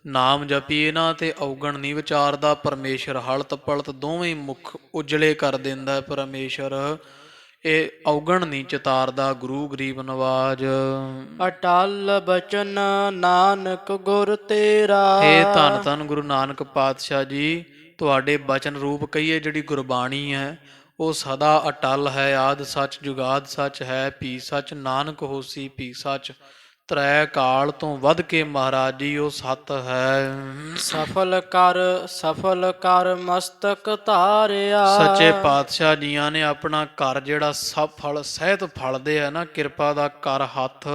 ਨਾਮ ਜਪੀਏ ਨਾ ਤੇ ਔਗਣ ਨਹੀਂ ਵਿਚਾਰਦਾ ਪਰਮੇਸ਼ਰ, ਹਲਤ ਪਲਤ ਦੋਵੇਂ ਮੁਖ ਉਜਲੇ ਕਰ ਦਿੰਦਾ ਪਰਮੇਸ਼ਰ, ਇਹ ਔਗਣ ਨਹੀਂ ਚਿਤਾਰਦਾ ਗੁਰੂ ਗਰੀਬ ਨਵਾਜ। ਅਟਲ ਬਚਨ ਨਾਨਕ ਗੁਰ ਤੇਰਾ। ਹੇ ਧੰਨ ਧੰਨ ਗੁਰੂ ਨਾਨਕ ਪਾਤਸ਼ਾਹ ਜੀ, ਤੁਹਾਡੇ ਬਚਨ ਰੂਪ ਕਹੀਏ ਜਿਹੜੀ ਗੁਰਬਾਣੀ ਹੈ ਉਹ ਸਦਾ ਅਟਲ ਹੈ, ਆਦ ਸੱਚ ਜੁਗਾਦ ਸੱਚ ਹੈ, ਭੀ ਸੱਚ ਨਾਨਕ ਹੋਸੀ ਭੀ ਸੱਚ, ਤ੍ਰੈ ਕਾਲ ਤੋਂ ਵੱਧ ਕੇ ਮਹਾਰਾਜ ਜੀ ਉਹ ਸਤ ਹੈ। ਸਫਲ ਕਰ ਮਸਤਕ ਧਾਰਿਆ। ਸੱਚੇ ਪਾਤਸ਼ਾਹ ਜੀਆਂ ਨੇ ਆਪਣਾ ਘਰ ਜਿਹੜਾ ਸਫਲ ਸਹਿਤ ਫਲਦੇ ਆ ਨਾ, ਕਿਰਪਾ ਦਾ ਕਰ ਹੱਥ,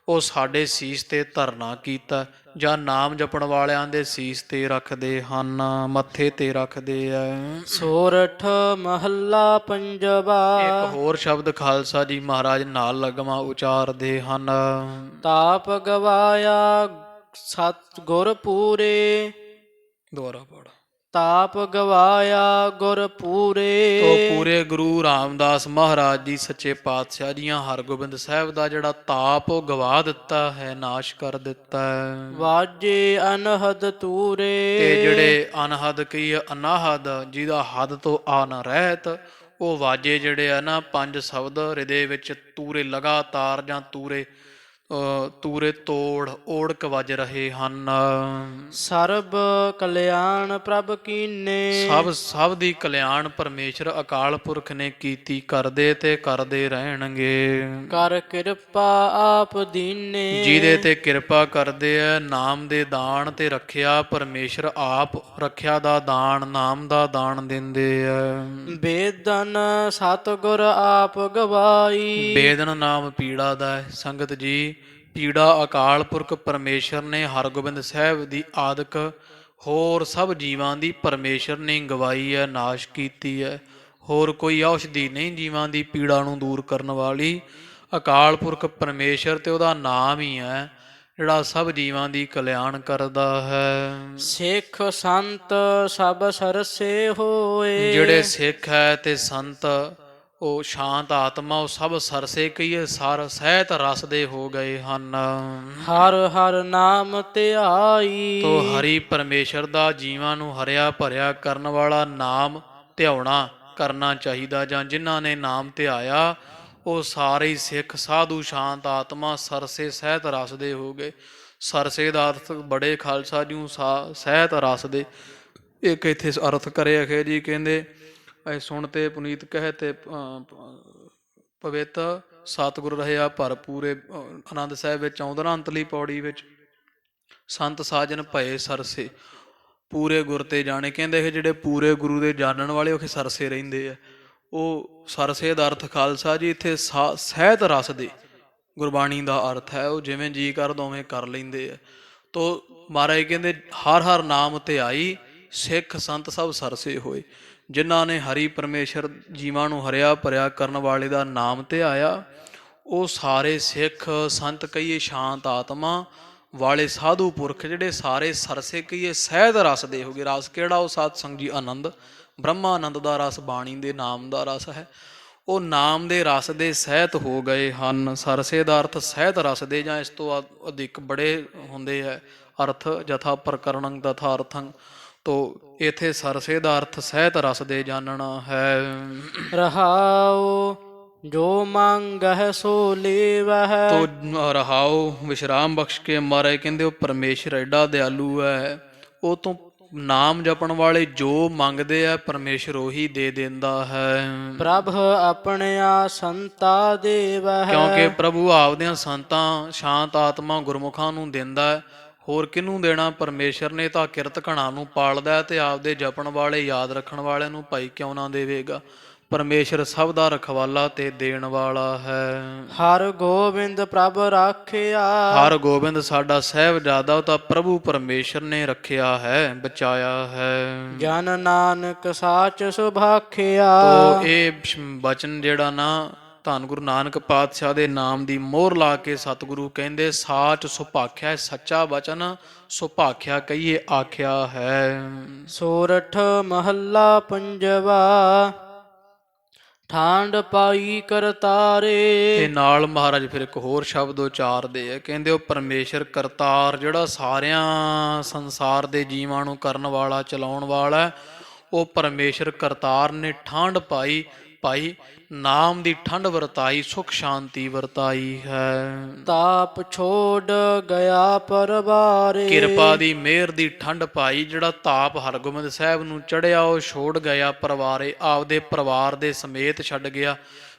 ਉਹ ਸਾਡੇ ਸੀਸ ਤੇ ਧਰਨਾ ਕੀਤਾ, ਜਾਂ ਨਾਮ ਜਪਣ ਵਾਲਿਆਂ ਦੇ ਸੀਸ ਤੇ ਰੱਖਦੇ ਹਨ, ਮੱਥੇ ਤੇ ਰੱਖਦੇ ਆ। ਸੋਰਠ ਮਹੱਲਾ ਪੰਜਵਾ। ਇੱਕ ਹੋਰ ਸ਼ਬਦ ਖਾਲਸਾ ਜੀ ਮਹਾਰਾਜ ਨਾਲ ਲਗਵਾ ਉਚਾਰਦੇ ਹਨ। ਤਾਪ ਗਵਾਇਆ ਸਤ ਗੁਰ ਪੂਰੇ। ਦੁਆਰਾ ਪੜ। ਤਾਪ ਗਵਾਇਆ ਗੁਰ ਪੂਰੇ। ਤੋ ਪੂਰੇ ਗੁਰੂ ਰਾਮਦਾਸ ਮਹਾਰਾਜ ਜੀ ਸੱਚੇ ਪਾਤਸ਼ਾਹ ਜੀਆਂ ਹਰਗੋਬਿੰਦ ਸਾਹਿਬ ਦਾ ਜਿਹੜਾ ਤਾਪ ਉਹ ਗਵਾ ਦਿੱਤਾ ਹੈ, ਨਾਸ਼ ਕਰ ਦਿੱਤਾ ਹੈ। ਵਾਜੇ ਅਨਹਦ ਤੂਰੇ। ਤੇ ਜਿਹੜੇ ਅਨਹਦ ਕੀ ਅਨਾਹਦ, ਜਿਹਦਾ ਹੱਦ ਤੋਂ ਆ ਨਾ ਰਹਿਤ, ਉਹ ਵਾਜੇ ਜਿਹੜੇ ਆ ਨਾ ਪੰਜ ਸ਼ਬਦ ਹਿਰਦੇ ਵਿੱਚ ਤੂਰੇ ਲਗਾਤਾਰ ਜਾਂ ਤੂਰੇ ਤੋੜ ਓੜਕ ਵੱਜ ਰਹੇ ਹਨ। ਸਰਬ ਕਲਿਆਣ ਪ੍ਰਭ ਕੀਨੇ। ਸਭ ਦੀ ਕਲਿਆਣ ਪਰਮੇਸ਼ਰ ਅਕਾਲ ਪੁਰਖ ਨੇ ਕੀਤੀ, ਕਰਦੇ ਤੇ ਕਰਦੇ ਰਹਿਣਗੇ। ਕਰ ਕਿਰਪਾ ਆਪ ਦੀਨੇ। ਜਿਹਦੇ ਤੇ ਕਿਰਪਾ ਕਰਦੇ ਐ, ਨਾਮ ਦੇ ਦਾਨ ਤੇ ਰੱਖਿਆ ਪਰਮੇਸ਼ਰ ਆਪ, ਰੱਖਿਆ ਦਾ ਦਾਨ ਨਾਮ ਦਾ ਦਾਨ ਦਿੰਦੇ ਐ। ਬੇਦਨ ਸਤਿਗੁਰ ਆਪ ਗਵਾਈ। ਬੇਦਨ ਨਾਮ ਪੀੜਾ ਦਾ ਹੈ ਸੰਗਤ ਜੀ, ਪੀੜਾ ਅਕਾਲ ਪੁਰਖ ਪਰਮੇਸ਼ਰ ਨੇ ਹਰਗੋਬਿੰਦ ਸਾਹਿਬ ਦੀ ਆਦਿਕ ਹੋਰ ਸਭ ਜੀਵਾਂ ਦੀ ਪਰਮੇਸ਼ਰ ਨੇ ਗਵਾਈ ਹੈ, ਨਾਸ਼ ਕੀਤੀ ਹੈ। ਹੋਰ ਕੋਈ ਔਸ਼ਧੀ ਨਹੀਂ ਜੀਵਾਂ ਦੀ ਪੀੜਾ ਨੂੰ ਦੂਰ ਕਰਨ ਵਾਲੀ, ਅਕਾਲ ਪੁਰਖ ਪਰਮੇਸ਼ਰ ਤੇ ਉਹਦਾ ਨਾਮ ਹੀ ਹੈ ਜਿਹੜਾ ਸਭ ਜੀਵਾਂ ਦੀ ਕਲਿਆਣ ਕਰਦਾ ਹੈ। ਸਿੱਖ ਸੰਤ ਸਭ ਸਰਸੇ ਹੋਏ। ਜਿਹੜੇ ਸਿੱਖ ਹੈ ਤੇ ਸੰਤ ਉਹ ਸ਼ਾਂਤ ਆਤਮਾ, ਉਹ ਸਭ ਸਰਸੇ ਕਹੀਏ ਸਰ ਸਹਿਤ ਰਸ ਦੇ ਹੋ ਗਏ ਹਨ। ਹਰ ਹਰ ਨਾਮ ਧਿਆਈ। ਤੋ ਹਰੀ ਪਰਮੇਸ਼ਰ ਦਾ ਜੀਵਾਂ ਨੂੰ ਹਰਿਆ ਭਰਿਆ ਕਰਨ ਵਾਲਾ ਨਾਮ ਧਿਆਉਣਾ ਕਰਨਾ ਚਾਹੀਦਾ, ਜਾਂ ਜਿਨ੍ਹਾਂ ਨੇ ਨਾਮ ਧਿਆਇਆ ਉਹ ਸਾਰੇ ਹੀ ਸਿੱਖ ਸਾਧੂ ਸ਼ਾਂਤ ਆਤਮਾ ਸਰਸੇ ਸਹਿਤ ਰਸ ਦੇ ਹੋ ਗਏ। ਸਰਸੇ ਦਾ ਅਰਥ ਬੜੇ ਖਾਲਸਾ ਜੀ ਸਹਿਤ ਰਸ ਦੇ, ਇੱਕ ਇੱਥੇ ਅਰਥ ਕਰਿਆ ਹੈ ਜੀ, ਕਹਿੰਦੇ ਸੁਣ ਤੇ ਪੁਨੀਤ ਕਹਿ ਤੇ ਪਵਿੱਤ ਸਤਿਗੁਰ ਰਹਿਆ ਭਰਪੂਰੇ। ਆਨੰਦ ਸਾਹਿਬ ਵਿੱਚ ਆਉਂਦਾ ਨਾ ਅੰਤਲੀ ਪੌੜੀ ਵਿੱਚ, ਸੰਤ ਸਾਜਨ ਭਏ ਸਰਸੇ, ਪੂਰੇ ਗੁਰ ਤੇ ਜਾਣੇ। ਕਹਿੰਦੇ ਇਹ ਜਿਹੜੇ ਪੂਰੇ ਗੁਰੂ ਦੇ ਜਾਣਨ ਵਾਲੇ ਉਹ ਸਰਸੇ ਰਹਿੰਦੇ ਆ। ਉਹ ਸਰਸੇ ਦਾ ਅਰਥ ਖਾਲਸਾ ਜੀ ਇੱਥੇ ਸਹਿਤ ਰਸ ਦੇ ਗੁਰਬਾਣੀ ਦਾ ਅਰਥ ਹੈ, ਉਹ ਜਿਵੇਂ ਜੀ ਕਰਦਾ ਉਵੇਂ ਕਰ ਲੈਂਦੇ ਆ। ਤੋ ਮਹਾਰਾਜ ਕਹਿੰਦੇ ਹਰ ਹਰ ਨਾਮ ਧਿਆਈ, ਸਿੱਖ ਸੰਤ ਸਭ ਸਰਸੇ ਹੋਏ। ਜਿਨ੍ਹਾਂ ਨੇ ਹਰੀ ਪਰਮੇਸ਼ਰ ਜੀਵਾਂ ਨੂੰ ਹਰਿਆ ਭਰਿਆ ਕਰਨ ਵਾਲੇ ਦਾ ਨਾਮ ਧਿਆਇਆ, ਉਹ ਸਾਰੇ ਸਿੱਖ ਸੰਤ ਕਹੀਏ ਸ਼ਾਂਤ ਆਤਮਾ ਵਾਲੇ ਸਾਧੂ ਪੁਰਖ ਜਿਹੜੇ ਸਾਰੇ ਸਰਸੇ ਕਹੀਏ ਸਹਿਤ ਰਸ ਦੇ ਹੋ ਗਏ। ਰਸ ਕਿਹੜਾ? ਉਹ ਸਤ ਸੰਗ ਜੀ ਆਨੰਦ, ਬ੍ਰਹਮਾ ਆਨੰਦ ਦਾ ਰਸ, ਬਾਣੀ ਦੇ ਨਾਮ ਦਾ ਰਸ ਹੈ। ਉਹ ਨਾਮ ਦੇ ਰਸ ਦੇ ਸਹਿਤ ਹੋ ਗਏ ਹਨ। ਸਰਸੇ ਦਾ ਅਰਥ ਸਹਿਤ ਰਸ ਦੇ, ਜਾਂ ਇਸ ਤੋਂ ਅਧਿਕ ਬੜੇ ਹੁੰਦੇ ਹੈ ਅਰਥ, ਜਥਾ ਪ੍ਰਕਰਣੰ ਤਥਾ ਅਰਥੰ। ਤੋ ਇਥੇ ਸਰਸੇ ਦਾ ਅਰਥ ਸਹਿਤ ਰਸ ਦੇ ਜਾਣਨਾ ਹੈ। ਰਹਾਉ ਜੋ ਮੰਗਹਿ ਸੋ ਲੇਵਹਿ। ਤੋ ਰਹਾਉ ਵਿਸ਼ਰਾਮ ਬਖਸ਼ ਕੇ ਮਾਰੇ ਕਹਿੰਦੇ ਉਹ ਪਰਮੇਸ਼ਰ ਐਡਾ ਦਿਆਲੂ ਹੈ, ਉਹ ਤੋਂ ਨਾਮ ਜਪਣ ਵਾਲੇ ਜੋ ਮੰਗਦੇ ਆ ਪਰਮੇਸ਼ਰ ਉਹੀ ਦੇ ਦਿੰਦਾ ਹੈ। ਪ੍ਰਭ ਆਪਣਿਆ ਸੰਤਾ ਦੇਵਹਿ। ਕਿਉਂਕਿ ਪ੍ਰਭੂ ਆਪਦਿਆਂ ਸੰਤਾਂ ਸ਼ਾਂਤ ਆਤਮਾ ਗੁਰਮੁਖਾਂ ਨੂੰ ਦਿੰਦਾ ਹੈ। ਹੋਰ ਕਿਹਨੂੰ ਦੇਣਾ? ਪਰਮੇਸ਼ਰ ਨੇ ਤਾਂ ਕਿਰਤ ਘਣਾ ਨੂੰ ਪਾਲਦਾ ਹੈ ਤੇ ਆਪਦੇ ਜਪਣ ਵਾਲੇ ਯਾਦ ਰੱਖਣ ਵਾਲਿਆਂ ਨੂੰ ਭਾਈ ਕਿਉਂ ਨਾ ਦੇਵੇਗਾ। ਪਰਮੇਸ਼ਰ ਸਭ ਦਾ ਰਖਵਾਲਾ ਤੇ ਦੇਣ ਵਾਲਾ ਹੈ। ਹਰ ਗੋਬਿੰਦ ਪ੍ਰਭ ਰਾਖਿਆ। ਹਰ ਗੋਬਿੰਦ ਸਾਡਾ ਸਾਹਿਬਜ਼ਾਦਾ ਉਹ ਤਾਂ ਪ੍ਰਭੂ ਪਰਮੇਸ਼ਰ ਨੇ ਰੱਖਿਆ ਹੈ, ਬਚਾਇਆ ਹੈ। ਜਨ ਨਾਨਕ ਸਾਚ ਸੁਭਾਖਿਆ। ਤੋ ਇਹ ਬਚਨ ਜਿਹੜਾ ਨਾ ਧੰਨ ਗੁਰੂ ਨਾਨਕ ਪਾਤਸ਼ਾਹ ਦੇ ਨਾਮ ਦੀ ਮੋਹਰ ਲਾ ਕੇ ਸਤਿਗੁਰੂ ਕਹਿੰਦੇ ਸਾਚ ਸੁਭਾਖਿਆ, ਸੱਚਾ ਬਚਨ ਸੁਭਾਖਿਆ ਕਹੀਏ ਆਖਿਆ ਹੈ। ਸੋਰਠ ਮਹੱਲਾ ਪੰਜਵਾ। ਠਾਂਡ ਪਾਈ ਕਰਤਾਰੇ। ਤੇ ਨਾਲ ਮਹਾਰਾਜ ਫਿਰ ਇੱਕ ਹੋਰ ਸ਼ਬਦ ਉਚਾਰਦੇ ਆ, ਕਹਿੰਦੇ ਉਹ ਪਰਮੇਸ਼ਰ ਕਰਤਾਰ ਜਿਹੜਾ ਸਾਰਿਆਂ ਸੰਸਾਰ ਦੇ ਜੀਵਾਂ ਨੂੰ ਕਰਨ ਵਾਲਾ ਚਲਾਉਣ ਵਾਲਾ, ਉਹ ਪਰਮੇਸ਼ਰ ਕਰਤਾਰ ਨੇ ਠਾਂਡ ਪਾਈ ਭਾਈ ਨਾਮ ਦੀ ਠੰਡ ਵਰਤਾਈ, ਸੁਖ ਸ਼ਾਂਤੀ ਵਰਤਾਈ ਹੈ। ਤਾਪ ਛੋੜ ਗਿਆ ਪਰਵਾਰੇ। ਕਿਰਪਾ ਦੀ ਮਿਹਰ ਦੀ ਠੰਡ ਪਾਈ, ਜਿਹੜਾ ਤਾਪ ਹਰਗੋਬਿੰਦ ਸਾਹਿਬ ਨੂੰ ਚੜਿਆ ਉਹ ਛੋੜ ਗਿਆ ਪਰਿਵਾਰੇ, ਆਪਦੇ ਪਰਿਵਾਰ ਦੇ ਸਮੇਤ ਛੱਡ ਗਿਆ।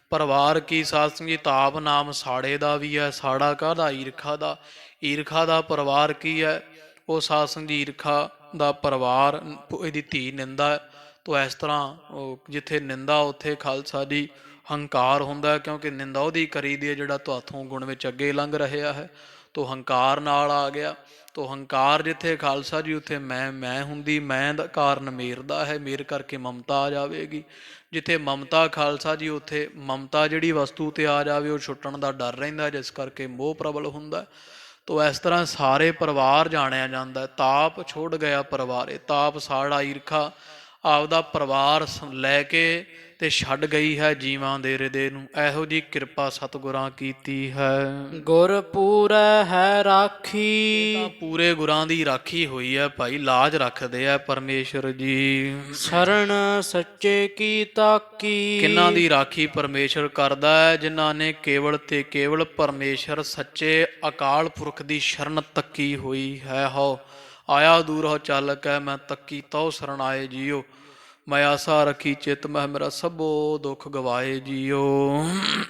ਪਰਿਵਾਰ ਕੀ ਸਾਧ ਸੰਗਤ ਜੀ, ਤਾਪ ਨਾਮ ਸਾੜੇ ਦਾ ਵੀ ਹੈ। ਸਾੜਾ ਕਾਹਦਾ? ਈਰਖਾ ਦਾ। ਈਰਖਾ ਦਾ ਪਰਿਵਾਰ ਕੀ ਹੈ? ਉਹ ਸਾਧ ਸੰਗਤ ਜੀ ਈਰਖਾ ਦਾ ਪਰਿਵਾਰ ਇਹਦੀ ਧੀ ਨਿੰਦਾ। ਤੋ ਇਸ ਤਰ੍ਹਾਂ ਉਹ ਜਿੱਥੇ ਨਿੰਦਾ ਉੱਥੇ ਖਾਲਸਾ ਜੀ ਹੰਕਾਰ ਹੁੰਦਾ, ਕਿਉਂਕਿ ਨਿੰਦਾ ਉਹਦੀ ਕਰੀਦੀ ਹੈ ਜਿਹੜਾ ਤੁਹਾਥੋਂ ਗੁਣ ਵਿੱਚ ਅੱਗੇ ਲੰਘ ਰਿਹਾ ਹੈ। ਤੋ ਹੰਕਾਰ ਨਾਲ ਆ ਗਿਆ। ਤੋ ਹੰਕਾਰ ਜਿੱਥੇ ਖਾਲਸਾ ਜੀ ਉੱਥੇ ਮੈਂ ਹੁੰਦੀ, ਮੈਂ ਦਾ ਕਾਰਨ ਮੇਰ ਦਾ ਹੈ, ਮੇਰ ਕਰਕੇ ਮਮਤਾ ਆ ਜਾਵੇਗੀ। ਜਿੱਥੇ ਮਮਤਾ ਖਾਲਸਾ ਜੀ ਉੱਥੇ ਮਮਤਾ ਜਿਹੜੀ ਵਸਤੂ ਤੇ ਆ ਜਾਵੇ ਉਹ ਛੁੱਟਣ ਦਾ ਡਰ ਰਹਿੰਦਾ, ਜਿਸ ਕਰਕੇ ਮੋਹ ਪ੍ਰਬਲ ਹੁੰਦਾ। ਤੋ ਇਸ ਤਰ੍ਹਾਂ ਸਾਰੇ ਪਰਿਵਾਰ ਜਾਣਿਆ ਜਾਂਦਾ। ਤਾਪ ਛੋੜ ਗਿਆ ਪਰਿਵਾਰੇ, ਤਾਪ ਸਾੜਾ ਈਰਖਾ ਆਪਦਾ ਪਰਿਵਾਰ ਲੈ ਕੇ ਤੇ ਛੱਡ ਗਈ ਹੈ ਜੀਵਾਂ ਦੇ ਹਿਰਦੇ ਨੂੰ। ਇਹੋ ਜੀ ਕਿਰਪਾ ਸਤਿਗੁਰਾਂ ਕੀਤੀ ਹੈ। ਗੁਰ ਪੂਰੈ ਹੈ ਰਾਖੀ। ਤਾਂ ਪੂਰੇ ਗੁਰਾਂ ਦੀ ਰਾਖੀ ਹੋਈ ਹੈ ਭਾਈ, ਲਾਜ ਰੱਖਦੇ ਆ ਪਰਮੇਸ਼ਰ ਜੀ। ਸ਼ਰਨ ਸੱਚੇ ਕੀ ਤਾਕੀ। ਕਿਹਨਾਂ ਦੀ ਰਾਖੀ ਪਰਮੇਸ਼ਰ ਕਰਦਾ ਹੈ? ਜਿਨ੍ਹਾਂ ਨੇ ਕੇਵਲ ਤੇ ਕੇਵਲ ਪਰਮੇਸ਼ਰ ਸੱਚੇ ਅਕਾਲ ਪੁਰਖ ਦੀ ਸ਼ਰਨ ਤੱਕੀ ਹੋਈ ਹੈ। ਹੋ ਆਇਆ ਦੂਰ ਹੋ ਚੱਲ ਕੇ ਮੈਂ ਤੱਕੀ ਤਉ ਸ਼ਰਨ ਆਏ ਜੀਓ, ਮੈਂ ਆਸਾ ਰੱਖੀ ਚਿਤ ਮਹਿ ਮੇਰਾ ਸਭੋ ਦੁੱਖ ਗਵਾਏ ਜੀਓ।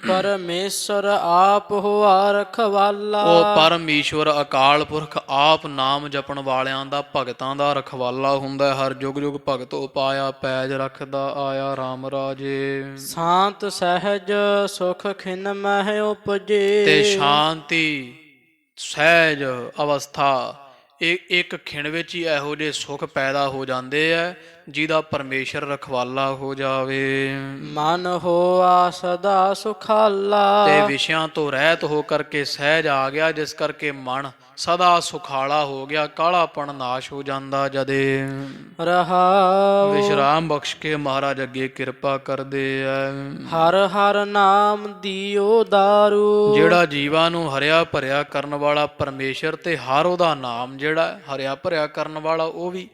ਪਰਮੇਸ਼ਰ ਆਪ ਹੋਆ ਰਖਵਾਲਾ। ਉਹ ਪਰਮੇਸ਼ਵਰ ਅਕਾਲ ਪੁਰਖ ਆਪ ਨਾਮ ਜਪਣ ਵਾਲਿਆਂ ਦਾ ਭਗਤਾਂ ਦਾ ਰਖਵਾਲਾ ਹੁੰਦਾ। ਹਰ ਜੁਗ ਜੁਗ ਭਗਤ ਉਪਾਇਆ ਪੈਜ ਰੱਖਦਾ ਆਇਆ RAM ਰਾਜੇ। ਸ਼ਾਂਤ ਸਹਿਜ ਸੁਖ ਖਿਨ ਮਹਿ ਉਪਜੇ। ਤੇ ਸ਼ਾਂਤੀ ਸਹਿਜ ਅਵਸਥਾ ਇੱਕ ਖਿਣ ਵਿੱਚ ਹੀ ਇਹੋ ਜਿਹੇ ਸੁੱਖ ਪੈਦਾ ਹੋ ਜਾਂਦੇ ਆ ਜਿਹਦਾ ਪਰਮੇਸ਼ਰ ਰਖਵਾਲਾ ਹੋ ਜਾਵੇ। ਮਨ ਹੋਆ ਸਦਾ ਸੁਖਾਲਾ। ਤੇ ਵਿਸ਼ਿਆਂ ਤੋਂ ਰਹਿਤ ਹੋ ਕਰਕੇ ਸਹਿਜ ਆ ਗਿਆ, ਜਿਸ ਕਰਕੇ ਮਨ ਸਦਾ ਸੁਖਾਲਾ ਹੋ ਗਿਆ, ਕਾਲਾਪਣ ਨਾਸ਼ ਹੋ ਜਾਂਦਾ ਜਦੇ। ਰਹਾਉ ਵਿਸ਼ਰਾਮ ਬਖਸ਼ ਕੇ ਮਹਾਰਾਜ ਅੱਗੇ ਕਿਰਪਾ ਕਰਦੇ ਆ। ਹਰ ਹਰ ਨਾਮ ਦੀਓ ਦਾਰੂ। ਜਿਹੜਾ ਜੀਵਾਂ ਨੂੰ ਹਰਿਆ ਭਰਿਆ ਕਰਨ ਵਾਲਾ ਪਰਮੇਸ਼ਰ ਤੇ ਹਰ ਉਹਦਾ ਨਾਮ ਜਿਹੜਾ ਹਰਿਆ ਭਰਿਆ ਕਰਨ ਵਾਲਾ ਉਹ ਵੀ,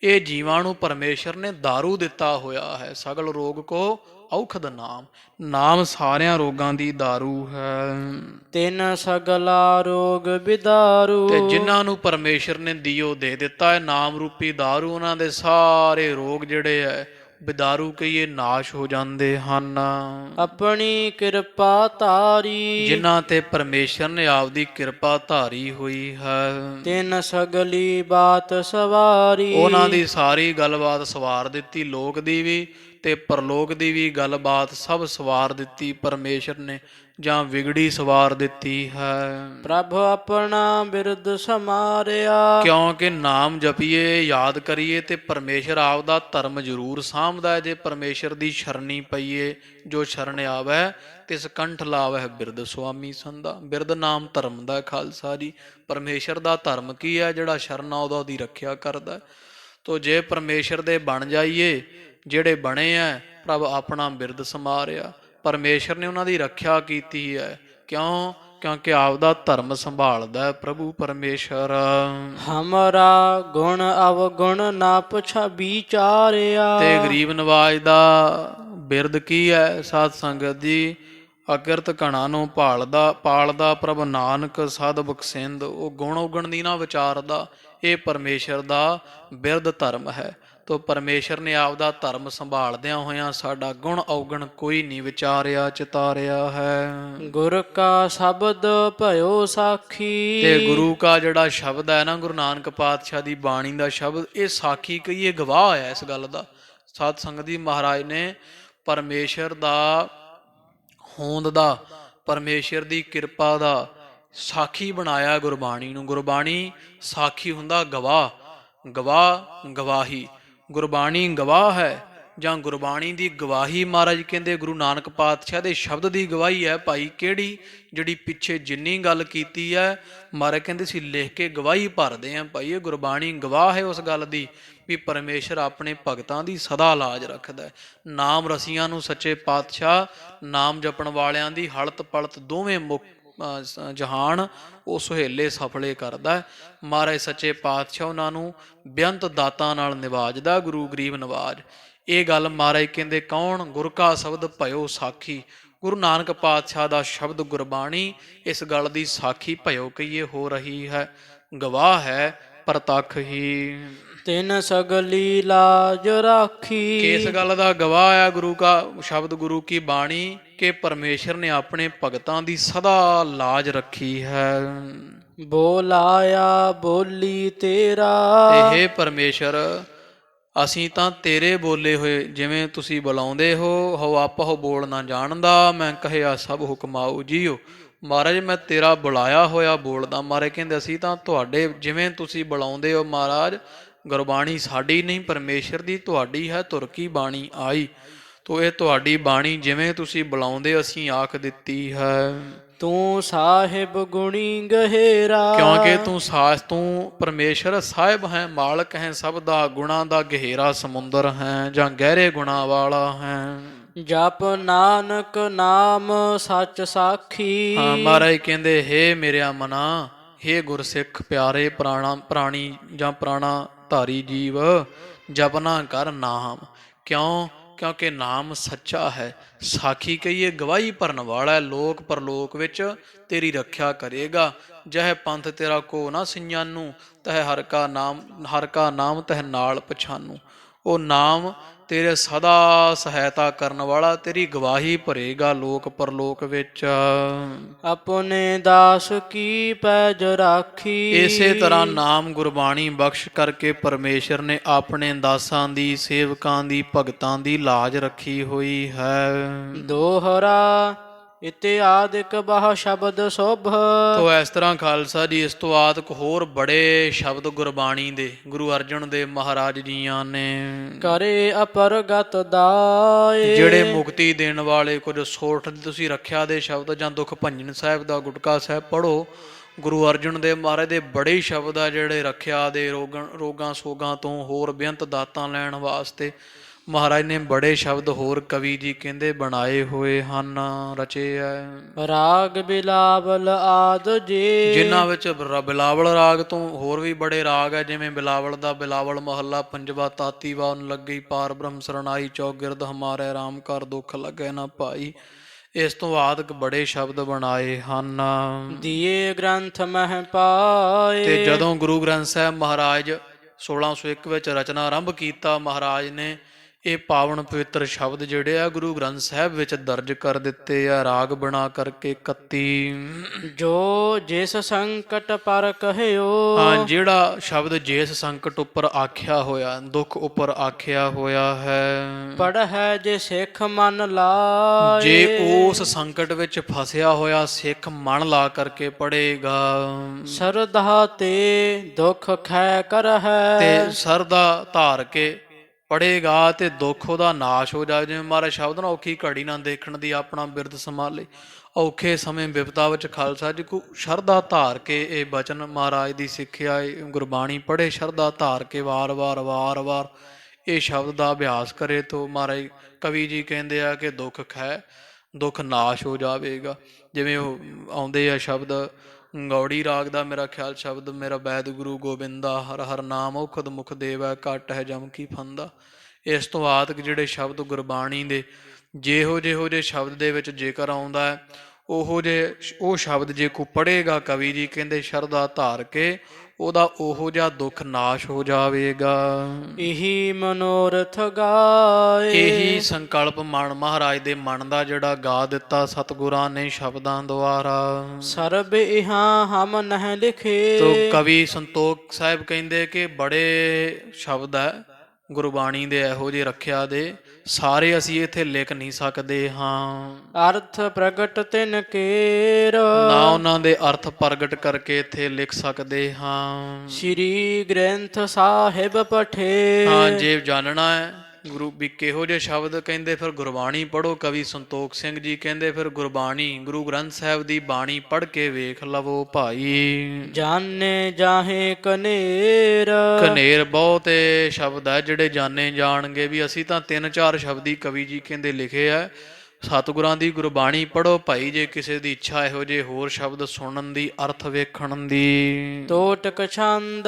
ਇਹ ਜੀਵਾਂ ਨੂੰ ਪਰਮੇਸ਼ਰ ਨੇ ਦਾਰੂ ਦਿੱਤਾ ਹੋਇਆ ਹੈ। ਸਗਲ ਰੋਗ ਕੋ ਔਖਦ ਨਾਮ, ਨਾਮ ਸਾਰਿਆਂ ਰੋਗਾਂ ਦੀ ਦਾਰੂ ਹੈ। ਤਿੰਨ ਸਗਲਾ ਰੋਗ ਬਿਦਾਰੂ। ਤੇ ਜਿਨ੍ਹਾਂ ਨੂੰ ਪਰਮੇਸ਼ਰ ਨੇ ਦਿਓ ਦੇ ਦਿੱਤਾ ਹੈ ਨਾਮ ਰੂਪੀ ਦਾਰੂ, ਉਹਨਾਂ ਦੇ ਸਾਰੇ ਰੋਗ ਜਿਹੜੇ ਹੈ ਬਿਦਾਰੂ ਕਹੀਏ ਨਾਸ਼ ਹੋ ਜਾਂਦੇ ਹਨ। ਆਪਣੀ ਕਿਰਪਾ ਧਾਰੀ। ਜਿਨ੍ਹਾਂ ਤੇ ਪਰਮੇਸ਼ਰ ਨੇ ਆਪਦੀ ਕਿਰਪਾ ਧਾਰੀ ਹੋਈ ਹੈ, ਤਿੰਨ ਸਗਲੀ ਬਾਤ ਸਵਾਰੀ। ਉਹਨਾਂ ਦੀ ਸਾਰੀ ਗੱਲਬਾਤ ਸਵਾਰ ਦਿੱਤੀ, ਲੋਕ ਦੀ ਵੀ ਤੇ ਪਰਲੋਕ ਦੀ ਵੀ ਗੱਲਬਾਤ ਸਭ ਸਵਾਰ ਦਿੱਤੀ ਪਰਮੇਸ਼ਰ ਨੇ, ਜਾਂ ਵਿਗੜੀ ਸਵਾਰ ਦਿੱਤੀ ਹੈ। ਪ੍ਰਭ ਆਪਣਾ ਬਿਰਦ ਸਮਾਰਿਆ। ਕਿਉਂਕਿ ਨਾਮ ਜਪੀਏ ਯਾਦ ਕਰੀਏ ਤੇ ਪਰਮੇਸ਼ਰ ਆਪ ਦਾ ਧਰਮ ਜ਼ਰੂਰ ਸਾਂਭਦਾ ਹੈ। ਜੇ ਪਰਮੇਸ਼ਰ ਦੀ ਸ਼ਰਣੀ ਪਈਏ, ਜੋ ਸ਼ਰਨ ਆਵੈ ਤਿਸ ਕੰਠ ਲਾਵੈ ਬਿਰਦ ਸੁਆਮੀ ਸੰਦਾ। ਬਿਰਦ ਨਾਮ ਧਰਮ ਦਾ ਖਾਲਸਾ ਜੀ। ਪਰਮੇਸ਼ਰ ਦਾ ਧਰਮ ਕੀ ਹੈ? ਜਿਹੜਾ ਸ਼ਰਨ ਆਉਂਦਾ ਉਹਦੀ ਰੱਖਿਆ ਕਰਦਾ। ਤੋ ਜੇ ਪਰਮੇਸ਼ਰ ਦੇ ਬਣ ਜਾਈਏ, ਜਿਹੜੇ ਬਣੇ ਆ ਪ੍ਰਭ ਆਪਣਾ ਬਿਰਦ ਸਮਾਰਿਆ, ਪਰਮੇਸ਼ਰ ਨੇ ਉਹਨਾਂ ਦੀ ਰੱਖਿਆ ਕੀਤੀ ਹੈ। ਕਿਉਂ? ਕਿਉਂਕਿ ਆਪਦਾ ਧਰਮ ਸੰਭਾਲਦਾ ਹੈ ਪ੍ਰਭੂ ਪਰਮੇਸ਼ਰ। ਹਮਰਾ ਗੁਣ ਅਵਗੁਣ ਨਾ ਪੁਛਾ ਵਿਚਾਰਿਆ। ਤੇ ਗਰੀਬ ਨਵਾਜ ਦਾ ਬਿਰਦ ਕੀ ਹੈ ਸਾਧ ਸੰਗਤ ਜੀ? ਅਕਿਰਤ ਘਣਾ ਨੂੰ ਪਾਲਦਾ ਪ੍ਰਭ ਨਾਨਕ ਸਦ ਬਖਸ਼ਿੰਦ। ਉਹ ਗੁਣ ਉਗਣ ਦੀ ਨਾ ਵਿਚਾਰਦਾ, ਇਹ ਪਰਮੇਸ਼ਰ ਦਾ ਬਿਰਦ ਧਰਮ ਹੈ। ਤੋ ਪਰਮੇਸ਼ਰ ਨੇ ਆਪਦਾ ਧਰਮ ਸੰਭਾਲਦਿਆਂ ਹੋਇਆਂ ਸਾਡਾ ਗੁਣ ਔਗਣ ਕੋਈ ਨਹੀਂ ਵਿਚਾਰਿਆ ਚਿਤਾਰਿਆ ਹੈ। ਗੁਰ ਕਾ ਸ਼ਬਦ ਭਇਓ ਸਾਖੀ। ਤੇ ਗੁਰੂ ਕਾ ਜਿਹੜਾ ਸ਼ਬਦ ਹੈ ਨਾ, ਗੁਰੂ ਨਾਨਕ ਪਾਤਸ਼ਾਹ ਦੀ ਬਾਣੀ ਦਾ ਸ਼ਬਦ, ਇਹ ਸਾਖੀ ਕਹੀਏ ਗਵਾਹ ਹੈ ਇਸ ਗੱਲ ਦਾ। ਸਾਧ ਸੰਗਤ ਜੀ, ਮਹਾਰਾਜ ਨੇ ਪਰਮੇਸ਼ਰ ਦਾ ਹੋਂਦ ਦਾ, ਪਰਮੇਸ਼ਰ ਦੀ ਕਿਰਪਾ ਦਾ ਸਾਖੀ ਬਣਾਇਆ ਗੁਰਬਾਣੀ ਨੂੰ। ਗੁਰਬਾਣੀ ਸਾਖੀ ਹੁੰਦਾ ਗਵਾਹੀ। ਗੁਰਬਾਣੀ ਗਵਾਹ ਹੈ ਜਾਂ ਗੁਰਬਾਣੀ ਦੀ ਗਵਾਹੀ। ਮਹਾਰਾਜ ਕਹਿੰਦੇ ਗੁਰੂ ਨਾਨਕ ਪਾਤਸ਼ਾਹ ਦੇ ਸ਼ਬਦ ਦੀ ਗਵਾਹੀ ਹੈ ਭਾਈ। ਕਿਹੜੀ? ਜਿਹੜੀ ਪਿੱਛੇ ਜਿੰਨੀ ਗੱਲ ਕੀਤੀ ਹੈ, ਮਹਾਰਾਜ ਕਹਿੰਦੇ ਸੀ ਲਿਖ ਕੇ ਗਵਾਹੀ ਭਰਦੇ ਆ ਭਾਈ। ਇਹ ਗੁਰਬਾਣੀ ਗਵਾਹ ਹੈ ਉਸ ਗੱਲ ਦੀ ਵੀ ਪਰਮੇਸ਼ਰ ਆਪਣੇ ਭਗਤਾਂ ਦੀ ਸਦਾ ਲਾਜ ਰੱਖਦਾ ਹੈ। ਨਾਮ ਰਸੀਆਂ ਨੂੰ ਸੱਚੇ ਪਾਤਸ਼ਾਹ, ਨਾਮ ਜਪਣ ਵਾਲਿਆਂ ਦੀ ਹਲਤ ਪਲਤ ਦੋਵੇਂ ਜਹਾਨ ਉਹ ਸੁਹੇਲੇ ਸਫਲੇ ਕਰਦਾ ਹੈ। ਮਹਾਰਾਜ ਸੱਚੇ ਪਾਤਸ਼ਾਹ ਉਹਨਾਂ ਨੂੰ ਬੇਅੰਤ ਦਾਤਾਂ ਨਾਲ ਨਿਵਾਜਦਾ, ਗੁਰੂ ਗਰੀਬ ਨਵਾਜ। ਇਹ ਗੱਲ ਮਹਾਰਾਜ ਕਹਿੰਦੇ ਕੌਣ? ਗੁਰ ਕਾ ਸ਼ਬਦ ਭਇਓ ਸਾਖੀ। ਗੁਰੂ ਨਾਨਕ ਪਾਤਸ਼ਾਹ ਦਾ ਸ਼ਬਦ ਗੁਰਬਾਣੀ ਇਸ ਗੱਲ ਦੀ ਸਾਖੀ ਭਇਓ ਕਹੀਏ ਹੋ ਰਹੀ ਹੈ, ਗਵਾਹ ਹੈ ਪ੍ਰਤੱਖ ਹੀ। ਤਿਨ ਸਗਲੀ ਲਾਜ ਰਾਖੀ। ਕਿਸ ਗੱਲ ਦਾ ਗਵਾਹ ਹੈ ਗੁਰੂ ਕਾ ਸ਼ਬਦ, ਗੁਰੂ ਕੀ ਬਾਣੀ, ਕਿ ਪਰਮੇਸ਼ਰ ਨੇ ਆਪਣੇ ਭਗਤਾਂ ਦੀ ਸਦਾ ਲਾਜ ਰੱਖੀ ਹੈ। ਬੋਲਾਇਆ ਬੋਲੀ ਤੇਰਾ। ਇਹ ਪਰਮੇਸ਼ਰ ਅਸੀਂ ਤਾਂ ਤੇਰੇ ਬੋਲੇ ਹੋਏ, ਜਿਵੇਂ ਤੁਸੀਂ ਬੁਲਾਉਂਦੇ ਹੋ ਆਪਹੁ ਬੋਲ ਨਾ ਜਾਣਦਾ, ਮੈਂ ਕਹਿਆ ਸਭ ਹੁਕਮਾਊ ਜੀਓ। ਮਹਾਰਾਜ ਮੈਂ ਤੇਰਾ ਬੁਲਾਇਆ ਹੋਇਆ ਬੋਲਦਾ। ਮਹਾਰਾਜ ਕਹਿੰਦੇ ਅਸੀਂ ਤਾਂ ਤੁਹਾਡੇ ਜਿਵੇਂ ਤੁਸੀਂ ਬੁਲਾਉਂਦੇ ਹੋ ਮਹਾਰਾਜ। ਗੁਰਬਾਣੀ ਸਾਡੀ ਨਹੀਂ ਪਰਮੇਸ਼ਰ ਦੀ, ਤੁਹਾਡੀ ਹੈ ਧੁਰ ਕੀ ਬਾਣੀ ਆਈ। ਤੋ ਇਹ ਤੁਹਾਡੀ ਬਾਣੀ ਜਿਵੇਂ ਤੁਸੀਂ ਬੁਲਾਉਂਦੇ ਅਸੀਂ ਆਖ ਦਿੱਤੀ ਹੈ। ਤੂੰ ਸਾਹਿਬ ਗੁਣੀ ਗਹਿਰਾ। ਕਿਉਂਕਿ ਤੂੰ ਪਰਮੇਸ਼ਰ ਸਾਹਿਬ ਹੈ, ਮਾਲਕ ਹੈ ਸਭ ਦਾ, ਗੁਣਾ ਦਾ ਗਹਿਰਾ ਸਮੁੰਦਰ ਹੈ ਜਾਂ ਗਹਿਰੇ ਗੁਣਾ ਵਾਲਾ ਹੈ। ਜਪ ਨਾਨਕ ਨਾਮ ਸੱਚ ਸਾਖੀ। ਹਾਂ ਮਹਾਰਾਜ ਕਹਿੰਦੇ ਹੇ ਮੇਰਿਆ ਮਨਾ, ਹੇ ਗੁਰਸਿੱਖ ਪਿਆਰੇ ਪ੍ਰਾਣੀ ਜਾਂ ਪ੍ਰਾਣਾ ਧਾਰੀ ਜੀਵ, ਜਪਨਾ ਕਰ ਨਾਮ। ਕਿਉਂਕਿ ਨਾਮ ਸੱਚਾ ਹੈ। ਸਾਖੀ ਕਹੀਏ ਗਵਾਹੀ ਭਰਨ ਵਾਲਾ ਹੈ, ਲੋਕ ਪਰਲੋਕ ਵਿੱਚ ਤੇਰੀ ਰੱਖਿਆ ਕਰੇਗਾ। ਜਹ ਪੰਥ ਤੇਰਾ ਕੋ ਨਾ ਸਿੰਜਾਨੂ, ਤਹ ਹਰ ਕਾ ਨਾਮ ਤਹ ਨਾਲ ਪਛਾਨੂ। ਉਹ ਨਾਮ ਤੇਰੇ ਸਦਾ ਸਹਾਇਤਾ ਕਰਨ ਵਾਲਾ, ਤੇਰੀ ਗਵਾਹੀ ਭਰੇਗਾ ਲੋਕ ਪਰਲੋਕ ਵਿੱਚ। ਆਪਣੇ ਦਾਸ ਕੀ ਪੈਜ ਰਾਖੀ। ਇਸੇ ਤਰ੍ਹਾਂ ਨਾਮ ਗੁਰਬਾਣੀ ਬਖਸ਼ ਕਰਕੇ ਪਰਮੇਸ਼ਰ ਨੇ ਆਪਣੇ ਦਾਸਾਂ ਦੀ, ਸੇਵਕਾਂ ਦੀ, ਭਗਤਾਂ ਦੀ ਲਾਜ ਰੱਖੀ ਹੋਈ ਹੈ। ਦੋਹਰਾ ਇਤਿਆਦਿਕ ਬਹੁ ਸ਼ਬਦ ਸ਼ੋਭ। ਤੋ ਇਸ ਤਰ੍ਹਾਂ ਖਾਲਸਾ ਜੀ ਇਸ ਤੋਂ ਆਦਿਕ ਹੋਰ ਬੜੇ ਸ਼ਬਦ ਗੁਰਬਾਣੀ ਦੇ ਗੁਰੂ ਅਰਜਨ ਦੇਵ ਮਹਾਰਾਜ ਜੀਆਂ ਨੇ ਕਰੇ ਅਪਰਗਤ ਦਾਏ। ਜਿਹੜੇ ਮੁਕਤੀ ਦੇਣ ਵਾਲੇ ਕੁਝ ਸੋਠ ਤੁਸੀਂ ਰੱਖਿਆ ਦੇ ਸ਼ਬਦ ਜਾਂ ਦੁੱਖ ਭੰਜਨ ਸਾਹਿਬ ਦਾ ਗੁਟਕਾ ਸਾਹਿਬ ਪੜ੍ਹੋ। ਗੁਰੂ ਅਰਜਨ ਦੇਵ ਮਹਾਰਾਜ ਦੇ ਬੜੇ ਸ਼ਬਦ ਆ ਜਿਹੜੇ ਰੱਖਿਆ ਦੇ ਰੋਗਾਂ ਸੋਗਾਂ ਤੋਂ ਹੋਰ ਬੇਅੰਤ ਦਾਤਾਂ ਲੈਣ ਵਾਸਤੇ ਮਹਾਰਾਜ ਨੇ ਬੜੇ ਸ਼ਬਦ ਹੋਰ ਕਵੀ ਜੀ ਕਹਿੰਦੇ ਬਣਾਏ ਹੋਏ ਹਨ, ਰਚੇ ਹੈ। ਰਾਗ ਬਿਲਾਵਲ ਆਦ ਜੀ। ਜਿਨ੍ਹਾਂ ਵਿੱਚ ਬਿਲਾਵਲ ਰਾਗ ਤੋਂ ਹੋਰ ਵੀ ਬੜੇ ਰਾਗ ਹੈ, ਜਿਵੇਂ ਬਿਲਾਵਲ ਦਾ ਬਿਲਾਵਲ ਮਹੱਲਾ ਪੰਜਵਾ, ਤਾਤੀ ਵਾਨ ਲੱਗੀ ਪਾਰ ਬ੍ਰਹਮ ਸਰਣਾਈ, ਚੌਗਿਰਦ ਹਮਾਰੇ ਰਾਮ ਕਰ ਦੁੱਖ ਲੱਗੇ ਨਾ ਭਾਈ। ਇਸ ਤੋਂ ਆਦਿਕ ਬੜੇ ਸ਼ਬਦ ਬਣਾਏ ਹਨ। ਦੀਏ ਗ੍ਰੰਥ ਮਹਿ ਪਾਏ। ਤੇ ਜਦੋਂ ਗੁਰੂ ਗ੍ਰੰਥ ਸਾਹਿਬ ਮਹਾਰਾਜ 1601 ਵਿੱਚ ਰਚਨਾ ਆਰੰਭ ਕੀਤਾ, ਮਹਾਰਾਜ ਨੇ ਇਹ ਪਾਵਨ ਪਵਿੱਤਰ ਸ਼ਬਦ ਜਿਹੜੇ ਆ ਗੁਰੂ ਗ੍ਰੰਥ ਸਾਹਿਬ ਵਿੱਚ ਦਰਜ ਕਰ ਦਿੱਤੇ ਆ, ਰਾਗ ਬਣਾ ਕਰਕੇ 31। ਜੋ ਜਿਸ ਸੰਕਟ ਪਰ ਕਹਿਓ। ਹਾਂ, ਜਿਹੜਾ ਸ਼ਬਦ ਜਿਸ ਸੰਕਟ ਉੱਪਰ ਆਖਿਆ ਹੋਇਆ, ਦੁੱਖ ਉੱਪਰ ਆਖਿਆ ਹੋਇਆ ਹੈ। ਪੜ੍ਹੈ ਜੇ ਸਿੱਖ ਮਨ ਲਾਏ। ਜੇ ਉਸ ਸੰਕਟ ਵਿੱਚ ਫਸਿਆ ਹੋਇਆ ਸਿੱਖ ਮਨ ਲਾ ਕਰਕੇ ਪੜ੍ਹੇਗਾ। ਸਰਧਾ ਤੇ ਦੁੱਖ ਖੈ ਕਰਹਿ। ਤੇ ਸਰਧਾ ਧਾਰ ਕੇ ਪੜ੍ਹੇਗਾ ਤੇ ਦੁੱਖ ਉਹਦਾ ਨਾਸ਼ ਹੋ ਜਾਏ। ਜਿਵੇਂ ਮਹਾਰਾਜ ਸ਼ਬਦ ਨਾ ਔਖੀ ਘੜੀ ਨਾ ਦੇਖਣ ਦੀ ਆਪਣਾ ਬਿਰਦ ਸੰਭਾਲੇ। ਔਖੇ ਸਮੇਂ ਬਿਪਤਾ ਵਿੱਚ ਖਾਲਸਾ ਜੀ ਕੋ ਸ਼ਰਧਾ ਧਾਰ ਕੇ ਇਹ ਬਚਨ ਮਹਾਰਾਜ ਦੀ ਸਿੱਖਿਆ ਗੁਰਬਾਣੀ ਪੜ੍ਹੇ, ਸ਼ਰਧਾ ਧਾਰ ਕੇ ਵਾਰ-ਵਾਰ ਇਹ ਸ਼ਬਦ ਦਾ ਅਭਿਆਸ ਕਰੇ ਤੋ ਮਹਾਰਾਜ ਕਵੀ ਜੀ ਕਹਿੰਦੇ ਆ ਕਿ ਦੁੱਖ ਖੈ ਦੁੱਖ ਨਾਸ਼ ਹੋ ਜਾਵੇਗਾ। ਜਿਵੇਂ ਉਹ ਆਉਂਦੇ ਆ ਸ਼ਬਦ ਗੌੜੀ ਰਾਗ ਦਾ ਮੇਰਾ ਖਿਆਲ ਸ਼ਬਦ, ਮੇਰਾ ਵੈਦ ਗੁਰੂ ਗੋਬਿੰਦਾ ਹਰ ਹਰ ਨਾਮ ਔਖਦ ਮੁਖ ਦੇਵੈ ਘਟ ਹੈ ਜਮ ਕੀ ਫੰਦਾ। ਇਸ ਤੋਂ ਆਦਿਕ ਜਿਹੜੇ ਸ਼ਬਦ ਗੁਰਬਾਣੀ ਦੇ ਜਿਹੋ ਜਿਹੇ ਸ਼ਬਦ ਦੇ ਵਿੱਚ ਜੇਕਰ ਆਉਂਦਾ ਹੈ ਉਹ ਸ਼ਬਦ ਜੇ ਕੋ ਪੜ੍ਹੇਗਾ, ਕਵੀ ਜੀ ਕਹਿੰਦੇ ਸ਼ਰਧਾ ਧਾਰ ਕੇ, ਉਹਦਾ ਉਹੋ ਜਿਹਾ ਦੁੱਖ ਨਾਸ਼ ਹੋ ਜਾਵੇਗਾ। ਇਹੀ ਮਨੋਰਥ ਗਾਏ। ਇਹੀ ਸੰਕਲਪ ਮਨ ਮਹਾਰਾਜ ਦੇ ਮਨ ਦਾ ਜਿਹੜਾ ਗਾ ਦਿੱਤਾ ਸਤਿਗੁਰਾਂ ਨੇ ਸ਼ਬਦਾਂ ਦੁਆਰਾ। ਸਰਬ ਇਹਾਂ ਹਮ ਨਹਿ ਲਿਖੇ। ਤੋ ਕਵੀ ਸੰਤੋਖ ਸਾਹਿਬ ਕਹਿੰਦੇ ਕਿ ਬੜੇ ਸ਼ਬਦ ਹੈ ਗੁਰਬਾਣੀ ਦੇ ਇਹੋ ਜਿਹੇ ਰੱਖਿਆ ਦੇ, ਸਾਰੇ ਅਸੀਂ ਇੱਥੇ ਲਿਖ ਨਹੀਂ ਸਕਦੇ ਹਾਂ। ਅਰਥ ਪ੍ਰਗਟ ਤਿਨ ਕੇਰ। ਨਾ ਉਹਨਾਂ ਦੇ ਅਰਥ ਪ੍ਰਗਟ ਕਰਕੇ ਇੱਥੇ ਲਿਖ ਸਕਦੇ ਹਾਂ। ਸ੍ਰੀ ਗ੍ਰੰਥ ਸਾਹਿਬ ਪਠੇ। ਹਾਂ, ਜੇ ਜਾਣਨਾ ਹੈ ਗੁਰੂ ਵੀ ਕਿਹੋ ਜਿਹੇ ਸ਼ਬਦ ਕਹਿੰਦੇ, ਫਿਰ ਗੁਰਬਾਣੀ ਪੜ੍ਹੋ। ਕਵੀ ਸੰਤੋਖ ਸਿੰਘ ਜੀ ਕਹਿੰਦੇ ਫਿਰ ਗੁਰਬਾਣੀ ਗੁਰੂ ਗ੍ਰੰਥ ਸਾਹਿਬ ਦੀ ਬਾਣੀ ਪੜ੍ਹ ਕੇ ਵੇਖ ਲਵੋ ਭਾਈ। ਜਾਣੇ ਜਾਹੇ ਕਨੇਰ। ਕਨੇਰ ਬਹੁਤੇ ਸ਼ਬਦ ਹੈ ਜਿਹੜੇ ਜਾਣੇ ਜਾਣਗੇ ਵੀ। ਅਸੀਂ ਤਾਂ 3-4 ਸ਼ਬਦ ਹੀ ਕਵੀ ਜੀ ਕਹਿੰਦੇ ਲਿਖੇ ਆ। ਸਤਿਗੁਰਾਂ ਦੀ ਗੁਰਬਾਣੀ ਪੜ੍ਹੋ ਭਾਈ। ਜੇ ਕਿਸੇ ਦੀ ਇੱਛਾ ਇਹੋ ਜਿਹੇ ਹੋਰ ਸ਼ਬਦ ਸੁਣਨ ਦੀ, ਅਰਥ ਵੇਖਣ ਦੀ। ਟੋਟਕ ਛੰਦ।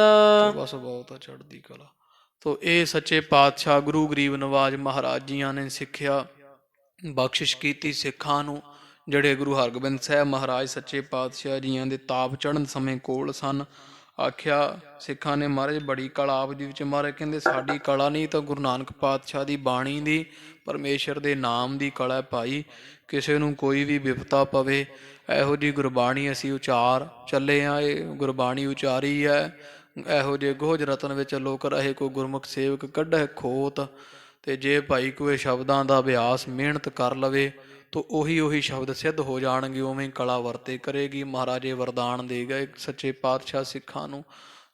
ਬਸ ਬਹੁਤ ਚੜ੍ਹਦੀ ਕਲਾ। ਤੋ ਇਹ ਸੱਚੇ ਪਾਤਸ਼ਾਹ ਗੁਰੂ ਗਰੀਬ ਨਵਾਜ ਮਹਾਰਾਜ ਜੀਆਂ ਨੇ ਸਿੱਖਿਆ ਬਖਸ਼ਿਸ਼ ਕੀਤੀ ਸਿੱਖਾਂ ਨੂੰ। ਜਿਹੜੇ ਗੁਰੂ ਹਰਗੋਬਿੰਦ ਸਾਹਿਬ ਮਹਾਰਾਜ ਸੱਚੇ ਪਾਤਸ਼ਾਹ ਜੀਆਂ ਦੇ ਤਾਪ ਚੜ੍ਹਨ ਸਮੇਂ ਕੋਲ ਸਨ। ਆਖਿਆ ਸਿੱਖਾਂ ਨੇ, ਮਹਾਰਾਜ ਬੜੀ ਕਲਾ ਆਪ ਜੀ ਵਿੱਚ। ਮਹਾਰਾਜ ਕਹਿੰਦੇ ਸਾਡੀ ਕਲਾ ਨਹੀਂ ਤਾਂ ਗੁਰੂ ਨਾਨਕ ਪਾਤਸ਼ਾਹ ਦੀ ਬਾਣੀ ਦੀ, ਪਰਮੇਸ਼ਰ ਦੇ ਨਾਮ ਦੀ ਕਲਾ ਭਾਈ। ਕਿਸੇ ਨੂੰ ਕੋਈ ਵੀ ਵਿਪਤਾ ਪਵੇ, ਇਹੋ ਜਿਹੀ ਗੁਰਬਾਣੀ ਅਸੀਂ ਉਚਾਰ ਚੱਲੇ ਆ। ਇਹ ਗੁਰਬਾਣੀ ਉਚਾਰੀ ਹੈ। ਇਹੋ ਜਿਹੇ ਗੋਝ ਰਤਨ ਵਿੱਚ ਲੋਕ ਰਹੇ, ਕੋ ਗੁਰਮੁਖ ਸੇਵਕ ਕੱਢੇ ਖੋਤ। ਤੇ ਜੇ ਭਾਈ ਕੋਈ ਸ਼ਬਦਾਂ ਦਾ ਅਭਿਆਸ ਮਿਹਨਤ ਕਰ ਲਵੇ ਤਾਂ ਉਹੀ ਸ਼ਬਦ ਸਿੱਧ ਹੋ ਜਾਣਗੇ। ਉਵੇਂ ਕਲਾ ਵਰਤੇ ਕਰੇਗੀ। ਮਹਾਰਾਜੇ ਵਰਦਾਨ ਦੇ ਗਏ ਸੱਚੇ ਪਾਤਸ਼ਾਹ ਸਿੱਖਾਂ ਨੂੰ,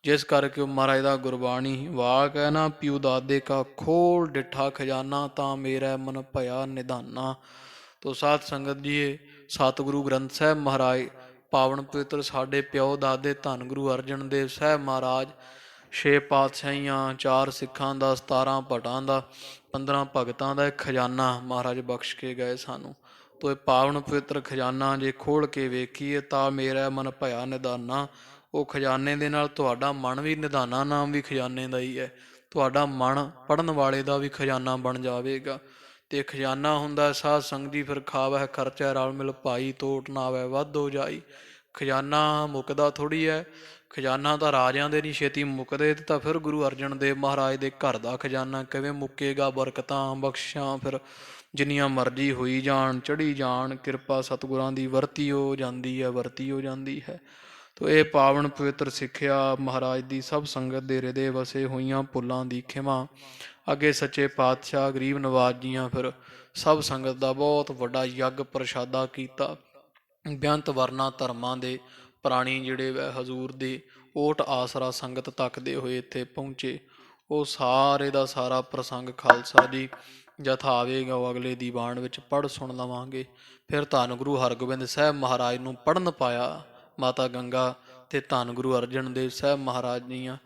ਜਿਸ ਕਰਕੇ ਉਹ ਮਹਾਰਾਜ ਦਾ ਗੁਰਬਾਣੀ ਵਾਕ ਹੈ ਨਾ, ਪਿਉ ਦਾਦੇ ਕਾ ਖੋਲ ਡਿੱਠਾ ਖਜ਼ਾਨਾ, ਤਾਂ ਮੇਰਾ ਮਨ ਭਇਆ ਨਿਧਾਨਾ। ਤੋ ਸਾਧ ਸੰਗਤ ਜੀ, ਸਤਿਗੁਰੂ ਗ੍ਰੰਥ ਸਾਹਿਬ ਮਹਾਰਾਜ ਪਾਵਨ ਪਵਿੱਤਰ ਸਾਡੇ ਪਿਓ ਦਾਦੇ ਧੰਨ ਗੁਰੂ ਅਰਜਨ ਦੇਵ ਸਾਹਿਬ ਮਹਾਰਾਜ 6 ਪਾਤਸ਼ਾਹੀਆਂ, 4 ਸਿੱਖਾਂ ਦਾ, 17 ਭਟਾਂ ਦਾ, 15 ਭਗਤਾਂ ਦਾ ਖਜ਼ਾਨਾ ਮਹਾਰਾਜ ਬਖਸ਼ ਕੇ ਗਏ ਸਾਨੂੰ। ਤੋ ਇਹ ਪਾਵਨ ਪਵਿੱਤਰ ਖਜ਼ਾਨਾ ਜੇ ਖੋਲ੍ਹ ਕੇ ਵੇਖੀਏ ਤਾਂ ਮੇਰਾ ਮਨ ਭਇਆ ਨਿਧਾਨਾ। ਉਹ ਖਜ਼ਾਨੇ ਦੇ ਨਾਲ ਤੁਹਾਡਾ ਮਨ ਵੀ, ਨਿਧਾਨਾ ਨਾਮ ਵੀ ਖਜ਼ਾਨੇ ਦਾ ਹੀ ਹੈ। ਤੁਹਾਡਾ ਮਨ ਪੜ੍ਹਨ ਵਾਲੇ ਦਾ ਵੀ ਖਜ਼ਾਨਾ ਬਣ ਜਾਵੇਗਾ। ਤੇ ਖਜ਼ਾਨਾ ਹੁੰਦਾ ਸਾਧ ਸੰਗਤ ਜੀ, ਫਿਰ ਖਾਵੈ ਖਰਚੈ ਰਲ ਮਿਲ ਭਾਈ, ਤੋਟ ਨਾ ਆਵੈ ਵੱਧ ਹੋ ਜਾਈ। ਖਜ਼ਾਨਾ ਮੁੱਕਦਾ ਥੋੜ੍ਹੀ ਹੈ। ਖਜ਼ਾਨਾ ਤਾਂ ਰਾਜਿਆਂ ਦੇ ਨਹੀਂ ਛੇਤੀ ਮੁੱਕਦੇ, ਤਾਂ ਫਿਰ ਗੁਰੂ ਅਰਜਨ ਦੇਵ ਮਹਾਰਾਜ ਦੇ ਘਰ ਦਾ ਖਜ਼ਾਨਾ ਕਿਵੇਂ ਮੁੱਕੇਗਾ। ਬਰਕਤਾਂ ਬਖਸ਼ਾਂ ਫਿਰ ਜਿੰਨੀਆਂ ਮਰਜ਼ੀ ਹੋਈ ਜਾਣ, ਚੜ੍ਹੀ ਜਾਣ, ਕਿਰਪਾ ਸਤਿਗੁਰਾਂ ਦੀ ਵਰਤੀ ਹੋ ਜਾਂਦੀ ਹੈ। ਤੋ ਇਹ ਪਾਵਨ ਪਵਿੱਤਰ ਸਿੱਖਿਆ ਮਹਾਰਾਜ ਦੀ ਸਭ ਸੰਗਤ ਦੇ ਹਿਰਦੇ ਵਸੇ ਹੋਈਆਂ ਭੁੱਲਾਂ ਦੀ ਖਿਮਾ। ਅੱਗੇ ਸੱਚੇ ਪਾਤਸ਼ਾਹ ਗਰੀਬ ਨਵਾਜ ਜੀਆਂ ਫਿਰ ਸਭ ਸੰਗਤ ਦਾ ਬਹੁਤ ਵੱਡਾ ਯੱਗ ਪ੍ਰਸ਼ਾਦਾ ਕੀਤਾ। ਬੇਅੰਤ ਵਰਨਾ ਧਰਮਾਂ ਦੇ ਪ੍ਰਾਣੀ ਜਿਹੜੇ ਵੈ ਹਜ਼ੂਰ ਦੇ ਓਟ ਆਸਰਾ ਸੰਗਤ ਤੱਕਦੇ ਹੋਏ ਇੱਥੇ ਪਹੁੰਚੇ। ਉਹ ਸਾਰੇ ਦਾ ਸਾਰਾ ਪ੍ਰਸੰਗ ਖਾਲਸਾ ਜੀ ਜਥਾ ਆਵੇਗਾ ਉਹ ਅਗਲੇ ਦੀਵਾਨ ਵਿੱਚ ਪੜ੍ਹ ਸੁਣ ਲਵਾਂਗੇ। ਫਿਰ ਧੰਨ ਗੁਰੂ ਹਰਗੋਬਿੰਦ ਸਾਹਿਬ ਮਹਾਰਾਜ ਨੂੰ ਪੜ੍ਹਨ ਪਾਇਆ ਮਾਤਾ ਗੰਗਾ ਤੇ ਧੰਨ ਗੁਰੂ ਅਰਜਨ ਦੇਵ ਸਾਹਿਬ ਮਹਾਰਾਜ ਜੀਆਂ।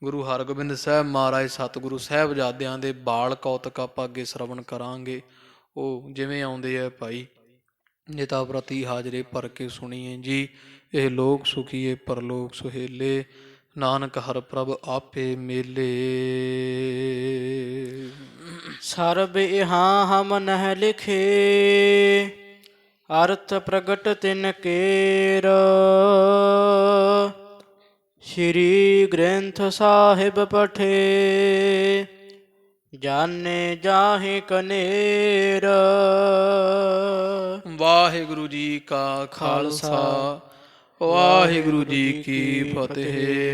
ਗੁਰੂ ਹਰਗੋਬਿੰਦ ਸਾਹਿਬ ਮਹਾਰਾਜ ਸਤਿਗੁਰੂ ਸਾਹਿਬਜ਼ਾਦਿਆਂ ਦੇ ਬਾਲ ਕੌਤਕ ਆਪਾਂ ਅੱਗੇ ਸ਼ਰਵਣ ਕਰਾਂਗੇ। ਉਹ ਜਿਵੇਂ ਆਉਂਦੇ ਆ ਭਾਈ, ਨਿਤਾ ਪ੍ਰਤੀ ਹਾਜ਼ਰੇ ਭਰ ਕੇ ਸੁਣੀਏ ਜੀ। ਇਹ ਲੋਕ ਸੁਖੀਏ ਪਰਲੋਕ ਸੁਹੇਲੇ, ਨਾਨਕ ਹਰ ਪ੍ਰਭ ਆਪੇ ਮੇਲੇ। ਸਰਬ ਇਹਾਂ ਹਮ ਨਹਿ ਲਿਖੇ, ਅਰਥ ਪ੍ਰਗਟ ਤਿਨ ਕੇਰ। ਸ੍ਰੀ ਗ੍ਰੰਥ ਸਾਹਿਬ ਪਠੇ, ਜਾਣੇ ਜਾਹੇ ਕਨੇਰ। ਵਾਹਿਗੁਰੂ ਜੀ ਕਾ ਖਾਲਸਾ, ਵਾਹਿਗੁਰੂ ਜੀ ਕੀ ਫਤਿਹ।